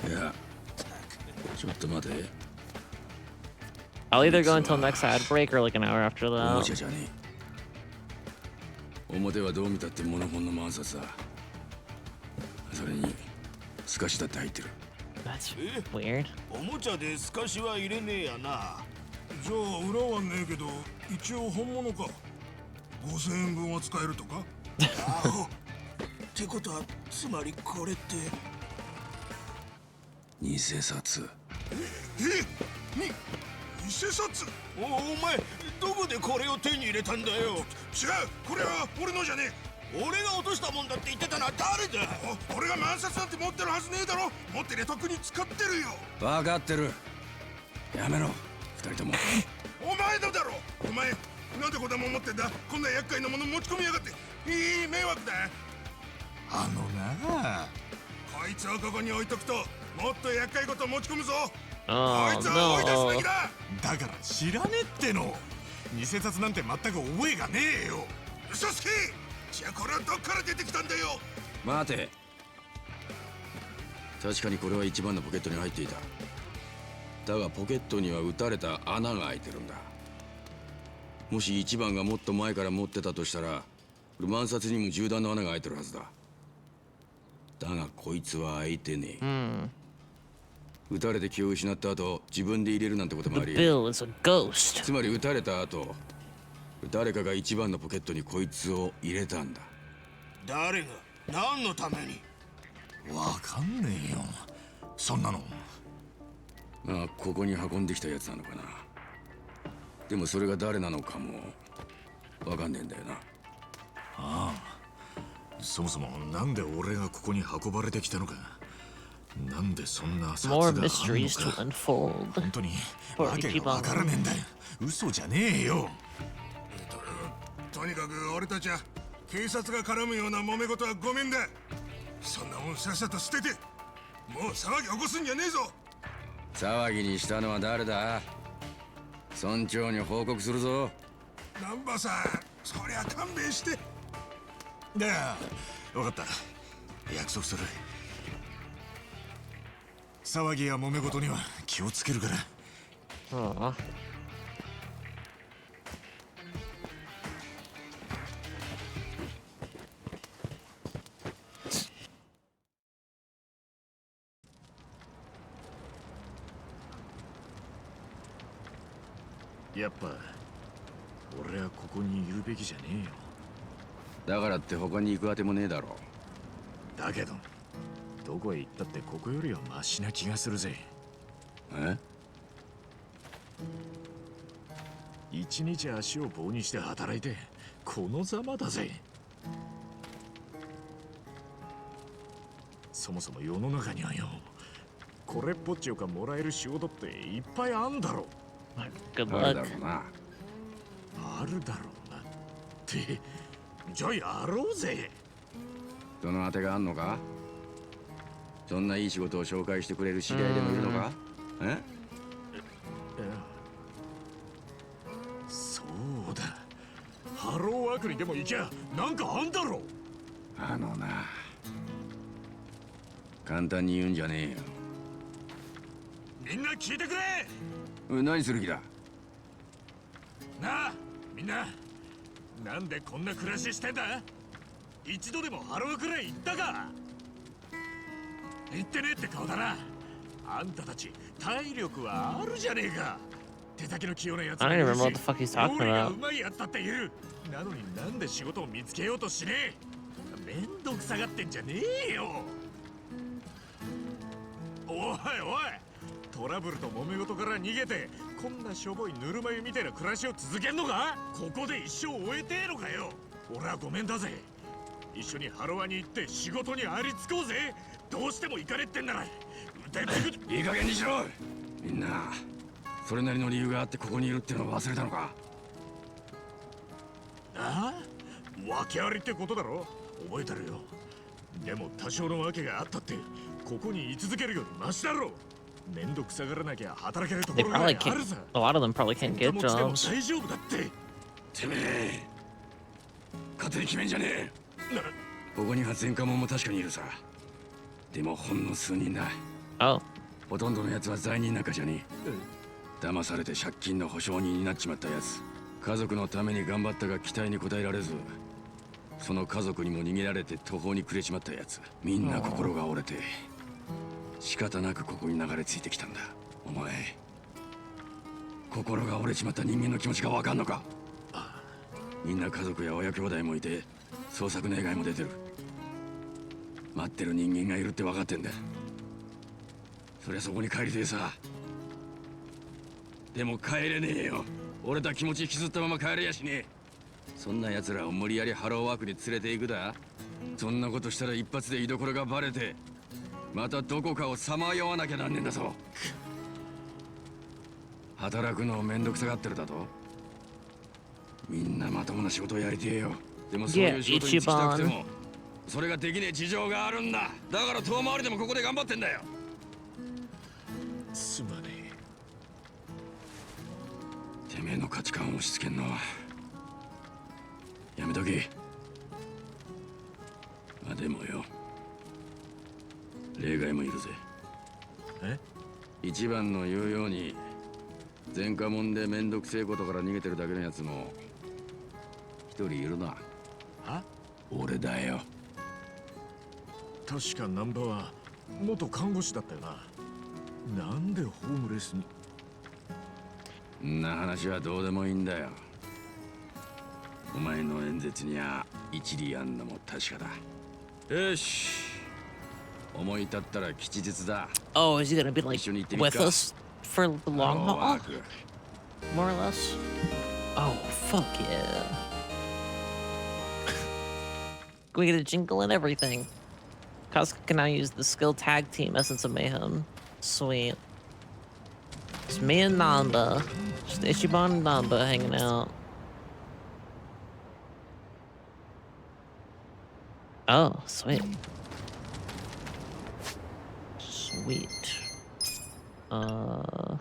いや、ちょっと待て。 I'll either go until next ad break or like an hour after おも that. ちゃじゃねえ。表はどう見たってモノホンの万札だ。それに透かしだって入ってる。 That's weird. おもちゃで透かしは入れねえやな。じゃあ裏はねえけど一応本物か。5000円分は使えるとか。あほってことはつまりこれって偽札。偽札。お前どこでこれを手に入れたんだよ。違う、これは俺のじゃねえ。俺が落としたもんだって言ってたのは誰だ。俺が万札なんて持ってるはずねえだろ。持ってりゃ特に使ってるよ。分かってる。やめろ、二人とも。お前のだろ。お前なんでこんなもん持ってんだ。こんな厄介なもの持ち込みやがって。いい迷惑だ。あのなあ、こいつをここに置いとくともっと厄介事持ち込むぞ。こ Oh いつは追い出すべ no. きだ。だから知らねえっての。偽札なんて全く覚えがねえよ。嘘つき。じゃあこれはどっから出てきたんだよ。待て。確かにこれは一番のポケットに入っていた。だがポケットには撃たれた穴が開いてるんだ。もし一番がもっと前から持ってたとしたら、万札にも銃弾の穴が開いてるはずだ。だがこいつは開いてねえ。Hmm. 撃たれて気を失った後、自分で入れるなんてこともあ The り得る。 bill is a ghost. つまり撃たれた後、誰かが一番のポケットにこいつを入れたんだ。誰が何のために。わかんねえよそんなの。まあここに運んできたやつなのかな。でもそれが誰なのかもわかんねえんだよな。ああ、そもそもなんで俺がここに運ばれてきたのか。なんでそんな札があ More んの mysteries か。 to unfold. 本当にわけがわからねえんだよ。嘘じゃねえよ。とにかく俺たちは警察が絡むような揉め事はごめんだ。そんなもんさっさと捨ててもう騒ぎ起こすんじゃねえぞ。騒ぎにしたのは誰だ。村長に報告するぞ。南波さん、そりゃ勘弁して。だよ、分かった。約束する。騒ぎや揉め事には気をつけるから。 Aw. やっぱ俺はここにいるべきじゃねえよ。だからって他に行くあてもねえだろ。だけどどこへ行ったってここよりはマシな気がするぜ。え？一日足を棒にして働いてこのざまだぜ。そもそも世の中にはよ、これっぽっちよかもらえる仕事っていっぱいあんだろ。 Good あるだ luck. ろうな。あるだろうなって。じゃあやろうぜ。そのあてがあんのか。そんないい仕事を紹介してくれる知り合いでもいるのか。え？そうだ、ハローワークにでも行きゃなんかあんだろ。あのな、簡単に言うんじゃねえよ。みんな聞いてくれ。何する気だ。なあみんな、なんでこんな暮らししてんだ。一度でもハローくらい行ったか。言ってねえって顔だな。あんたたち体力はあるじゃねえか。手先の器用なやつ I も don't い even る remember し what the fuck he's talking 料理が about. うまいやつだっている。なのになんで仕事を見つけようとしねえ。めんどくさがってんじゃねえよ。おいおい、トラブルと揉め事から逃げてこんなしょぼいぬるま湯みたいな暮らしを続けんのか。ここで一生終えてえのかよ。俺はごめんだぜ。一緒にハロワに行って仕事にありつこうぜ。どうしても行かれってんなら腕つく。いい加減にしろ。みんなそれなりの理由があってここにいるってのを忘れたのか。ああ、訳ありってことだろ。覚えてるよ。でも多少の訳があったってここに居続けるよりマシだろ。めんどくさがらなきゃ働けるとこ They ろがあ probably るさ。 can't. A lot of them probably can't get も来ても jobs. 大丈夫だって。てめえ勝手に決めんじゃねえ。なここには前科者も確かにいるさ。でもほんの数人だ。 Oh, ほとんどのやつは罪人なんかじゃねえ。騙されて借金の保証人になっちまったやつ。家族のために頑張ったが期待に応えられず、その家族にも逃げられて途方に暮れちまったやつ。みんな心が折れて仕方なくここに流れ着いてきたんだ。お前心が折れちまった人間の気持ちがわかんのか。みんな家族や親兄弟もいて捜索願いも出てる。待ってる人間がいるって分かってんだ。そりゃそこに帰りてえさ。でも帰れねえよ。俺た気持ち引きずったまま帰れやしねえ。そんな奴らを無理やりハローワークに連れて行くだ。そんなことしたら一発で居所がバレてまたどこかをさまよわなきゃなんねんだぞ。働くのをめんどくさがってるだと。みんなまともな仕事をやりてえよ。でもそういう仕事に就きたくてもそれができねえ事情があるんだ。だから遠回りでもここで頑張ってんだよ。すまねてめえの価値観を押し付けんのはやめとけ。まあでもよ、例外もいるぜ。え。一番の言うように前科者でめんどくせえことから逃げてるだけのやつも一人いるな。あ、俺だよ。確か難波は元看護師だったよな。なんでホームレスに。んな話はどうでもいいんだよ。お前の演説には一理あんのも確かだ。よし、思い立ったら吉日だ。 oh, is he gonna be like 一緒に行ってみっ with か。 us for the ハロ long ーワ haul, ーク more or less? Oh, fuck yeah! We get a jingle and everything. Kasuga can now use the skill tag team Essence of Mayhem. Sweet. It's me and Nanda. Just Ichiban and Nanda hanging out. Oh, sweet. Sweet. I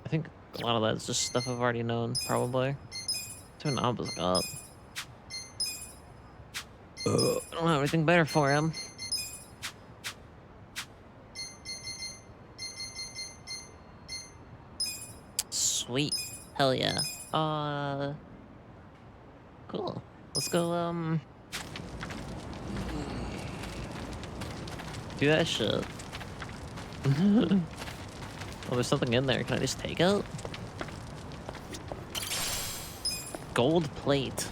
think a lot of that is just stuff I've already known, probably. See what Namba's got. I don't have anything better for him. Sweet. Hell yeah. Cool. Let's go, do that shit. Oh, there's something in there. Can I just take it? Gold plate.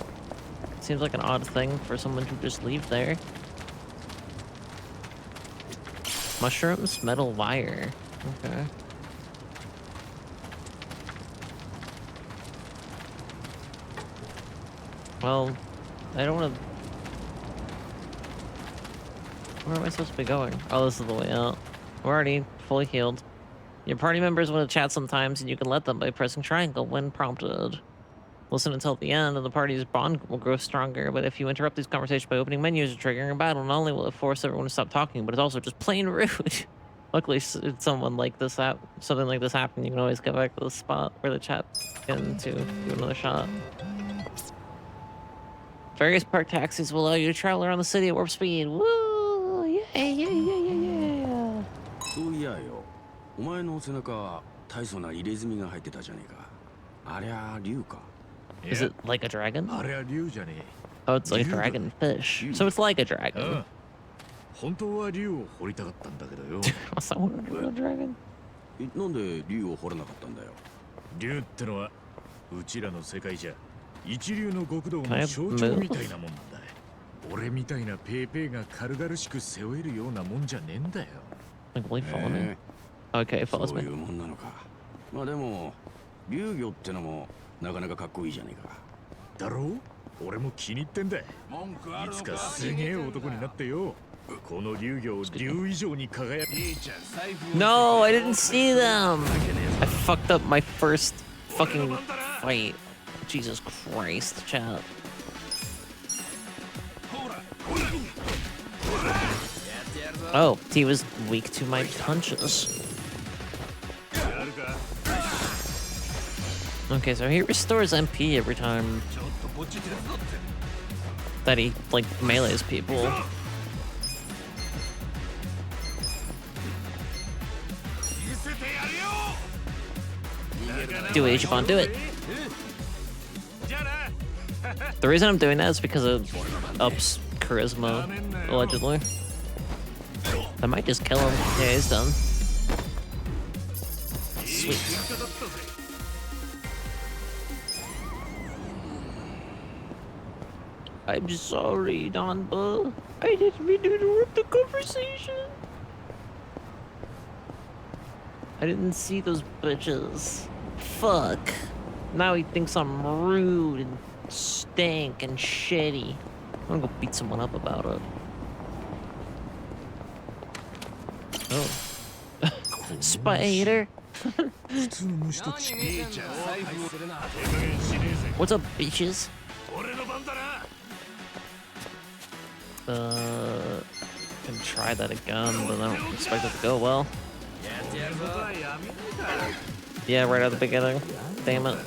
Seems like an odd thing for someone to just leave there. Mushrooms, metal wire. Okay. Well, I don't want to... Where am I supposed to be going? Oh, this is the way out. We're already fully healed. Your party members want to chat sometimes, and you can let them by pressing triangle when prompted. Listen until the end, and the party's bond will grow stronger, but if you interrupt these conversations by opening menus or triggering a battle, not only will it force everyone to stop talking, but it's also just plain rude. Luckily, if something like this happened, you can always get back to the spot where the chat can to do another shot. Various park taxis will allow you to travel around the city at warp speed. Woo! Yeah! そういやよ、お前の背中大層な入れ墨が入ってたじゃねえか。ありゃ竜か。Is it like a dragon? あれは竜じゃねえ。 Oh, it's like a dragon fish. So it's like a dragon. 本当は竜を掘りたかったんだけどよ。 What's that one real dragon? なんで竜を掘らなかったんだよ。竜ってのはうちらの世界じゃ一流の極道 Can I の象徴 move? みたいなもんなんだ。俺みたいなペーペーが軽々しく背負えるようなもんじゃねえんだよ。 Like, will he follow me? Okay, そ follows うい me. うもんなのか。まあでも竜魚ってのもなかなかかっこいいじゃねえか。だろう？俺も気に入ってんだ。いつかすげえ男になってよ。この竜魚を竜以上に輝く。 No, I didn't see them. I fucked up my first fucking fight. Jesus Christ, chat. Oh, he was weak to my punches. Okay, so he restores MP every time that he, like, melees people. Do it, Ichiban, do it! The reason I'm doing that is because of Up's charisma, allegedly. I might just kill him. Yeah, he's done. Sweet. I'm sorry, Danba. I didn't mean to interrupt the conversation. I didn't see those bitches. Fuck. Now he thinks I'm rude and stank and shitty. I'm gonna go beat someone up about it. Oh. Spider. What's up, bitches? Can try that again, but I don't expect it to go well. Yeah, right at the beginning. Damn it.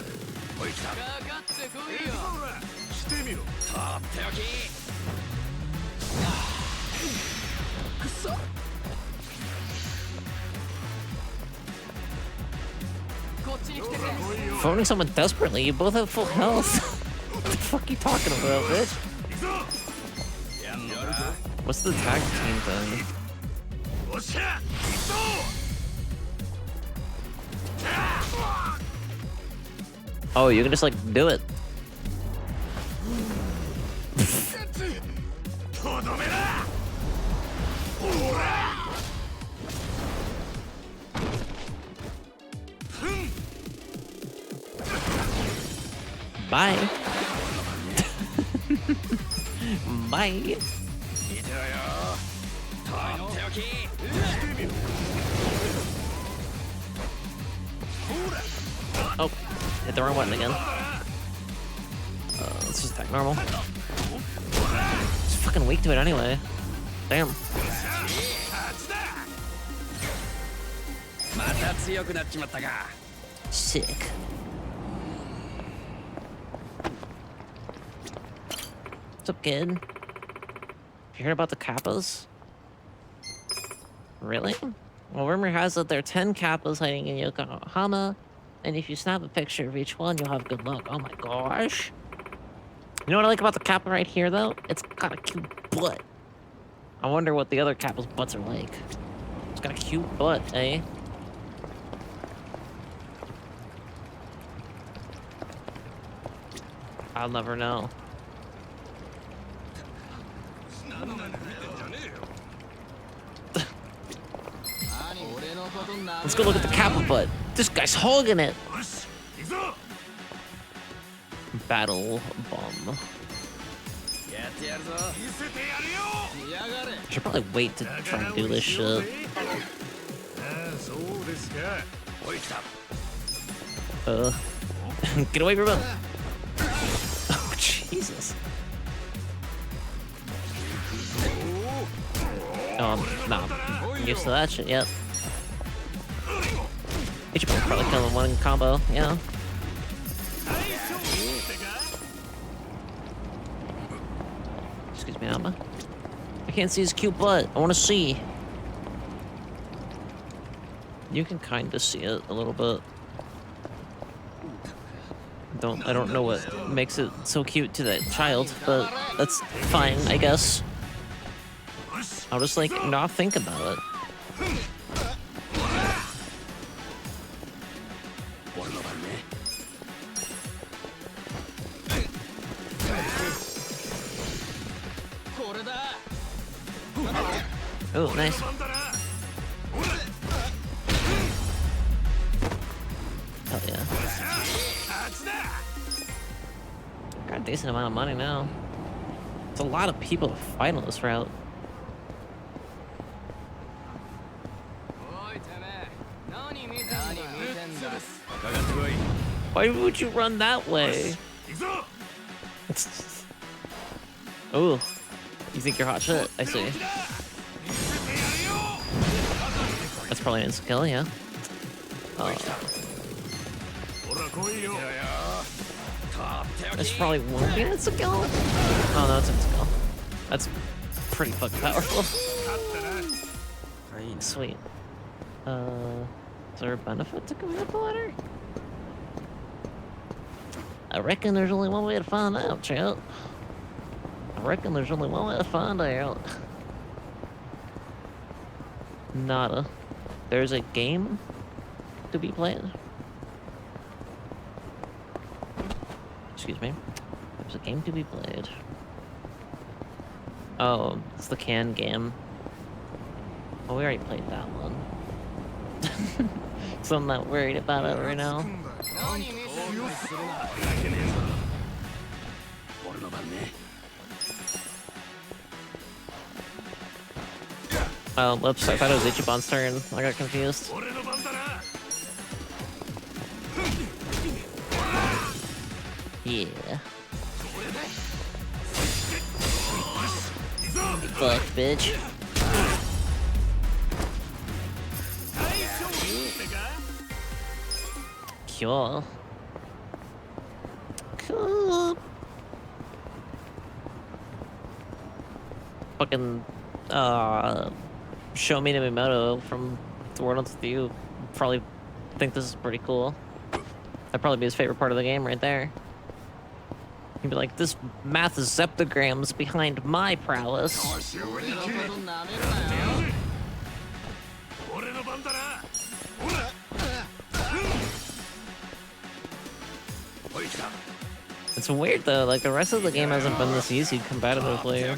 Phoning someone desperately, you both have full health. What the fuck are you talking about, bitch? What's the tag team thing? Oh, you can just like do it. Bye. Bye. Oh, hit the wrong button again. Let's just attack normal. It's fucking weak to it anyway. Damn. Sick. What's up, kid? You heard about the Kappas? Really? Well, rumor has it there are 10 Kappas hiding in Yokohama, and if you snap a picture of each one, you'll have good luck. Oh my gosh. You know what I like about the Kappa right here, though? It's got a cute butt. I wonder what the other Kappa's butts are like. It's got a cute butt, eh? I'll never know. Let's go look at the Kappa butt. This guy's hogging it. Battle bomb. I should probably wait to try and do this shit. Get away from him. Oh, Jesus. Oh, nah. I'm used to that shit yet. You should probably kill him in one combo, yeah. Excuse me, Alma. I can't see his cute butt. I want to see. You can kind of see it a little bit. I don't know what makes it so cute to that child, but that's fine, I guess. I'll just like not think about it. Oh, nice. Hell yeah. Got a decent amount of money now. It's a lot of people to fight on this route. Why would you run that way? Oh, you think you're hot shit? I see. That's probably an instant kill, yeah. That's probably won't be an instant kill. Oh no, it's an instant kill. That's pretty fucking powerful. Sweet. Is there a benefit to going up the ladder? I reckon there's only one way to find out, chat. I reckon there's only one way to find out. Nada. There's a game to be played. Excuse me. There's a game to be played. Oh, it's the can game. Oh, we already played that one. So I'm not worried about it right now. Oh, whoops, I thought it was Ichiban's turn. I got confused. Yeah. Fuck, bitch. Cool. Cool. Fucking, Show Me Miyamoto from The World Ends With You probably think this is pretty cool. That'd probably be his favorite part of the game right there. He'd be like, this math is zeptograms behind my prowess. It's weird though, like the rest of the game hasn't been this easy competitively.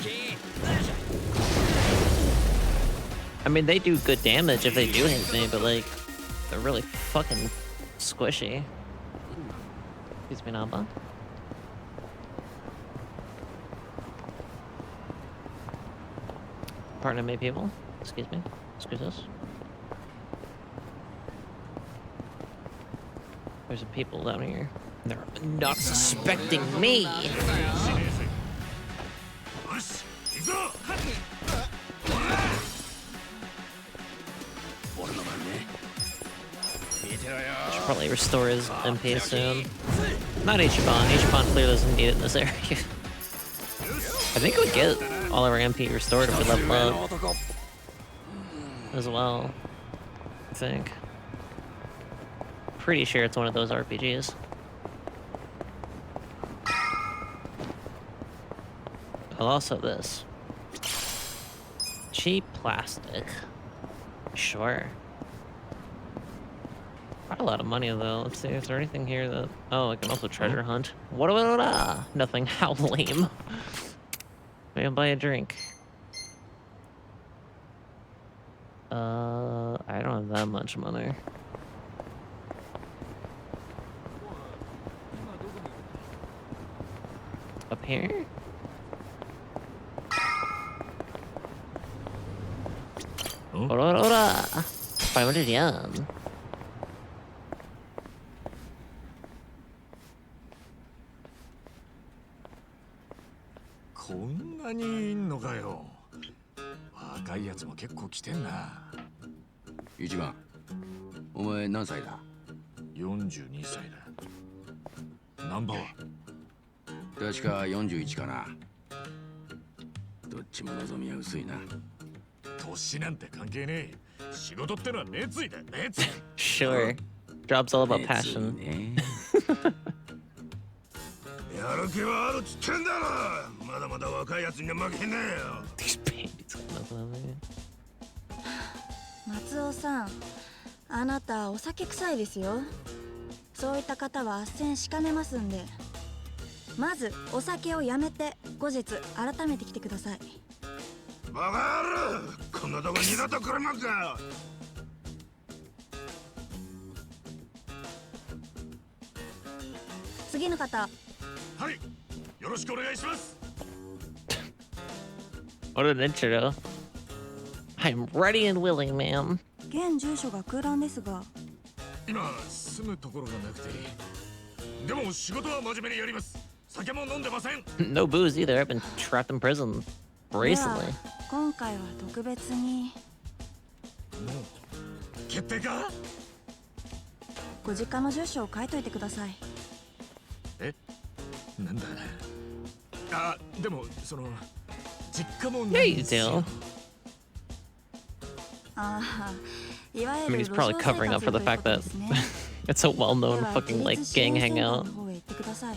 I mean, they do good damage if they do hit me, but like, they're really fucking squishy. Excuse me, Namba. Pardon me, people. Excuse me. Excuse us. There's some people down here. They're not suspecting me. Should probably restore his MP soon. Not Ichiban. Ichiban clearly doesn't need it in this area. I think we get all of our MP restored if we level up as well. I think. Pretty sure it's one of those RPGs. I'll also this. Cheap plastic. Sure. Quite a lot of money though. Let's see, is there anything here that... Oh, I can also treasure hunt. What about nothing? How lame. Maybe I'll buy a drink. I don't have that much money. Up here? Ora! 500 yen.こんなにいんのかよ。若いやつも結構来てんな。一番、お前何歳だ42歳だ。ナンバーは確か41かな。どっちも望みは薄いな。年なんて関係ねえ。仕事ってのは熱意だ、熱意。Sure. Job's all about passion. やる気はあるっつってんだろ。まだまだ若いやつには負けねえよ。These babies. 松尾さん、あなたお酒臭いですよ。そういった方は斡旋しかねますんで、まずお酒をやめて後日改めて来てください。バカ野郎、こんなとこ二度と来るのか。次の方。はい、よろしくお願いします。 What an intro. I'm ready and willing, ma'am. 現住所が空欄ですが。今住むところがなくて、でも仕事は真面目にやります。酒も飲んでません。 No booze either. I've been trapped in prison では recently. 今回は特別にもう決定か？ご実家の住所を書いといてください。なんだ。あ、でもその実家も Yeah, ないん you ですよ。 do. ああ、いわ I ゆ mean, る he's 路 probably 上 covering 生 up for 活 the という fact こと that ですね。 it's a で well-known は fucking 自 like 立支 gang 援センター hangout. の方へ行ってください。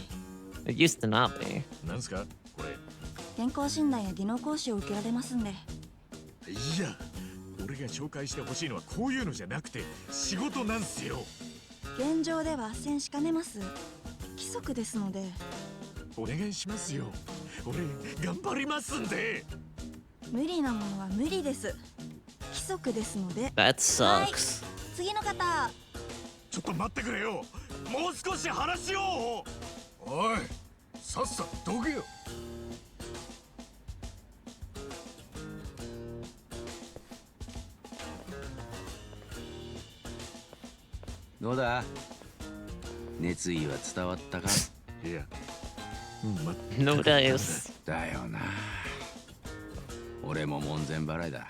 It used to not be. なんすかこれ？健康診断や技能講師を受けられますんで。いや、俺が紹介してほしいのはこういうのじゃなくて仕事なんすよ。現状では斡旋しかねます。規則ですので。お願いしますよ。俺頑張りますんで。無理なものは無理です。規則ですので。 That sucks. 次の方。ちょっと待ってくれよ。もう少し話を。おい、さっさとどけよ。どうだ、熱意は伝わったか？いや、 No dice. だよな。俺も門前払いだ。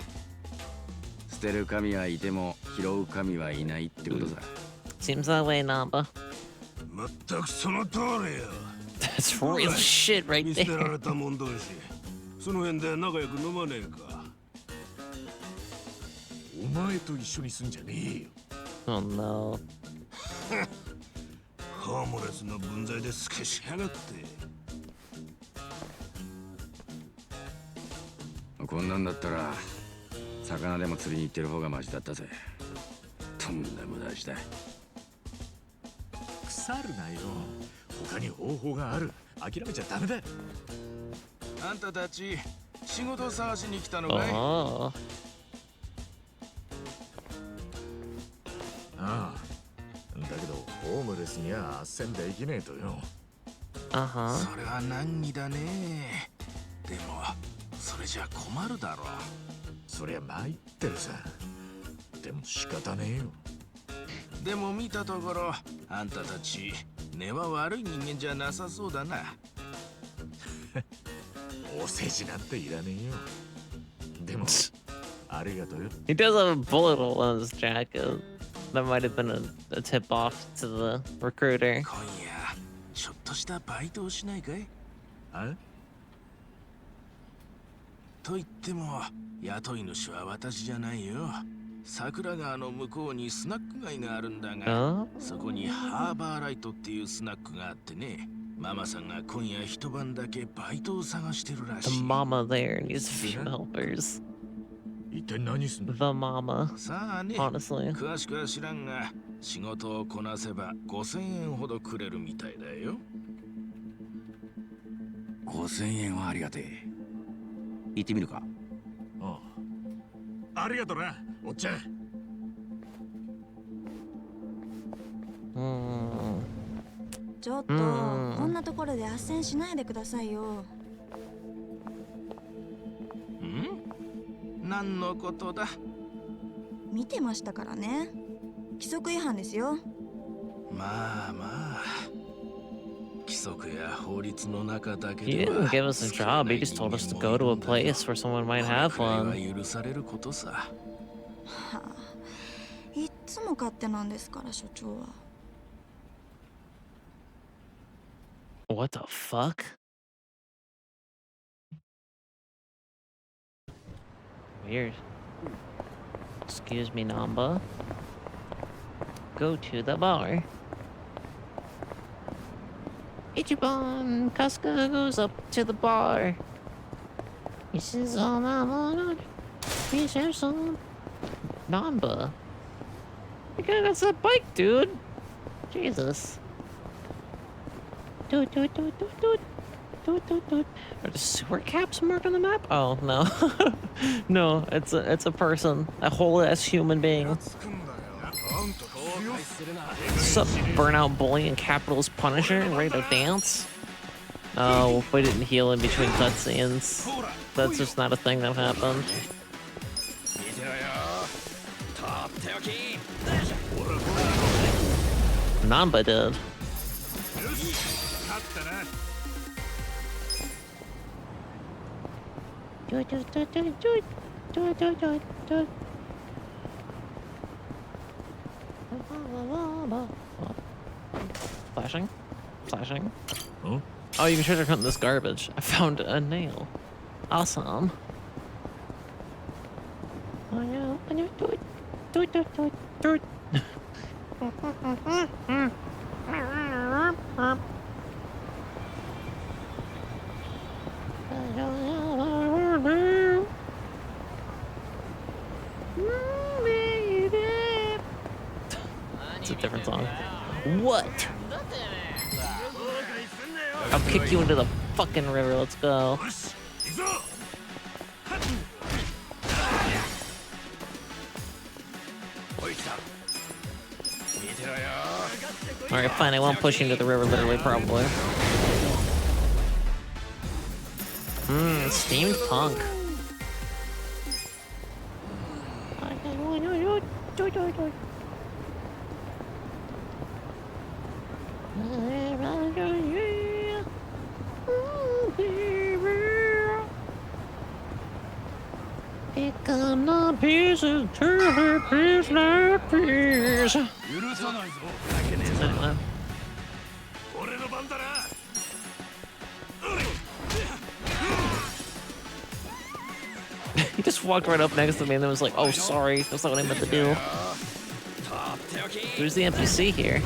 捨てる神はいても拾う神はいないってことさ。 Seems that way, Namba. 全くその通りよ。 That's real shit right 見捨てら there. れたもん同士。その辺で仲良く飲まねえか。お前と一緒にすんじゃねえよ。 Oh no. ホームレスの分際で透けしやがって。こんなんだったら魚でも釣りに行ってる方がマシだったぜ。とんだ無駄した。腐るなよ。他に方法がある。諦めちゃダメだ。あんたたち仕事探しに来たのかい？ Oh. ああ。だけどホームレスには斡旋できねえとよ。 Uh-huh. それは難儀だね。でもそれじゃ困るだろう。そりゃ参ってるさ。でも仕方ねえよ。でも見たところあんたたち根は悪い人間じゃなさそうだな。お世辞なんていらねえよ。でもありがとうよ。 He does have a bullet hole in his jacket. That might have been a tip off to the recruiter. 今夜ちょっとしたバイトをしないかい？あ？と言っても雇い主は私じゃないよ。桜川の向こうにスナック街があるんだが、 Oh? そこにハーバーライトっていうスナックがあってね。ママさんが今夜一晩だけバイトを探してるら The しい。 mama there needs a few helpers. 一体何すんだ？ The mama, さあね、 honestly. 詳しくは知らんが、仕事をこなせば5000円ほどくれるみたいだよ。 5000円はありがてえ。行ってみるか？ああ。ありがとな、おっちゃん。 Hmm. ちょっと、うんこんなところで斡旋しないでくださいよ。何のことだ？見てましたからね。規則違反ですよ。まあまあ。規則や法律の中だけ He では didn't give us a job, he just told us to go to a place where someone might have これ one. くらいは許されることさ。はあ、いっつも勝手なんですから所長は。 What the fuck? Weird. Excuse me, Namba. Go to the bar. Ichiban Casca goes up to the bar. He says, "All I'm on." Please have some. Namba. Okay, that's a bike, dude. Jesus. Dude. Are the sewer caps marked on the map? Oh no. No, it's a person. A whole ass human being. Sup, burnout bully and capitalist punisher and ready to dance? Oh, we didn't heal in between cutscenes. That's just not a thing that happened. Namba did. Flashing? Flashing? Huh? Oh, you can treasure hunt this garbage. I found a nail. Awesome. Oh yeah, do it. It's a different song. What? I'll kick you into the fucking river. Let's go. Alright, fine. I won't push you into the river, literally, probably. Steamed punk. Become the pieces to the piece like peas. Anyway. He just walked right up next to me and then was like, oh, sorry, that's not what I meant to do. Who's the NPC here?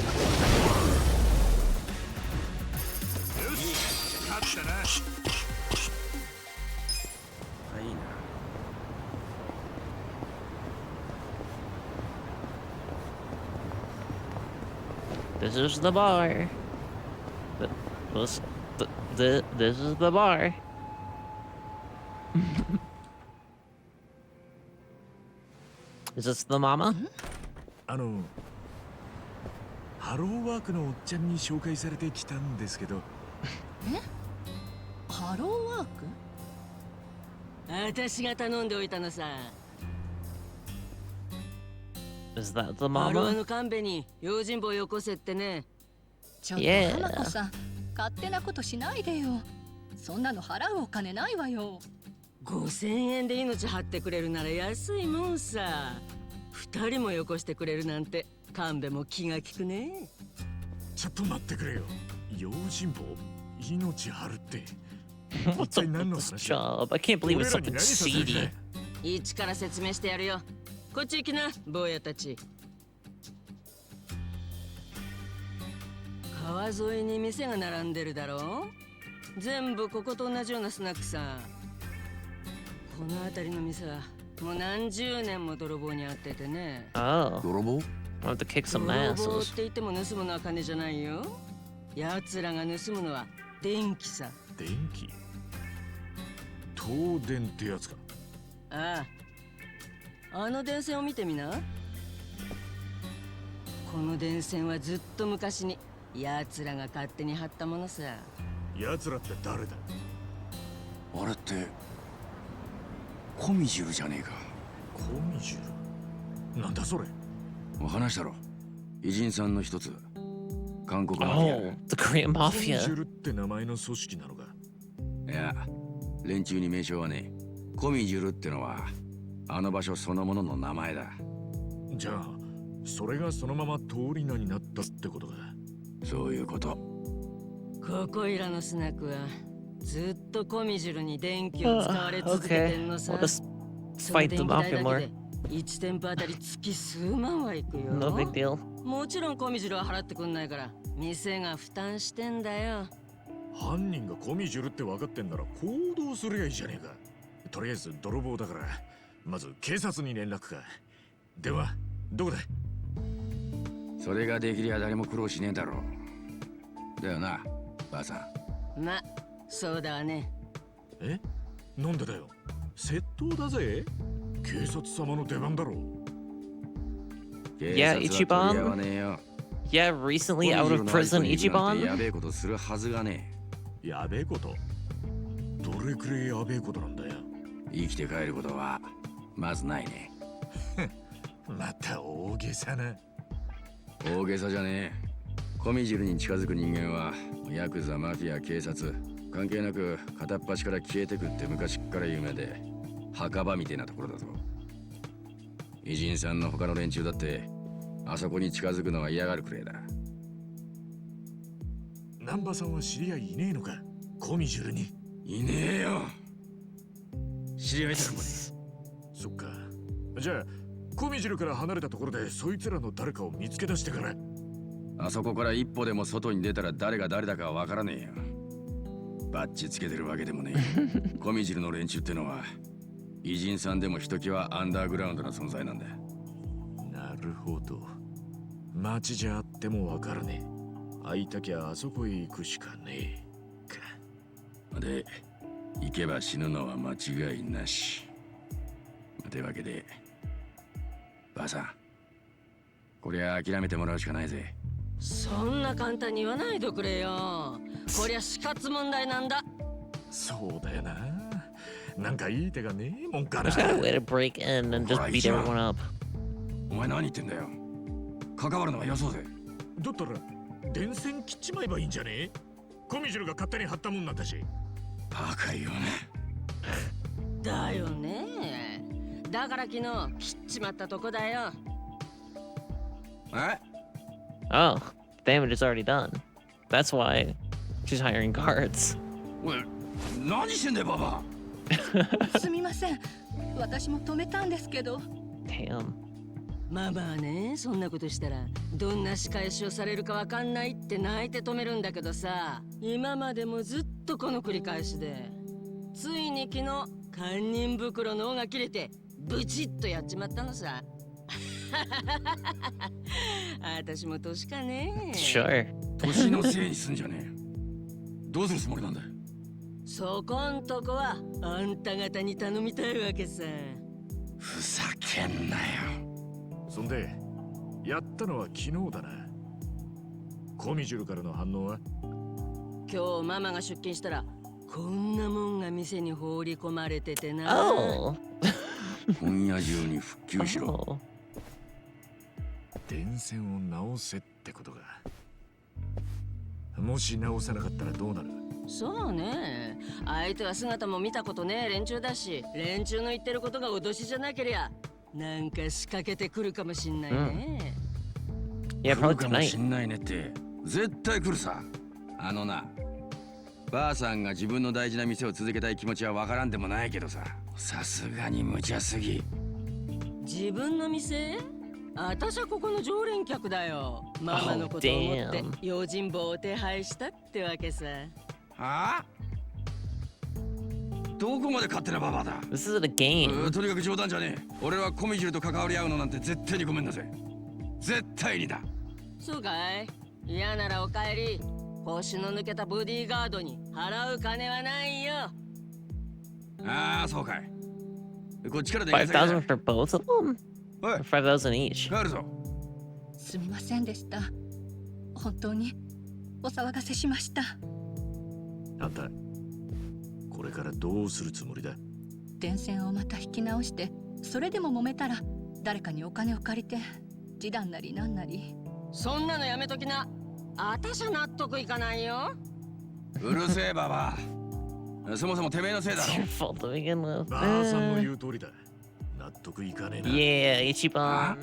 This is the bar. This is the bar. Is this the mama? ハローワークのおっちゃんに紹介されてきたんですけど。え？ハローワーク？私が頼んでおいたのさ。Is that the ハロー mama? の神戸に用心棒よこせってね。ちょっと Yeah. 花子さん、勝手なことしないでよ。そんなの払うお金ないわよ。5000円で命張ってくれるなら安いもんさ。2人もよこしてくれるなんて神戸も気が利くね。ちょっと待ってくれよ。用心棒命張るって。 What's up with this job? I can't believe it's something seedy. 一から説明してやるよ。こっち行きな、坊やたち。川沿いに店が並んでるだろう。全部ここと同じようなスナックさ。この辺りの店はもう何十年も泥棒に遭っててね。Oh. 泥棒? I'll have to kick some 泥棒っ asses. て言っても盗むのは金じゃないよ。奴らが盗むのは電気さ。電気東電ってやつか。ああ、あの電線を見てみな。この電線はずっと昔に奴らが勝手に張ったものさ。奴らって誰だ？あれってコミジュルじゃねえか。コミジュル？なんだそれ？もう話したろ。偉人さんの一つ。韓国マフィ Oh, the Korean コミジ mafia. ュルって名前の組織なのか。ア。いや、連中に名称はねえ。コミジュルってのはあの場所そのものの名前だ。じゃあそれがそのまま通り名になったってことか。そういうこと。ここいらのスナックはずっとコミジュルに電気を使われ続けてんの Okay. さ。 We'll just その fight 電 the 気代 mafia だけ more. で1店舗あたり月数万はいくよ。 No big deal. もちろんコミジュルは払ってくんないから店が負担してんだよ。犯人がコミジュルって分かってんなら行動すりゃいいじゃねえか。とりあえず泥棒だからまず警察に連絡か。電話どこだ？それができりゃ誰も苦労しねえだろう。だよな、ばあさん。ま、そうだわね。え？なんでだよ。窃盗だぜ。警察様の出番だろう。Yeah, Ichiban. Yeah, recently out of prison, Ichiban. やべえことするはずがねえ。やべえこと？どれくらいやべえことなんだよ。生きて帰ることはまずないね。また大げさな。大げさじゃねえ。コミジルに近づく人間はヤクザ、マフィア、警察関係なく片っ端から消えてくって昔っから有名で、墓場みたいなところだぞ。偉人さんの他の連中だってあそこに近づくのは嫌がるくらいだ。南波さんは知り合いいねえのか？コミジュルに。いねえよ。知り合いだろこれ。そっか。じゃあコミジルから離れたところでそいつらの誰かを見つけ出してから。あそこから一歩でも外に出たら誰が誰だかわからねえよ。バッチつけてるわけでもねえ。コミジルの連中ってのは偉人さんでもひときわアンダーグラウンドな存在なんだ。なるほど。街じゃあってもわからねえ。会いたきゃあそこへ行くしかねえか。で、行けば死ぬのは間違いなし。というわけで、ばあさん、こりゃ諦めてもらうしかないぜ。そんな簡単に言わないでくれよ。こりゃ死活問題なんだ。そうだよな。なんかいい手がねえもんかな。There's got a way to break in and just beat everyone up. お前何言ってんだよ。関わるのはよそうぜ。だったら電線切っちまえばいいんじゃねえ？コミジルが勝手に貼ったもんなんだし。バカよね。だよね。だから昨日切っちまったとこだよ。え？ Oh, damage is already done. That's why she's hiring guards. おい、何してんだよババ。すみません。私も止めたんですけど。Damn. ママはね、そんなことしたらどんな仕返しをされるかわかんないって泣いて止めるんだけどさ、今までもずっとこの繰り返しで、ついに昨日堪忍袋の緒が切れてブチッとやっちまったのさ。私も年かね。Sure. 年のせいにすんじゃねえ。どうするつもりなんだよ。そこんとこはあんた方に頼みたいわけさ。ふざけんなよ。そんでやったのは昨日だな。コミジュルからの反応は？今日ママが出勤したらこんなもんが店に放り込まれててな。Oh. 本屋中に復旧しろ。Oh. 電線を直せってことが。もし直さなかったらどうなる？そうね。相手は姿も見たことねえ連中だし、連中の言ってることが脅しじゃなけりゃなんか仕掛けてくるかもしんないね。Yeah, 来 probably るかも tonight. しんないねって絶対来るさ。あのな、ばあさんが自分の大事な店を続けたい気持ちはわからんでもないけどさ、さすがに無茶すぎ。自分の店？私はここの常連客だよ。ママのことを思って用心棒を手配したってわけさ。はあ？どこまで勝手なババアだ。 This is a game. とにかく冗談じゃねえ。俺はコミジルと関わり合うのなんて絶対にごめんなさい。絶対にだ。そうかい？嫌ならお帰り。腰の抜けたボディーガードに払う金はないよ。ああ、そうかい。こっちからでかい。 5,000 for both of them? おい、 Or 5,000 each? 帰るぞ。すみませんでした。本当にお騒がせしました。あんた、これからどうするつもりだ？電線をまた引き直して、それでも揉めたら誰かにお金を借りて示談なりなんなり。そんなのやめときな。あたしゃ納得いかないよ。うるせえババア。そもそもてめえのせいだ It's ろ。 your fault to begin with. ばあさんの言う通りだ。納得いかねえな。 Yeah, Ichiban.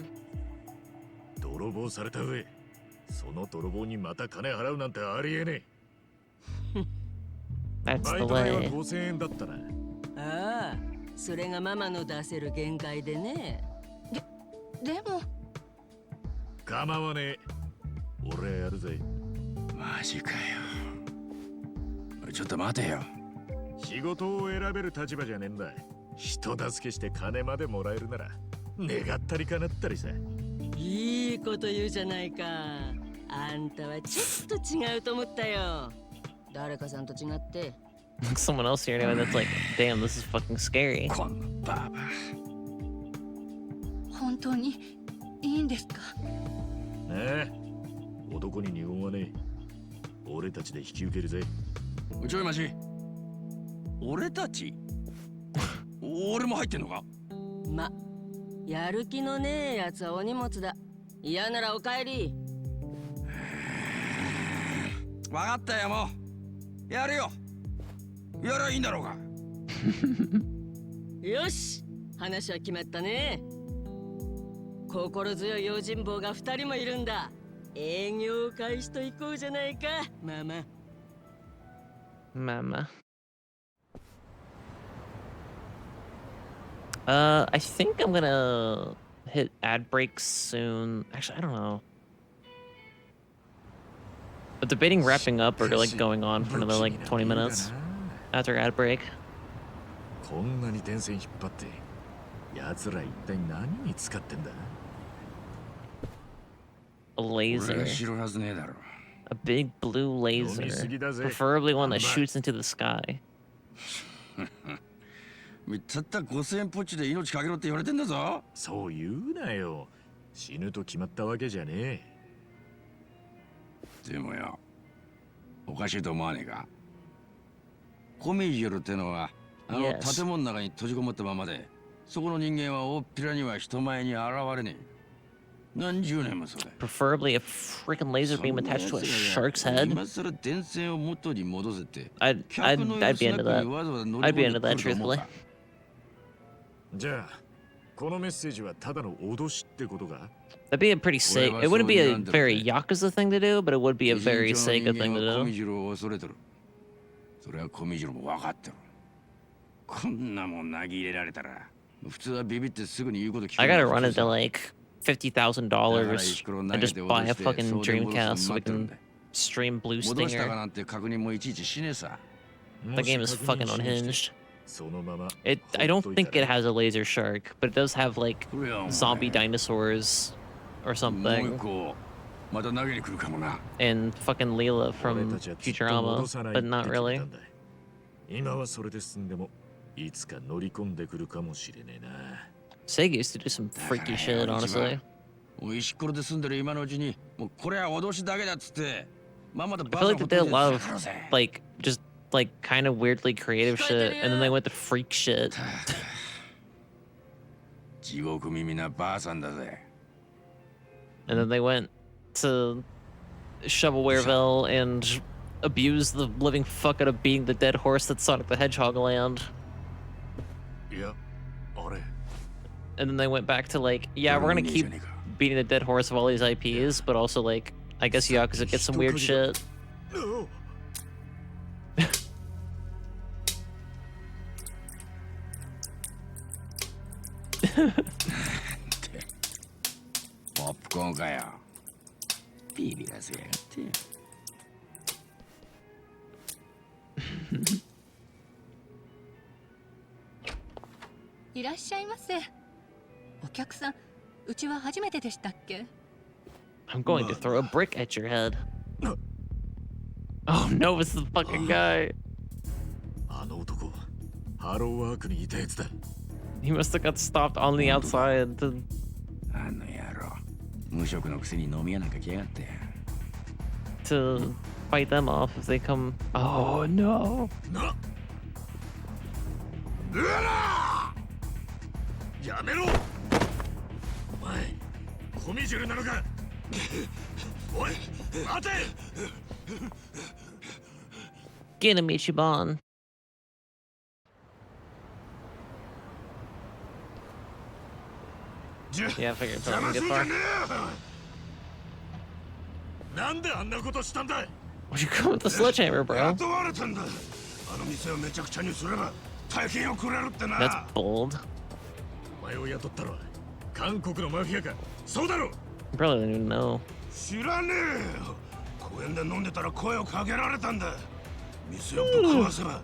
泥棒された上、その泥棒にまた金払うなんてありえねえ。 That's バ the イト代は way. 5000円だったな。ああ、それがママの出せる限界でね。でも構わねえ。俺やるぜ。マジかよ。ちょっと待てよ。仕事を選べる立場じゃねえんだ。人助けして金までもらえるなら願ったり叶ったりさ。いいこと言うじゃないか。あんたはちょっと違うと思ったよ。誰かさんと違って。Someone else here anyway that's like, damn, this is fucking scary. このババ。本当にいいんですか？ねえ、男に二言はねえ。俺たちで引き受けるぜ。ちょいまし。俺たち俺も入ってんのか？ま、やる気のねえやつはお荷物だ。嫌ならお帰り。わかったよ、もうやるよ。やらいいんだろうが。よし、話は決まったね。心強い用心棒が2人もいるんだ。営業開始と行こうじゃないか、ママ。Mama. I think I'm gonna hit ad breaks soon. Actually, I don't know. But debating wrapping up or like going on for another like 20 minutes after ad break. こんなに電線引っ張って、奴ら一体何に使ってんだ？ A laser. 知るはずねえだろ。A big blue laser. Preferably one that shoots into the sky. たった5000円ポッチで命かけろって言われてんだぞ。そう言うなよ。死ぬと決まったわけじゃねえ。でもよ、おかしいと思わねえか。コミジュルってのはあの建物の中に閉じこもったままで、そこの人間は大っぴらには人前に現れねえ。何十年もそれ。Preferably a freaking laser beam attached to a shark's head. 今更電線を元に戻せて。I'd be into that. I'd be into that, truthfully. じゃあ、このメッセージはただの脅しってことか？ That'd be a pretty sick. It wouldn't be a very Yakuza thing to do, but it would be a very Sega thing to do. コミジュルを恐れてる。それはコミジュルも分かってる。こんなもん投げ入れられたら、普通はビビってすぐに言うこと聞く。I gotta run into like $50,000 and just buy a fucking Dreamcast so we can stream Blue Stinger. The game is fucking unhinged. I don't think it has a laser shark, but it does have like zombie dinosaurs or something. And fucking Leela from Futurama, but not really. 今はそれで済んでもいつか乗り込んでくるかもしれねえな。Sega used to do some freaky shit, honestly. I feel like they did a lot of like just like kind of weirdly creative shit, and then they went to freak shit. And then they went to Shovelwareville and abused the living fuck out of being the dead horse that Sonic the Hedgehog land. Yeah, and then they went back to like, yeah, we're gonna keep beating the dead horse of all these IPs, but also like, I guess Yakuza get some weird shit. Popcorn かよ。ビビらせやがって。いらっしゃいませ。お客さん、うちは初めてでしたっけ？ I'm going to throw a brick at your head. Oh no, it's the fucking guy. あの男、ハローワークにいたやつだ。He must have got stopped on the outside to... あの野郎、無職のくせに飲み屋なんか来やがって。To fight them off if they come. Oh no. やめろ！お前、コミジュルなのか？おい、待て！ Get him, Ichiban. Yeah, I figured it probably get far. なんであんなことしたんだ？ Where'd you go with the sledgehammer, bro? That's bold. お前を雇ったのは韓国のマフィアか？そうだろ？ Probably didn't even know. 知らねえよ。公園で飲んでたら声をかけられたんだ。店をぶっ壊せば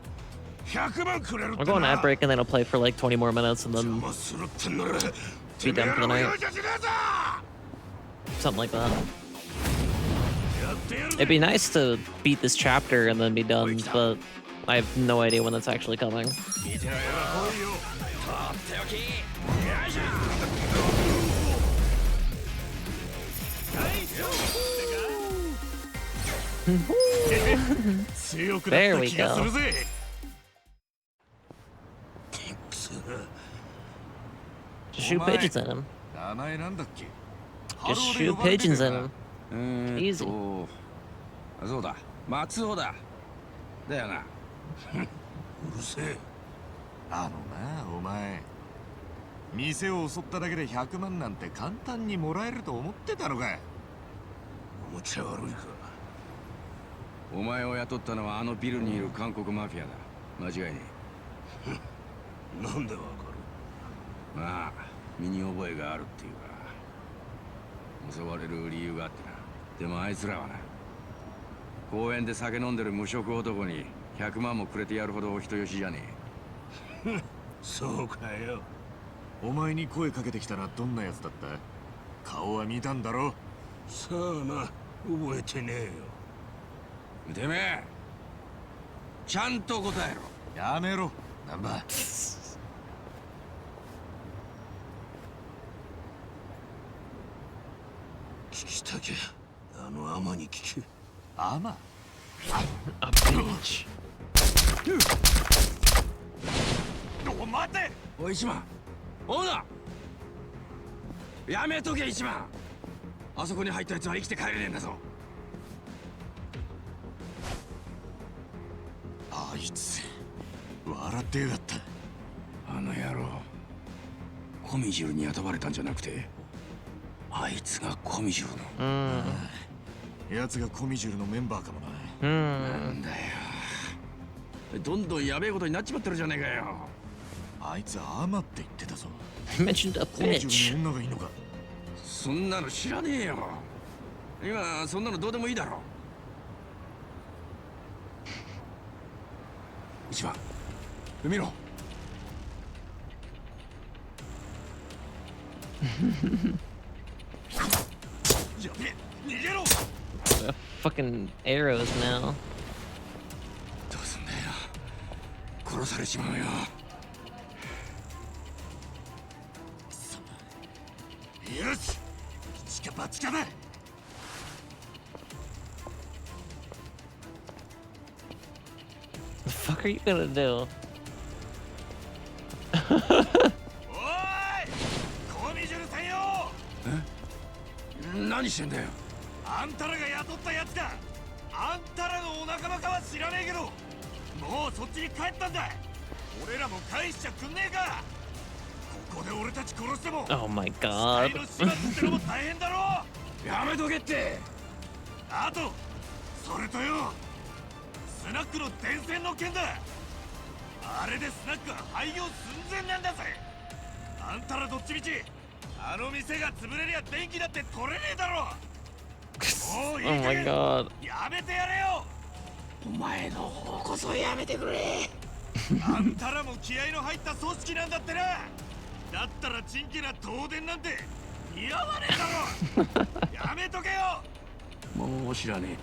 We'll go on ad break and then I'll play for like 20 more minutes and then be done for the night. Something like that. It'd be nice to beat this chapter and then be done, but I have no idea when that's actually coming. There we go. Just shoot pigeons at him. Just shoot pigeons at him. Easy. そうだ、松尾だ。だよな。うるせえ。な、お前。店を襲っただけで100万なんて簡単にもらえると思ってたのか。おもちゃ悪いか。お前を雇ったのはあのビルにいる韓国マフィアだ。間違いねえ。なんでわかる？まあ、身に覚えがあるっていうか。襲われる理由があってな。でもあいつらはな、公園で酒飲んでる無職男に100万もくれてやるほどお人よしじゃねえ。そうかよ。お前に声かけてきたらどんなやつだった？顔は見たんだろ？さあな、覚えてねえよ。てめえ、ちゃんと答えろ。やめろ、ナンバー。聞きたきゃ、あのアマに聞け。アマ？A bitch。お、待て！おい、一番。オーナー！やめとけ、一番。あそこに入ったやつは生きて帰れねえんだぞ。あいつ、笑ってやがった。あの野郎、コミジュルに雇われたんじゃなくて、あいつがコミジュルの。奴がコミジュルのメンバーかもな。なんだよ。どんどんやべえことになっちまってるじゃねえかよ。あいつアマって言ってたぞ。mentioned a bitch。女がいいのか？そんなの知らねえよ。今そんなのどうでもいいだろ。一番、見ろ。やべえ、逃げろ。Fucking arrows now。どうすんだよ。殺されちまうよ。よし、一か八かだ。The fuck are you gonna do? おい、コミジュルさんよ。何してんだよ。あんたらが雇ったやつか。あんたらのお仲間かは知らねえけど、もうそっちに帰ったんだ。俺らも返しちゃくんねえか。ここで俺たち殺しても Oh my god。 死体の始末ってのも大変だろ。やめとけって。あと、それとよ、スナックの電線の件だ。あれでスナックは廃業寸前なんだぜ。あんたらどっちみちあの店が潰れりゃ電気だって取れねえだろ。もういい Oh my god。やめてやれよ。お前の方こそやめてくれ。あんたらも気合の入った組織なんだってな。だったらチンケな東電なんて似合わねえだろ。やめとけよ。もう知らね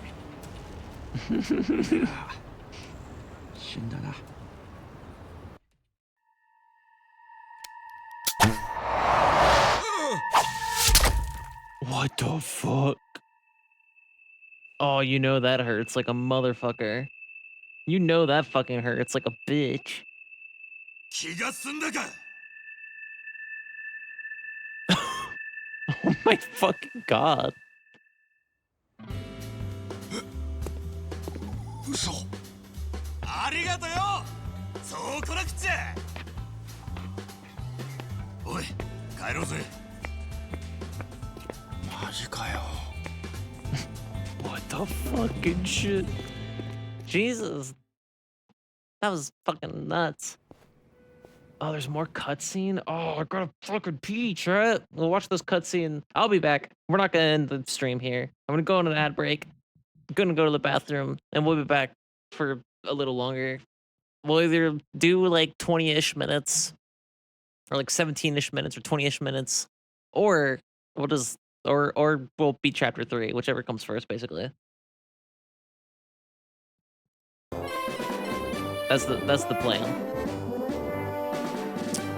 え。死んだな。What the fuck? Oh, you know that hurts like a motherfucker. You know that fucking hurts like a bitch. 気が済んだか。Oh my fucking god. 嘘。ありがとよ。そう来なくっちゃ。おい、帰ろうぜ。マジかよ。What the fucking shit? Jesus. That was fucking nuts. Oh, there's more cutscene? Oh, I gotta fucking pee, chat. We'll watch this cutscene. I'll be back. We're not gonna end the stream here. I'm gonna go on an ad break. I'm gonna go to the bathroom, and we'll be back for a little longer. we'll either do like 20-ish minutes, or like 17-ish minutes, or 20-ish minutes, or we'll just or we'll beat chapter 3, whichever comes first, basically. That's the plan.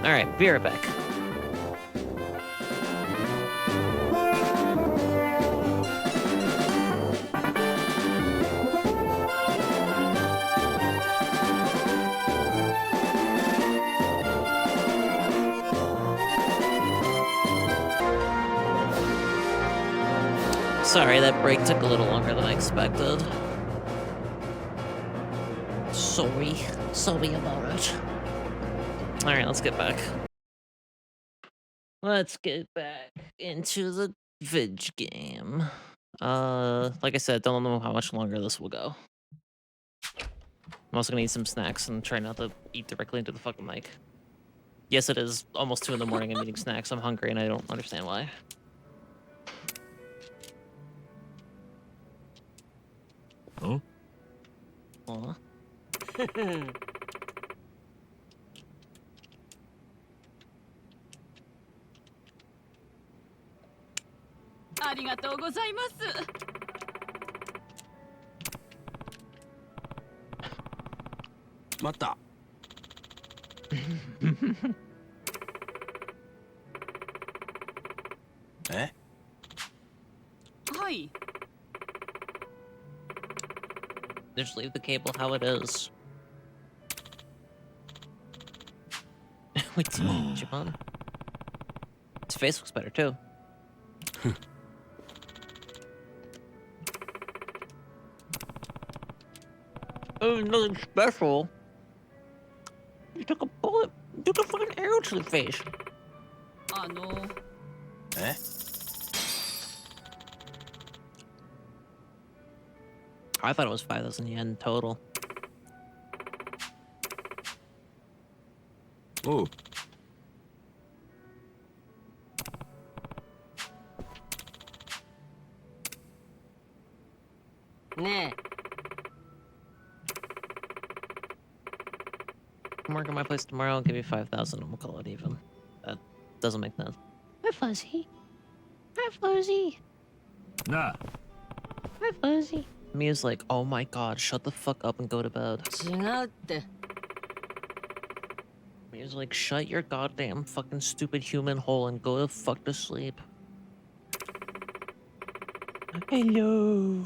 All right, be right back. Sorry, that break took a little longer than I expected. Sorry about it. All right, let's get back. Let's get back into the vid game. Like I said, don't know how much longer this will go. I'm also gonna eat some snacks and try not to eat directly into the fucking mic. Yes, it is almost 2 in the morning. I'm eating snacks. I'm hungry and I don't understand why. Huh? Aw. ありがとうございます。待った。え？はい。 Just leave the cable how it is. Wait, Japan. His face looks better too. Oh, nothing special. You took a bullet. You took a fucking arrow to the face. Eh? I thought it was 5,000 yen total. Oh. Nah. I'm working my place tomorrow. I'll give you 5,000 and we'll call it even. That doesn't make sense. Hi, Fuzzy. Hi, Fuzzy. Nah. Hi, Fuzzy. Mia's like, oh my god, shut the fuck up and go to bed. 違うって。 Mia's like, shut your goddamn fucking stupid human hole and go the fuck to sleep. Hello.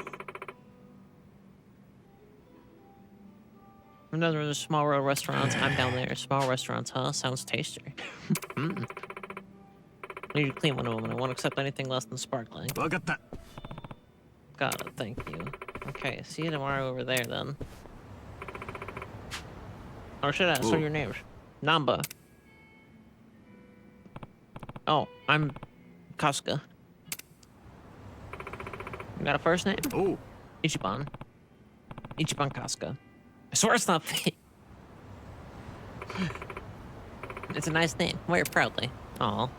Another small row restaurants. I'm down there. Small restaurants, huh? Sounds tasty. I need to clean one of them, and I won't accept anything less than sparkling. わかった。 Got it, thank you. Okay, see you tomorrow over there then. Or should I ask your names? Namba. Oh, I'm Kasuga. You got a first name? Oh. Ichiban. Ichiban Kasuga. I swear it's not fake. It's a nice name. Wear it proudly. Aw.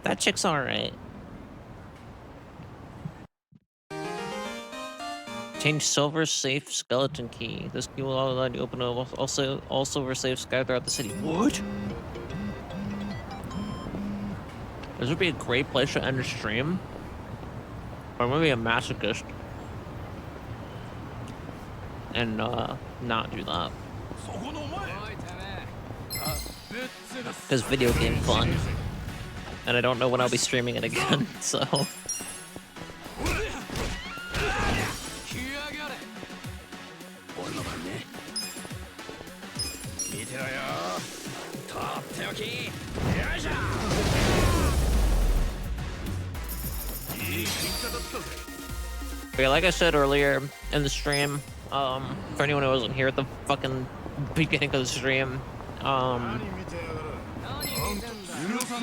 That chick's alright. Change silver safe skeleton key. This key will allow you to open all silver safe scattered throughout the city. What? This would be a great place to end a stream. Or maybe a masochist. And not do that. Because video game fun. And I don't know when I'll be streaming it again, so. But yeah, like I said earlier in the stream, for anyone who wasn't here at the fucking beginning of the stream,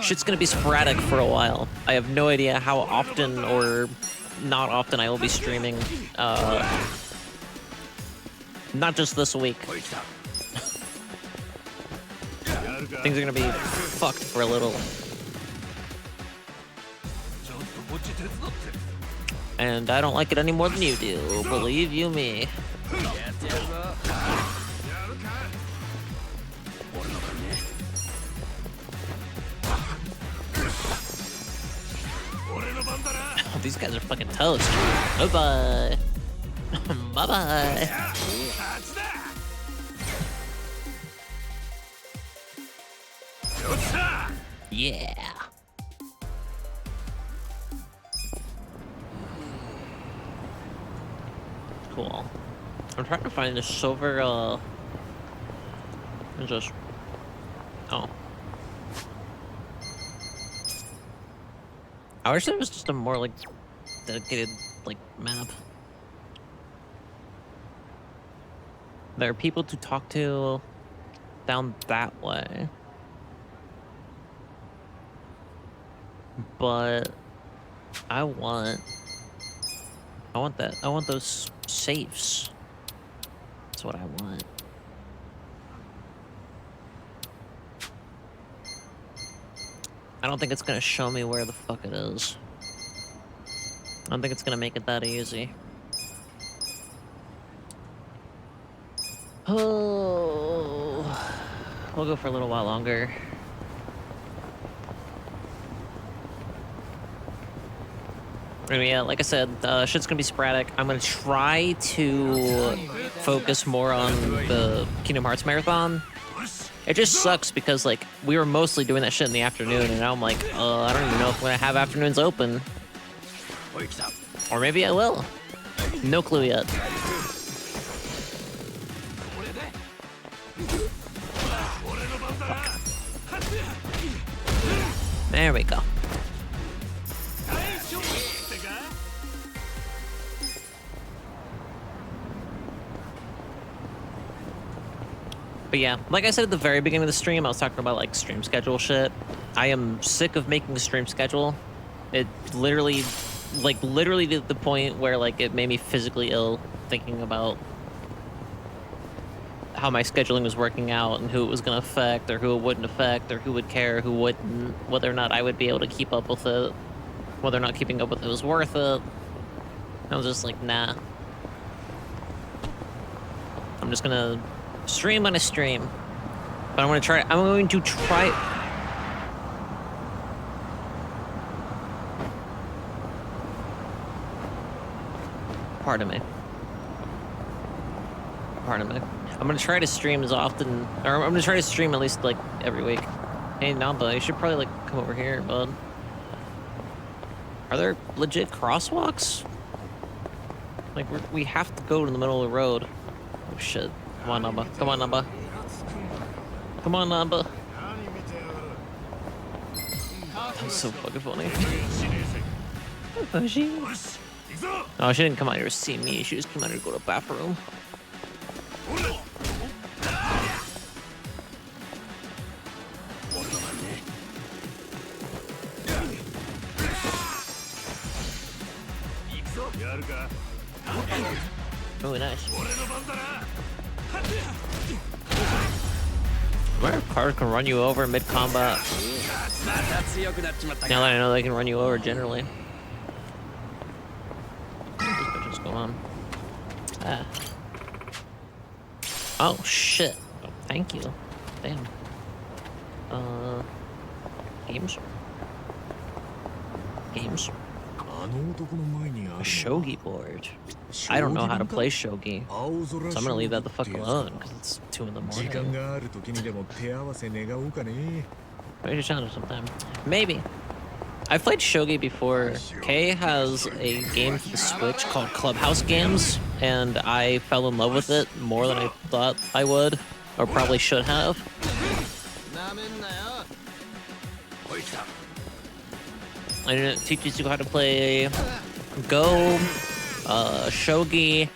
shit's gonna be sporadic for a while. I have no idea how often or not often I will be streaming, not just this week. Things are gonna be fucked for a little. And I don't like it any more than you do, believe you me. Oh, these guys are fucking toast. Bye-bye. Bye-bye. Yeah. Cool. I'm trying to find the silver, what's this? Oh. I wish there was just a more, like, dedicated, like, map. There are people to talk to down that way. But I want those safes. That's what I want. I don't think it's gonna show me where the fuck it is. I don't think it's gonna make it that easy. Oh, we'll go for a little while longer. Anyway, yeah, like I said, shit's gonna be sporadic. I'm gonna try to focus more on the Kingdom Hearts marathon. It just sucks because, like, we were mostly doing that shit in the afternoon, and now I'm like, I don't even know if I'm gonna have afternoons open. Or maybe I will. No clue yet. There we go. But yeah, like I said at the very beginning of the stream, I was talking about, like, stream schedule shit. I am sick of making a stream schedule. It literally, literally to the point where, like, it made me physically ill thinking about how my scheduling was working out and who it was going to affect or who it wouldn't affect or who would care, who wouldn't, whether or not I would be able to keep up with it, whether or not keeping up with it was worth it. I was just like, nah. I'm just going to stream on a stream. But I'm going to try. Pardon me. Pardon me. I'm going to try to stream as often, or I'm going to try to stream at least, like, every week. Hey, Namba, you should probably, like, come over here, bud. Are there legit crosswalks? Like, we have to go to the middle of the road. Oh, shit. Come on, Namba. Come on, Namba. Come on, Namba. That was so fucking funny. Oh, she didn't come out here to see me. She just came out here to go to the bathroom. Oh, nice. I wonder if cars can run you over mid-combat. Now that I know they can run you over generally. What's going on? Ah. Oh, shit. Oh, thank you. Damn. Games? Games? A shogi board. I don't know how to play shogi, so I'm gonna leave that the fuck alone because it's 2 in the morning. Maybe sometime. Maybe. I've played shogi before. Kay has a game for the Switch called Clubhouse Games, and I fell in love with it more than I thought I would, or probably should have. And it teaches you how to play Go, shogi,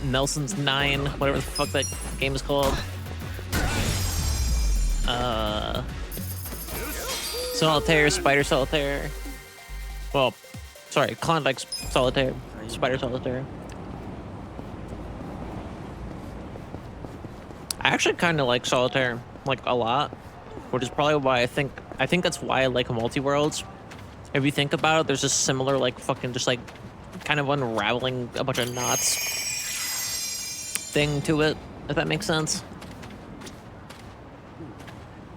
Nelson's 9, whatever the fuck that game is called. Solitaire, Spider Solitaire. Well, sorry, Klondike Solitaire, Spider Solitaire. I actually kind of like Solitaire, like, a lot, which is probably why I think that's why I like Multi-Worlds. If you think about it, there's a similar, like, fucking just, like, kind of unraveling a bunch of knots thing to it, if that makes sense.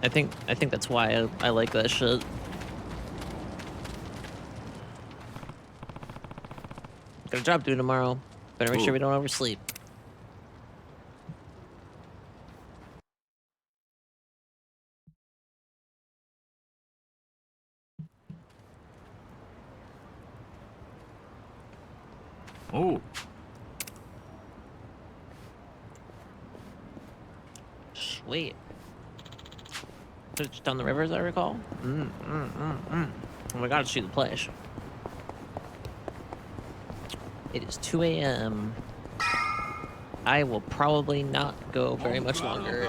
I think that's why I like that shit. Got a job to do tomorrow. Better make sure we don't oversleep. Oh. Sweet. Just down the river, as I recall. Oh my god, see the place. It is 2 a.m. I will probably not go very much longer.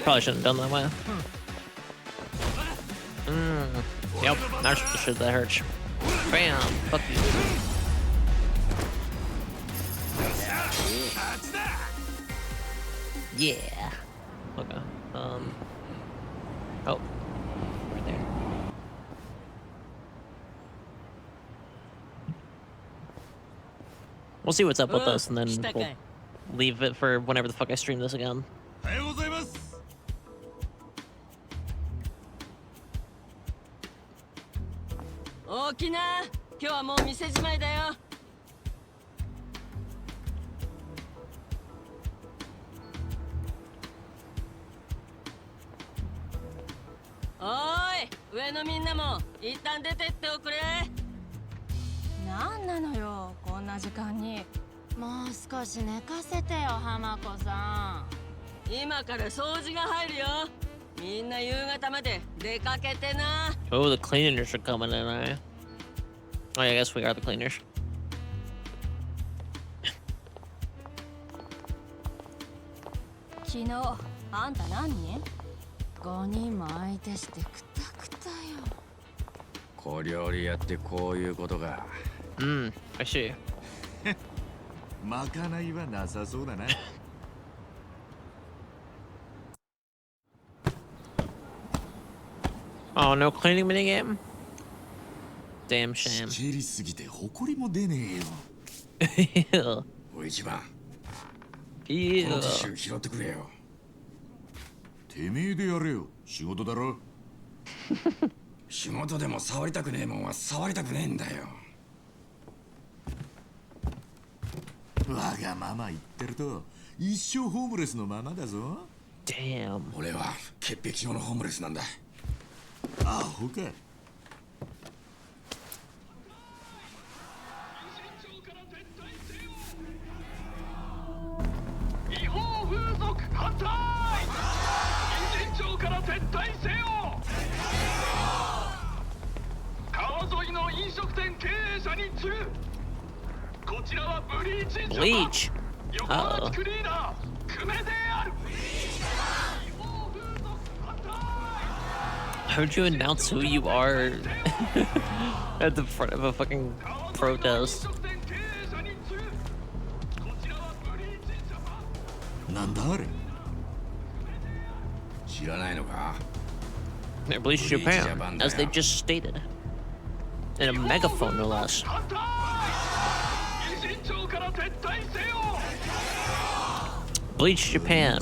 Probably shouldn't have done that way. Yep, that's the shit that hurts. Bam! Fuck you. Yeah. Okay. Oh. Right there. We'll see what's up with this, and then we'll leave it for whenever the fuck I stream this again. Okina, 今日はもう店じまいだよ。おーい、上のみんなも一旦出てっておくれ。なんなのよ、こんな時間に。もう少し寝かせてよ、浜子さん。今から掃除が入るよ。みんな夕方まで出かけてな。Oh, the cleaners are coming in, eh? Oh, yeah, I guess we are the cleaners. 昨日、あんた何人？5人も相手してくたくたよ。小料理やってこういうことか。I see. まかないはなさそうだな。Oh, no cleaning minigame? Damn shame. 蹴りすぎて埃も出ねえよ。おい一番。いいよ。このティッシュ拾ってくれよ。てめえでやれよ。仕事だろ。仕事でも触りたくねえもんは触りたくねえんだよ。わがまま言ってると一生ホームレスのままだぞ。Damn. 俺は潔癖用のホームレスなんだ。アホか。違法風俗反対。人参町から撤退せよ。川沿いの飲食店経営者に次ぐ。こちらはブリーチジャパン。Bleach. 横浜地区リーダー久米である。 How'd you announce who you are at the front of a fucking protest? なんだあれ？知らないのか？ They're Bleach Japan, as they just stated. In a megaphone, no less. Bleach Japan,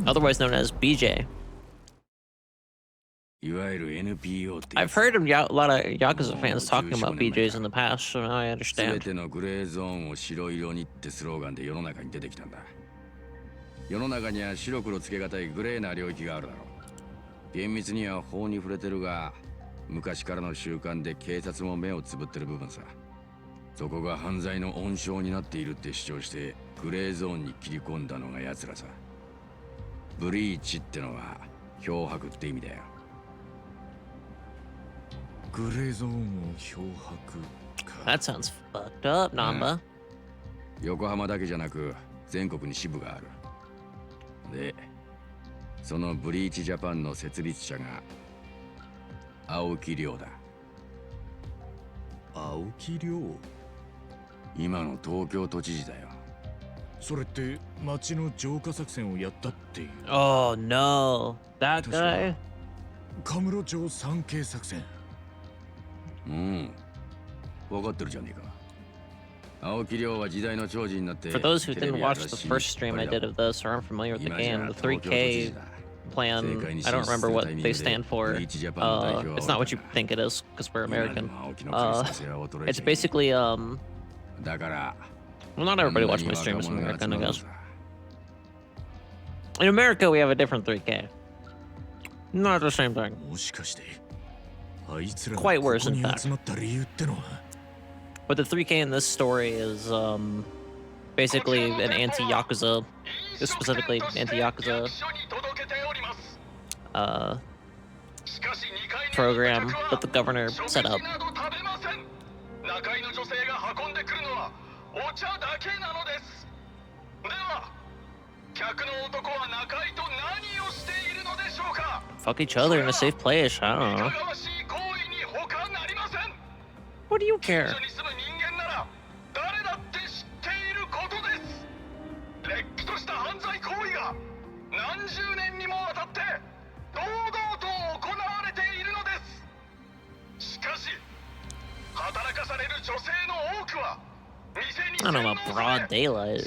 otherwise known as BJ. いわゆる NPO って。 I've heard a lot of Yakuza fans talking about BJs in the past, so now I す understand. べてのグレーゾーンを白色にってスローガンで世の中に出てきたんだ。世の中には白黒つけがたいグレーな領域があるだろう。厳密には法に触れてるが、昔からの習慣で警察も目をつぶってる部分さ。そこが犯罪の温床になっているって主張してグレーゾーンに切り込んだのが奴らさ。ブリーチってのは漂白って意味だよ。グレーゾーンを漂白か。 That sounds fucked up, Namba. 横浜だけじゃなく全国に支部がある。で、そのブリーチジャパンの設立者が青木亮だ。青木亮。今の東京都知事だよ。それって町の浄化作戦をやったっていう。Oh no, that guy. カムロ町三景作戦。うん。分かってるじゃねえか。青木亮は時代の寵児になって。 For those who didn't watch the first stream I did of this or aren't familiar with the game, the 3K plan, I don't remember what they stand for. It's not what you think it is, because we're American. It's basically, well, not everybody watching my stream is American, I guess. In America, we have a different 3K. Not the same thing. Quite worse, in fact. But the 3K in this story is basically an anti-Yakuza, specifically anti-Yakuza program that the governor set up. Fuck each other in a safe place, I don't know. What do you care? I don't know about broad daylight.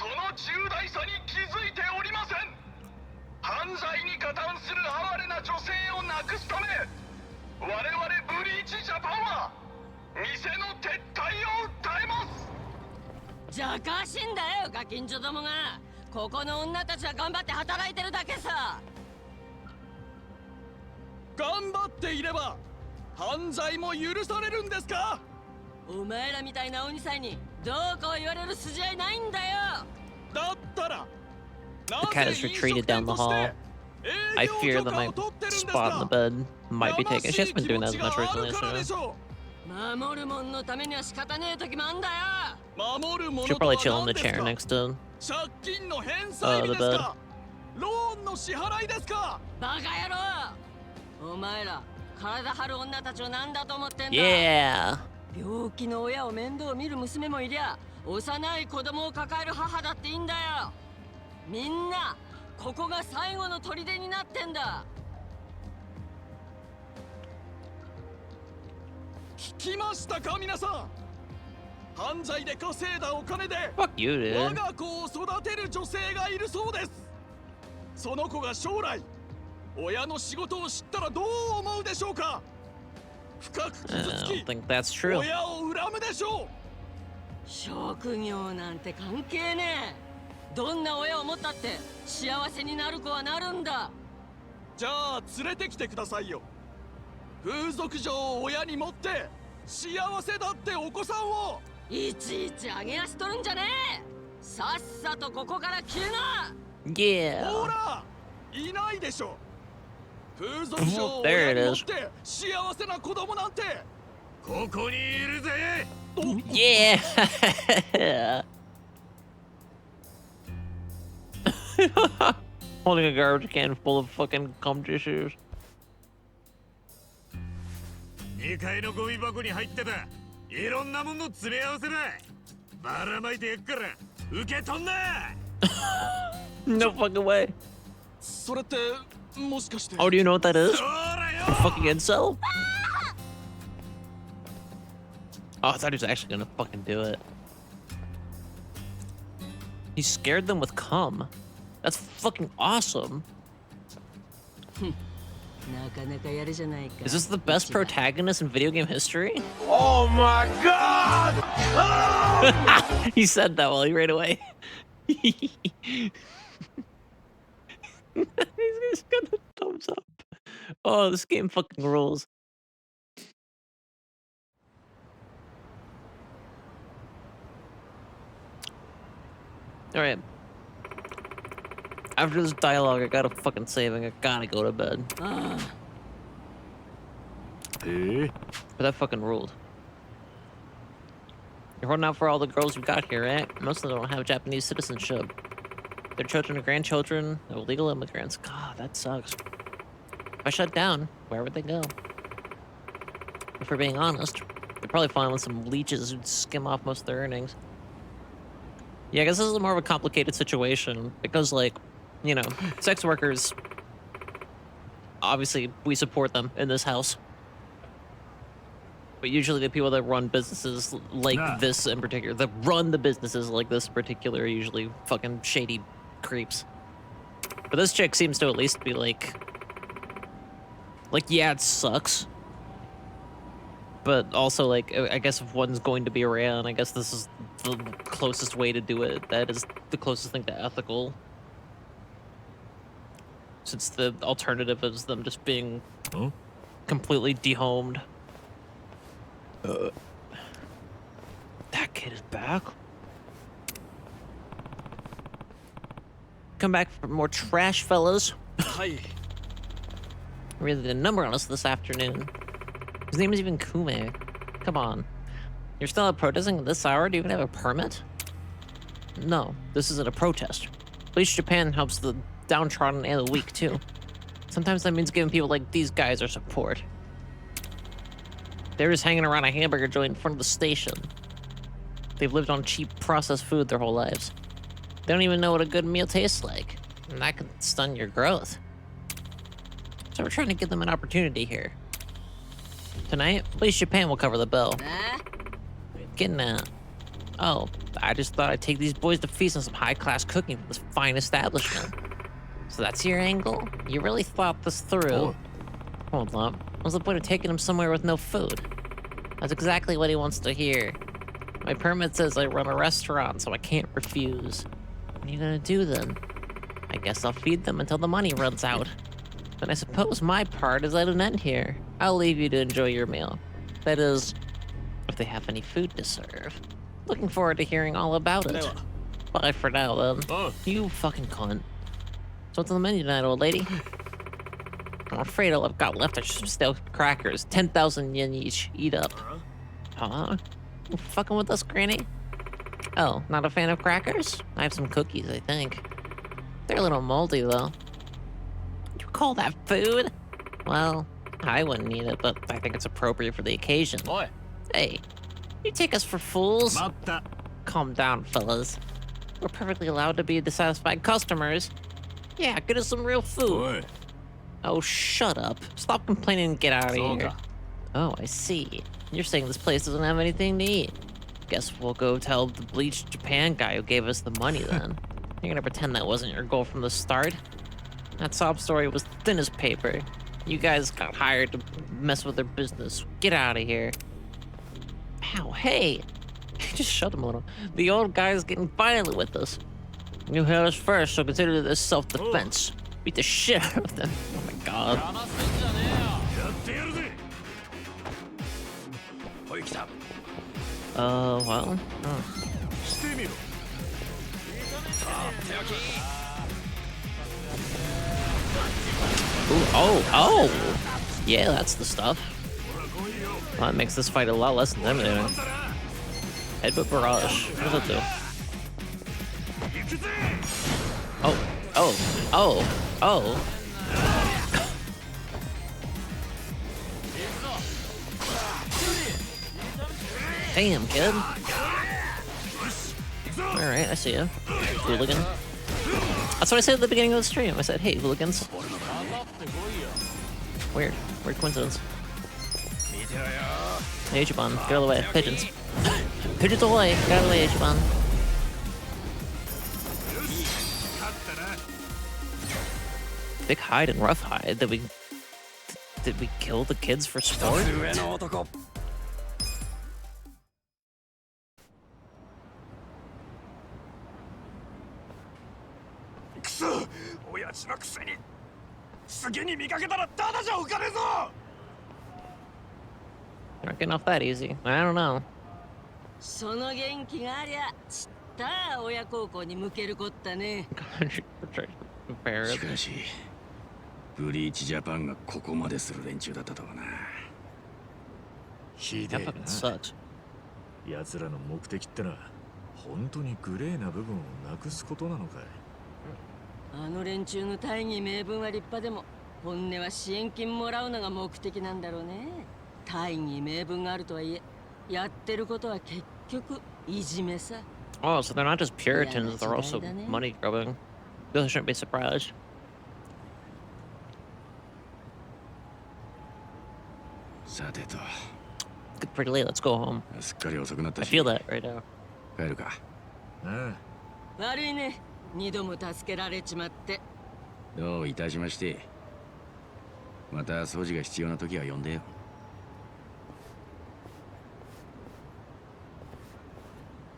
The cat has retreated down the hall. I fear that my spot in the bed might be taken. She hasn't been doing that as much recently, so she'll probably chill in the chair next to the bed. Yeah. 病気の親を面倒見る娘もいりゃ、幼い子供を抱える母だっていいんだよ。みんなここが最後の砦になってんだ。聞きましたか皆さん。犯罪で稼いだお金で我が子を育てる女性がいるそうです。その子が将来親の仕事を知ったらどう思うでしょうか。深く傷つき、親を恨むでしょう。職業なんて関係ねえ。どんな親を持ったって幸せになる子はなるんだ。じゃあ連れてきてくださいよ。風俗嬢を親に持って幸せだってお子さんを。いちいち上げ足取るんじゃねえ。さっさとここから消えな。Yeah. ほら、いないでしょ。風俗嬢を親に持って幸せな子供なんてここにいるぜ。Yeah. Holding a garbage can full of fucking cum tissues. 2階のゴミ箱に入ってたいろんなもの詰め合わせだ。ばらまいてやっから受け取んな。No fucking way. それってもしかして。 Oh, do you know what that is? A fucking incel? Oh, I thought he was actually gonna fucking do it. He scared them with cum. That's fucking awesome. Is this the best protagonist in video game history? Oh my god! He said that while he ran away. He's just got a thumbs up. Oh, this game fucking rules. Alright. After this dialogue, I gotta fucking save and I gotta go to bed. But that fucking ruled. You're holding out for all the girls we got here, right? Most of them don't have Japanese citizenship. Their children and grandchildren are illegal immigrants. God, that sucks. If I shut down, where would they go? If we're being honest, They're probably fine with some leeches who'd skim off most of their earnings. Yeah, I guess this is more of a complicated situation because, like, you know, sex workers, obviously, we support them in this house. But usually the people that run businesses like this in particular, that run the businesses like this in particular, are usually fucking shady creeps. But this chick seems to at least be like, yeah, it sucks. But also, like, I guess if one's going to be around, I guess this is the closest way to do it. That is the closest thing to ethical. Since the alternative is them just being completely dehomed. That kid is back. Come back for more trash, fellas. Really, the number on us this afternoon. His name is even Kume. Come on. You're still out protesting at this hour? Do you even have a permit? No, this isn't a protest. Bleach Japan helps the downtrodden and the weak, too. Sometimes that means giving people like these guys our support. They're just hanging around a hamburger joint in front of the station. They've lived on cheap processed food their whole lives. They don't even know what a good meal tastes like. And that can stun your growth. So we're trying to give them an opportunity here. Tonight, Bleach Japan will cover the bill. Getting at? Oh, I just thought I'd take these boys to feast on some high-class cooking from this fine establishment. So that's your angle? You really thought this through? Hold up. What's the point of taking him somewhere with no food? That's exactly what he wants to hear. My permit says I run a restaurant, so I can't refuse. What are you gonna do then? I guess I'll feed them until the money runs out. But I suppose my part is at an end here. I'll leave you to enjoy your meal. That is, if they have any food to serve. Looking forward to hearing all about it. Bye for now, then. You fucking cunt. So what's on the menu tonight, old lady? I'm afraid all I've got left are some stale crackers. 10,000 yen each. Eat up. Huh? You fucking with us, Granny? Oh, not a fan of crackers? I have some cookies, I think. They're a little moldy, though. You call that food? Well, I wouldn't eat it, but I think it's appropriate for the occasion. Hey, you take us for fools? Calm down, fellas. We're perfectly allowed to be dissatisfied customers. Yeah, get us some real food. Oh, shut up. Stop complaining and get out of here. Oh, I see. You're saying this place doesn't have anything to eat. Guess we'll go tell the Bleach Japan guy who gave us the money then. You're gonna pretend that wasn't your goal from the start? That sob story was thin as paper. You guys got hired to mess with their business. Get out of here. Ow, hey! Just shut him a little. The old guy's getting violent with us. You heard us first, so consider this self-defense. Beat the shit out of them. Oh my god. Well. Ooh, oh! Yeah, that's the stuff. Well, that makes this fight a lot less intimidating. Headbutt barrage. What does that do? Oh. Damn, kid. Alright, I see ya. Hooligan. That's what I said at the beginning of the stream. I said, hey, hooligans. Weird. Weird coincidence. Hey, Ichiban, get out of the way. Pigeons. Pigeons away. Get out of the way, Ichiban. Big hide and rough hide. Did we kill the kids for sport? You're not getting off that easy. I don't know. その元気がありゃちった親孝行に向けるこったね。しかし、ブリーチジャパンがここまでする連中だったとはな。ひでえな。奴らの目的ってのは本当にグレーな部分をなくすことなのかい。あの連中の大義名分は立派でも、本音は支援金もらうのが目的なんだろうね。大義名分があるとはいえ、やってることは結局いじめさ。 Oh, so they're not just Puritans, they're also money grubbing. Really shouldn't be surprised. さてと。 It's pretty late, let's go home. すっかり遅くなったし。 I feel that right now. 帰るか。悪いね。二度も助けられちまって。どういたしまして。また掃除が必要な時は呼んでよ。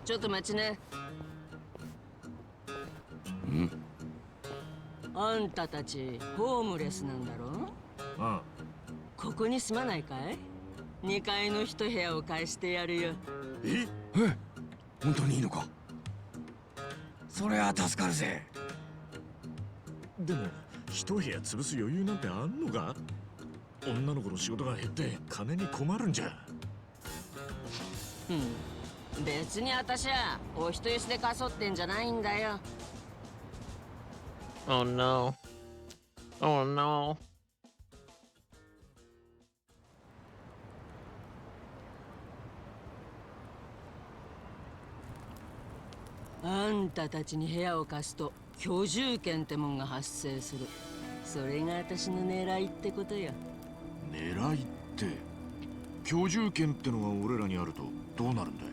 ちょっと待ちね。あんたたちホームレスなんだろ？うん。ここに住まないかい？2階の一部屋を貸してやるよ。え、本当にいいのか？それは助かるぜ。でも一部屋潰す余裕なんてあんのか？女の子の仕事が減って金に困るんじゃ。別に私はお人よしでかそってんじゃないんだよ。Oh no. Oh no. あんたたちに部屋を貸すと居住権ってもんが発生する。それが私の狙いってことよ。狙いって？居住権ってのが俺らにあるとどうなるんだよ。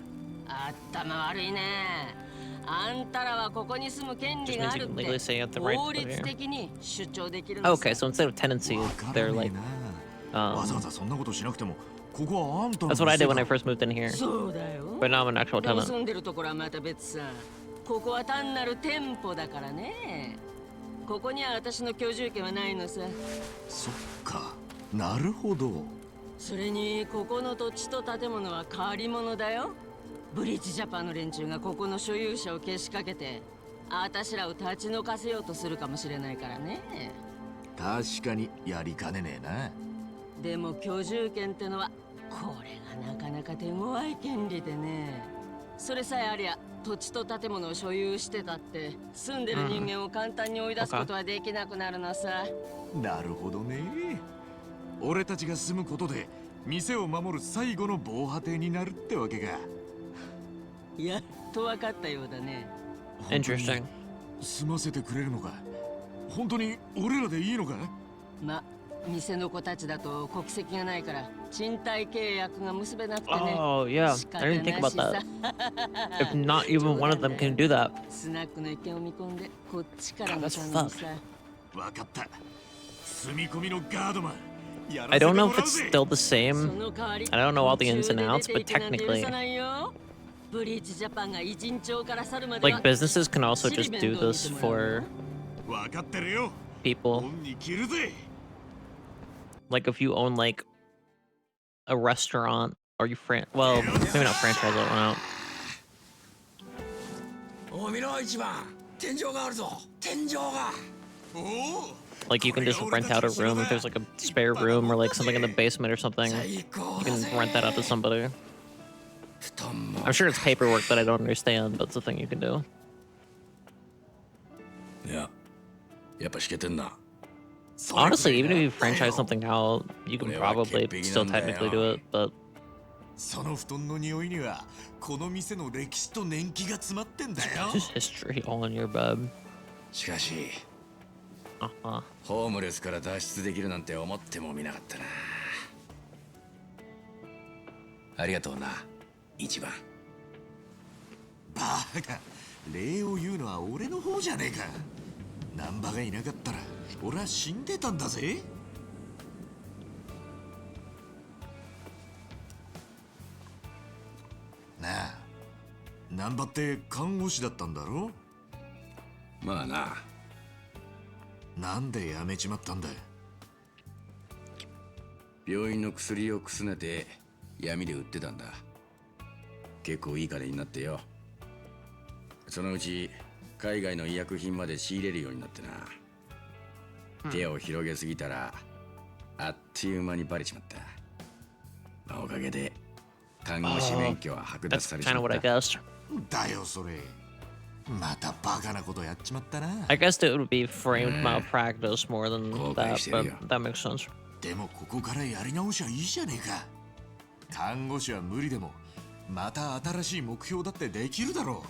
頭悪いね。あんたらはここに住む権利があるって法律的に主張できるんです。 Okay, so instead of tenancy, they're like, わざわざそんなことしなくても、ここはあんたの。 That's what I did when I first moved in here. そうだよ。 But now I'm an actual でも tenant. 住んでるところはまた別さ。ここは単なる店舗だからね。ここには私の居住権はないのさ。そっか、なるほど。それにここの土地と建物は借り物だよ。ブリッジジャパンの連中がここの所有者をけしかけて、あたしらを立ち退かせようとするかもしれないからね。確かにやりかねねえな。でも居住権ってのはこれがなかなか手強い権利でね。それさえありゃ土地と建物を所有してたって住んでる人間を簡単に追い出すことはできなくなるのさ。なるほどね。俺たちが住むことで店を守る最後の防波堤になるってわけか。やっと分かったようだね。Interesting. 住ませてくれるのか？本当に俺らでいいのか？ま、店の子たちだと国籍がないから賃貸契約が結べなくてね。 Oh yeah, I didn't think about that. If not even one of them can do that. スナックの意見を見込んでこっちから見たのにさ。分かった。住み込みのガードマン。 I don't know if it's still the same. I don't know all the ins and outs, but technically, like businesses can also just do this for people. Like if you own like a restaurant or you well, maybe not franchise that one out. Like you can just rent out a room if there's like a spare room or like something in the basement or something. You can rent that out to somebody. I'm sure it's paperwork that I don't understand, but it's a thing you can do. Honestly, even if you franchise something out, you can probably still technically do it, but その布団の匂いにはこの店の歴史と年季が詰まってんだよ。 just history all in your bed. しかし、ホームレスから脱出できるなんて思ってもみなかったな。ありがとうな、一番。バカ、礼を言うのは俺の方じゃねえか。難波がいなかったら俺は死んでたんだぜ。なあ、難波って看護師だったんだろ？まあな。なんで辞めちまったんだ？病院の薬をくすねて闇で売ってたんだ。結構いい金になってよ。そのうち海外の医薬品まで仕入れるようになってな。手を広げすぎたらあっという間にバレちまった。まあ、おかげで看護師免許は剥奪されちまった。だよそれ。またバカなことやっちまったな。I guessed it would be framed malpractice more than that, but that makes sense. でもここからやり直しはいいじゃねえか。看護師は無理でもまた新しい目標だってできるだろう。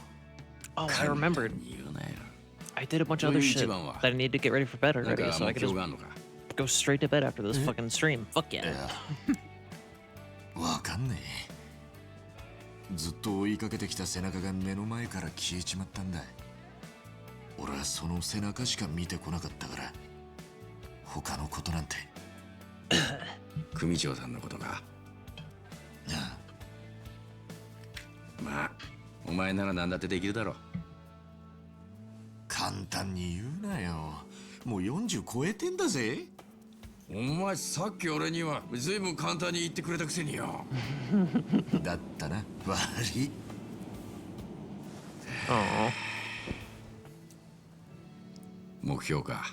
Oh, I remembered. I did a bunch of other shit that I need to get ready for bed already, so I could just go straight to bed after this fucking stream. Fuck yeah. わかんねえ。ずっと追いかけてきた背中が目の前から消えちまったんだ。俺はその背中しか見てこなかったから他のことなんて。組長さんのことか。まあお前なら何だってできるだろう。簡単に言うなよ。もう40超えてんだぜ。お前さっき俺には随分簡単に言ってくれたくせによ。だったな。悪い。目標か。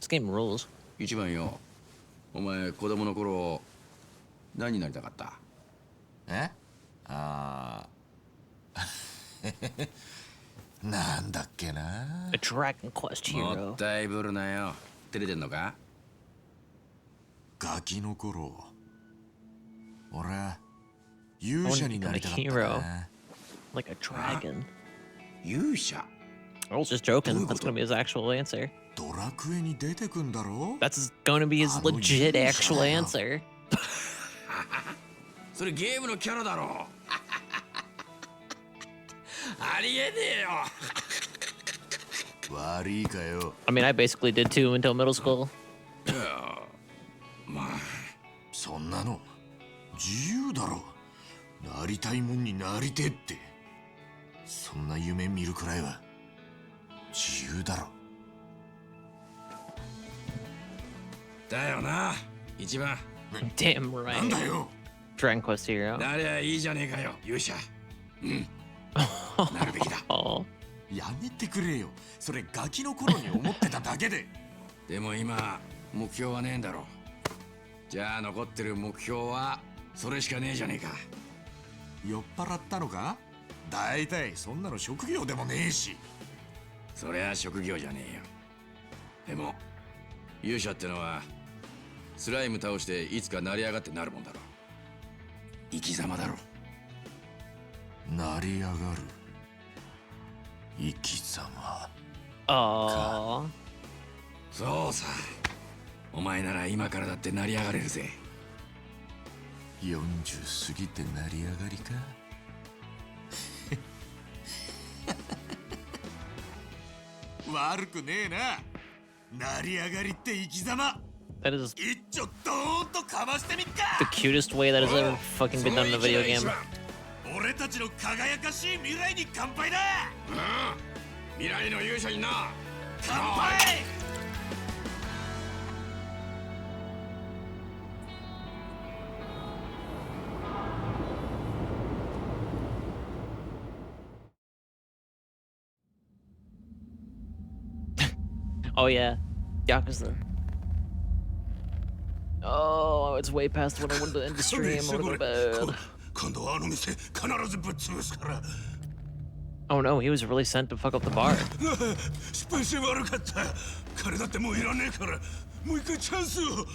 This game rules. 一番よ。お前子供の頃何になりたかった？え？ああ。なんだっけな。A Dragon Quest も hero. ったいぶるなよ。照れてんのか？ガキの頃俺は勇者になりたかったな。 Like a dragon. 勇者？ I was just joking. That's gonna be his actual answer. ドラクエに出てくんだろ？ That's gonna be his legit actual answer. それゲームのキャラだろ。ありえねえよ。悪いかよ。 I mean, I basically did too until middle school. まあそんなの自由だろ。なりたいもんになりてって。そんな夢見るくらいは自由だろ。だよな。一番。Damn right. なんだよ。 Dragon Quest hero. なりゃいいじゃねえかよ、勇者。うん。なるべきだ。やめてくれよ。それガキの頃に思ってただけで。でも今目標はねえんだろ。じゃあ残ってる目標はそれしかねえじゃねえか。酔っ払ったのか？だいたいそんなの職業でもねえし。そりゃ職業じゃねえよ。でも勇者ってのはスライム倒していつか成り上がってなるもんだろ。生き様だろ。成り上がる生き様。ああ。そうさ。お前なら今からだって成り上がれるぜ。40過ぎて成り上がりか。悪くねえな。成り上がりって生き様。 That is 一丁ドーンとかましてみっか。 the cutest way that has ever fucking been done in a video game. 俺たちの輝かしい未来に乾杯だ。未来の勇者にな。乾杯。Oh yeah, Yakuza. Oh, it's way past when I wanted to end the stream. I wanna go to bed. 今度はあの店必ずぶっ潰すから。 Oh no, he was really sent to fuck up the bar. 失敗して悪かった。彼だってもういらねえから、もう一回チャンスを。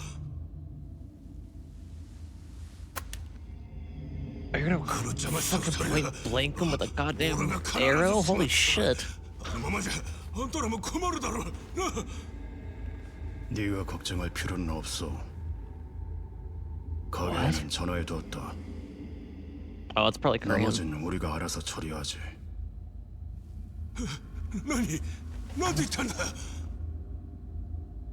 Are you gonna fucking blank him with a goddamn arrow? Holy shit. あのままじゃあんたらも困るだろう。 네가 걱정할 필요는 없어. 가게에는 전화해두었다. Oh, it's probably Korean. 나머지는 우리가 알아서 처리하지. 何？なんて言ったんだ？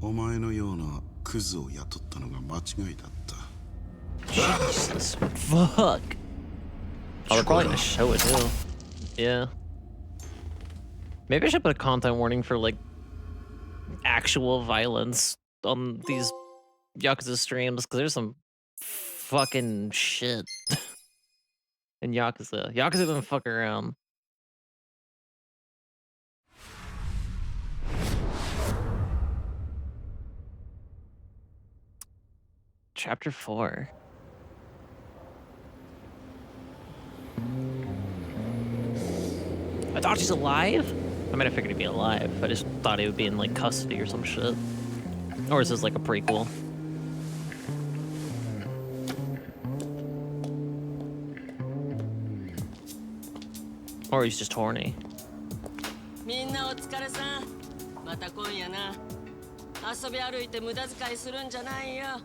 お前のようなクズを雇ったのが間違いだった。 Jesus, fuck. Oh, they're probably gonna show it too. Yeah. Maybe I should put a content warning for like actual violence on these Yakuza streams, because there's some fucking shit in Yakuza. Yakuza doesn't fuck around. Chapter 4. I thought she's alive? I mean, I figured he'd be alive. I just thought he would be in, like, custody or some shit. Or is this, like, a prequel? Or he's just horny. みんなお疲れさん。また今夜な。遊び歩いて無駄遣いするんじゃないよ。は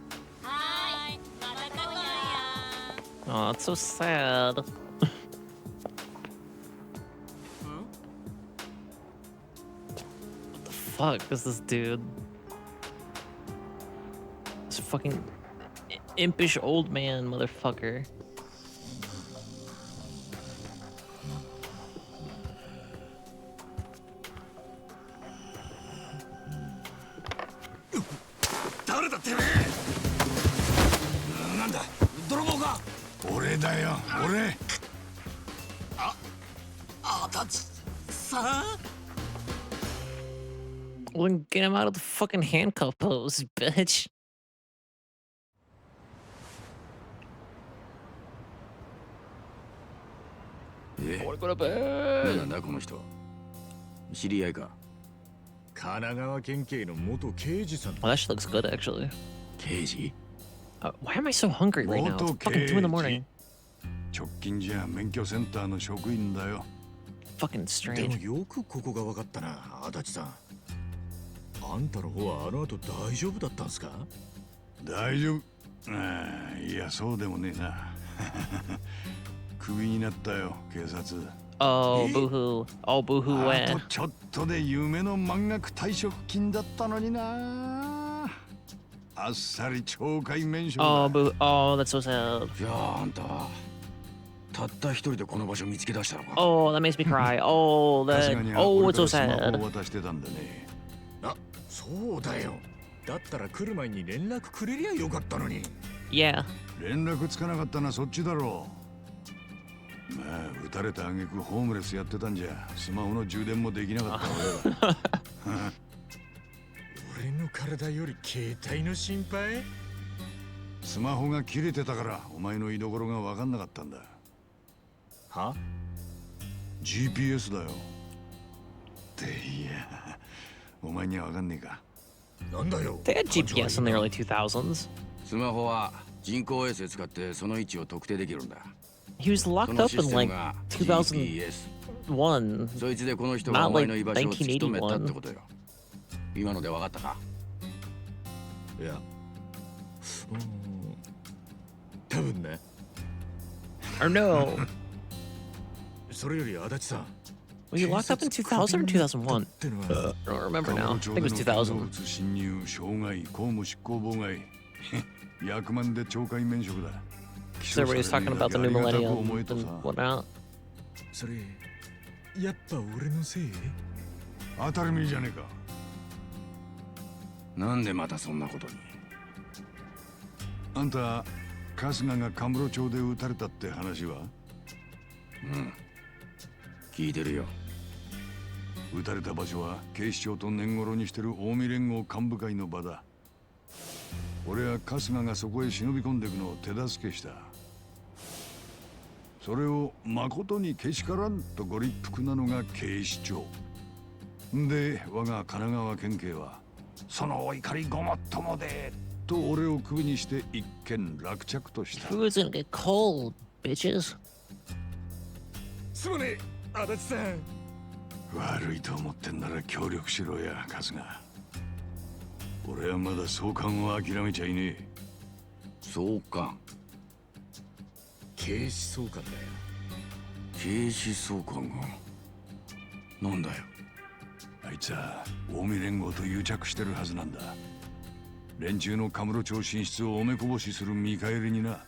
ーい。また今夜。 Oh, that's so sad. What the fuck is this dude? This fucking impish old man, motherfucker. Well, then get him out of the fucking handcuff pose, bitch. Well, that shit looks good, actually. 刑事? Why am I so hungry right now? It's fucking 2 in the morning. 直近じゃ免許センターの職員だよ。 Fucking でも strange. よくここが分かったな、足立さん。あんたの方はあの後大丈夫だったんすか？大丈夫。ああ、いや、そうでもねえな。クビになったよ、警察。Oh, boo-hoo. Oh, boo-hoo あと when? ちょっとで夢の満額退職金だったのにな。あっさり懲戒免職だ。 Oh, boo. Oh, that's so sad. じゃああんたはたった一人でこの場所を見つけ出したのか？ Oh, that makes me cry. Oh, さ that. すがに Oh, こ it's れ so からスマホ sad. を渡してたんだね。あ、そうだよ。だったら来る前に連絡くれりゃよかったのに。Yeah. 連絡つかなかったのはそっちだろう。まあ、撃たれた挙句ホームレスやってたんじゃ、スマホの充電もできなかった俺は。俺の体より携帯の心配？スマホが切れてたからお前の居所が分かんなかったんだ。は？ GPS だよ。っていや、お前には分かんねえか。なんだよ。 They had GPS in the early 2000s. スマホは人工衛星使ってその位置を特定できるんだ。 He was そ locked の up シ in ステム like が 2001. GPS。そいつでこの人が Not お前 like の居場所を突き止めたって 1981. ことよ。今ので分かったか？いや。多分ね。 Or no. それより足立さん。 Were you locked up in 2000 or 2001? I don't remember now. I think it was 2000. 侵入、傷害、公務執行妨害。役満で懲戒免職だ。 So everybody's talking about the new millennium and whatnot. それ、やっぱ俺のせい？当たり前じゃねえか。なんでまたそんなことに？あんた、春日がカムロ町で撃たれたって話は？うん。聞いてるよ。撃たれた場所は警視庁と年頃にしてる近江連合幹部会の場だ。俺は春日がそこへ忍び込んでいくのを手助けした。それを誠にけしからんとご立腹なのが警視庁。で、我が神奈川県警はそのお怒りごもっともでと俺をクビにして一件落着とした。 Who's gonna get cold, bitches? すまねえ、足立さん。悪いと思ってんなら協力しろや、春日。俺はまだ総監を諦めちゃいねえ。総監？警視総監だよ。警視総監が？なんだよ。あいつは近江連合と癒着してるはずなんだ。連中のカムロ町進出をおめこぼしする見返りにな。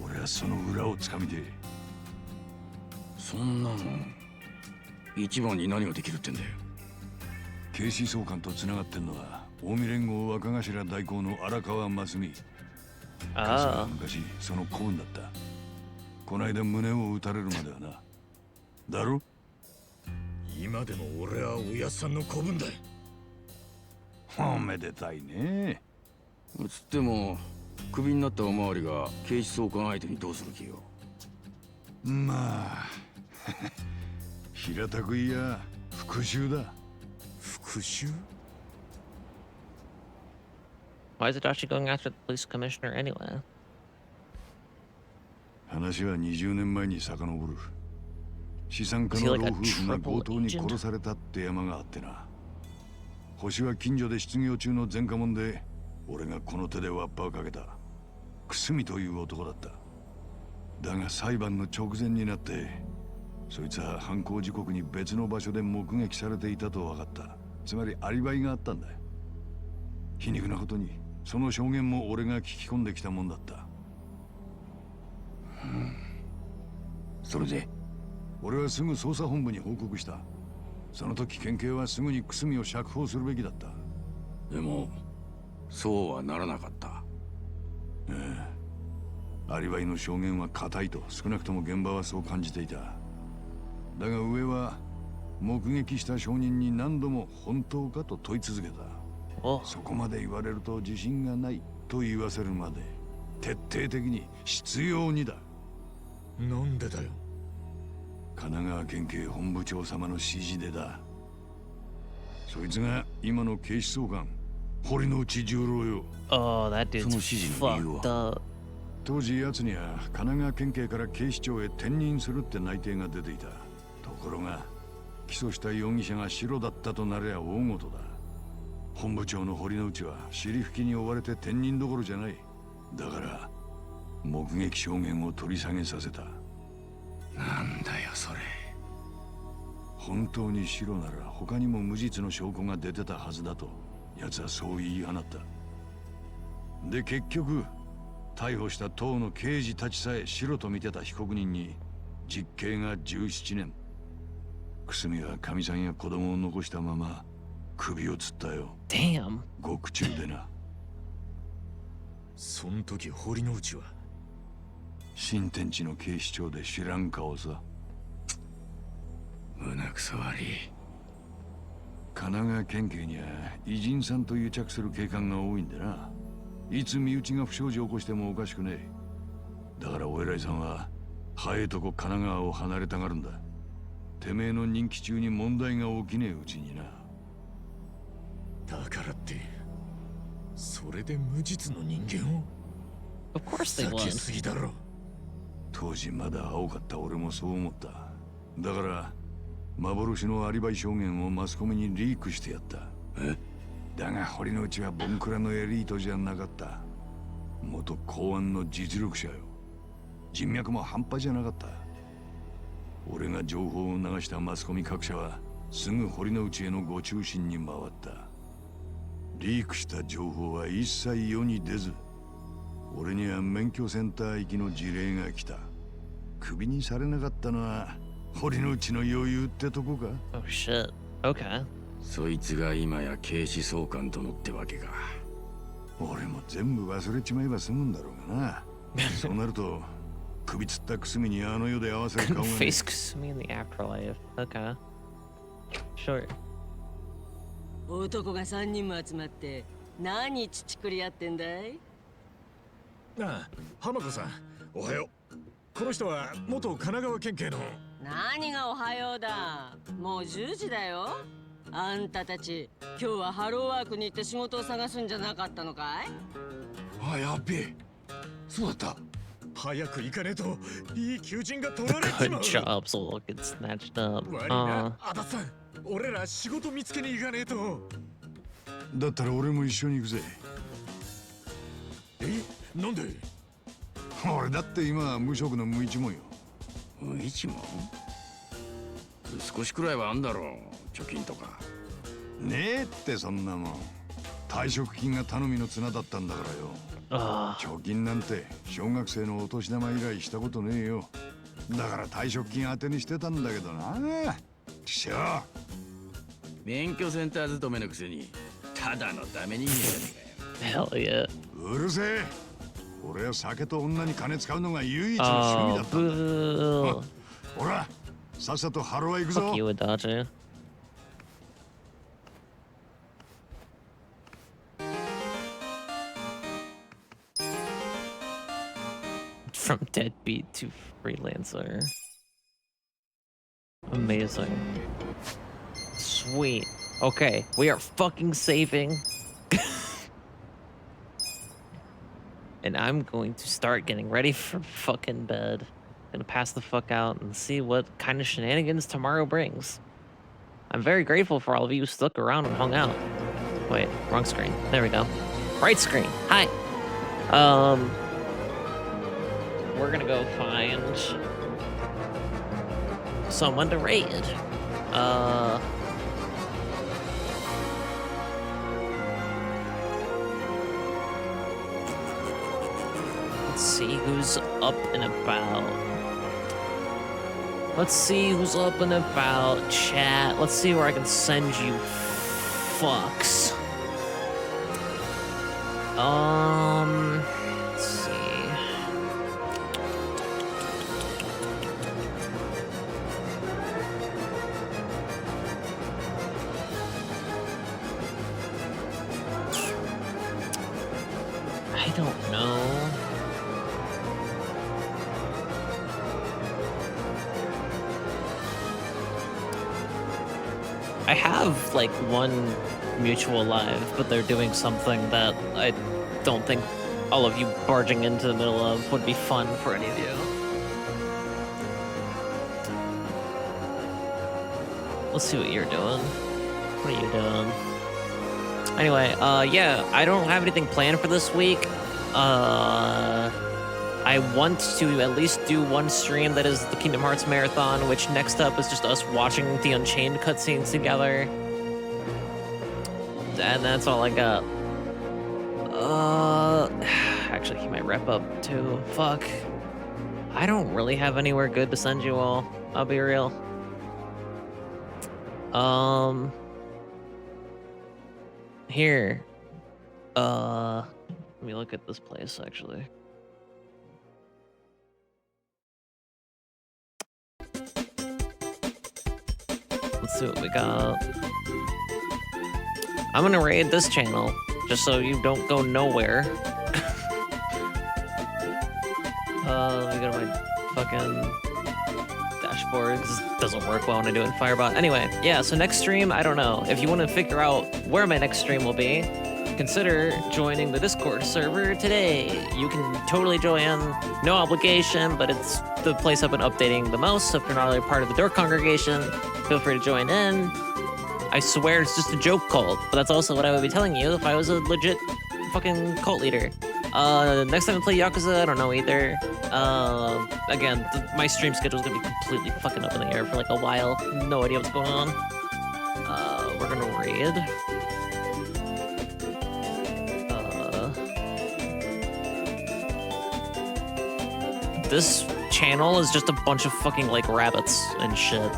俺はその裏をつかみてえ。そんなの一番に何ができるってんだよ。警視総監とつながってんのは近江連合若頭代行の荒川真澄。春日は昔その子分だった。こないだ胸を撃たれるまではな。だろ？今でも俺はおやっさんの子分だ。おめでたいね。つってもクビになったおまわりが警視総監相手にどうする気よ。まあ平たく言いや復讐だ。復讐？ Why is Adachi going after the police commissioner anyway? 話は20年前に遡る。資産家の老夫婦が強盗に殺されたって山があってな。星は近所で失業中の前科者で、俺がこの手でワッパをかけたくすみという男だった。だが裁判の直前になって、そいつは犯行時刻に別の場所で目撃されていたと分かった。つまりアリバイがあったんだ。皮肉なことにその証言も俺が聞き込んできたもんだった。それで俺はすぐ捜査本部に報告した。その時県警はすぐにくすみを釈放するべきだった。でもそうはならなかった。アリバイの証言は固いと少なくとも現場はそう感じていた。だが上は目撃した証人に何度も本当かと問い続けた。そこまで言われると自信がないと言わせるまで徹底的に執拗にだ。なんでだよ。神奈川県警本部長様の指示でだ。そいつが今の警視総監堀之内十郎よ。Oh, that dude's fucked up. 当時奴には神奈川県警から警視庁へ転任するって内定が出ていた。ところが起訴した容疑者がシロだったとなれば大事だ。本部長の堀之内は尻拭きに追われて転任どころじゃない。だから目撃証言を取り下げさせた。なんだよそれ。本当にシロなら他にも無実の証拠が出てたはずだと奴はそう言い放った。で結局逮捕した党の刑事たちさえシロと見てた被告人に実刑が17年。くすみはかみさんや子供を残したまま首を吊ったよ。Damn。獄中でな。そん時堀之内は新天地の警視庁で知らん顔さ。胸くそ悪い。神奈川県警には偉人さんと癒着する警官が多いんでな。いつ身内が不祥事を起こしてもおかしくねえ。だからお偉いさんは早いとこ神奈川を離れたがるんだ。てめえの任期中に問題が起きねえうちにな。だからってそれで無実の人間を。 Of course they 避 won. けすぎだろ。当時まだ青かった俺もそう思った。だから幻のアリバイ証言をマスコミにリークしてやった。だが堀之内はボンクラのエリートじゃなかった。元公安の実力者よ。人脈も半端じゃなかった。俺が情報を流したマスコミ各社はすぐ堀之内へのご中心に回った。リークした情報は一切世に出ず、俺には免許センター行きの辞令が来た。クビにされなかったのは堀之内の余裕ってとこか。 Oh shit. Okay. そいつが今や警視総監殿ってわけか。俺も全部忘れちまえば済むんだろうがな。そうなると首つったくすみにあの世で合わせる顔がね。 Face Kusumi in the afterlife. Okay. Sure. 男が3人も集まって何乳くり合ってんだい。ああ、浜子さんおはよう。この人は元神奈川県警の。何がおはようだ。もう10時だよ。あんたたち今日はハローワークに行って仕事を探すんじゃなかったのかい。あ、やっべえ。そうだった。早く行かねえといい求人が取られちま Good う。job, Soul gets snatched up. 悪いな、足立さん。俺ら仕事見つけに行かねえと。だったら俺も一緒に行くぜ。なんで？俺だって今は無職の無一文よ。無一文？少しくらいはあんだろう、貯金とか。ねえってそんなもん。退職金が頼みの綱だったんだからよ。貯金なんて小学生のお年玉以来したことねえよ。だから退職金当てにしてたんだけどな。ちしょ。免許センター勤めのくせにただのダメ人間じゃねえかよ。 Hell yeah. うるせえ。俺は酒と女に金使うのが唯一の趣味だったんだ。boo. ほら、さっさとハロワ行くぞ。 Fuck you, Adachi. From deadbeat to freelancer. Amazing. Sweet. Okay, we are fucking saving. And I'm going to start getting ready for fucking bed. Gonna pass the fuck out and see what kind of shenanigans tomorrow brings. I'm very grateful for all of you who stuck around and hung out. Wait, wrong screen. There we go. Right screen. Hi. We're gonna go find someone to raid. Let's see who's up and about. Let's see who's up and about, chat. Let's see where I can send you fucks. Let's see. I don't know. I have like one mutual live, but they're doing something that I don't think all of you barging into the middle of would be fun for any of you. Let's see what you're doing. What are you doing? Anyway, yeah, I don't have anything planned for this week. I want to at least do one stream that is the Kingdom Hearts Marathon, which next up is just us watching the Unchained cutscenes together. And that's all I got. Actually, he might wrap up too. Fuck. I don't really have anywhere good to send you all. I'll be real. Here. Let me look at this place, actually. Let's see what we got. I'm gonna raid this channel, just so you don't go nowhere. Let me go to my fucking dashboard, 'cause it doesn't work well when I do it in Firebot. Anyway, yeah, so next stream, I don't know. If you want to figure out where my next stream will be, consider joining the Discord server today. You can totally join, no obligation, but it's the place I've been updating the most, so if you're not already part of the Dork congregation, feel free to join in. I swear it's just a joke cult, but that's also what I would be telling you if I was a legit fucking cult leader. Next time I play Yakuza, I don't know either. Again, my stream schedule is gonna be completely fucking up in the air for like a while. No idea what's going on. We're gonna raid. This channel is just a bunch of fucking like rabbits and shit.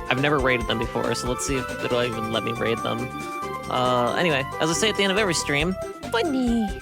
I've never raided them before, so let's see if it'll even let me raid them. Anyway, as I say at the end of every stream, funny.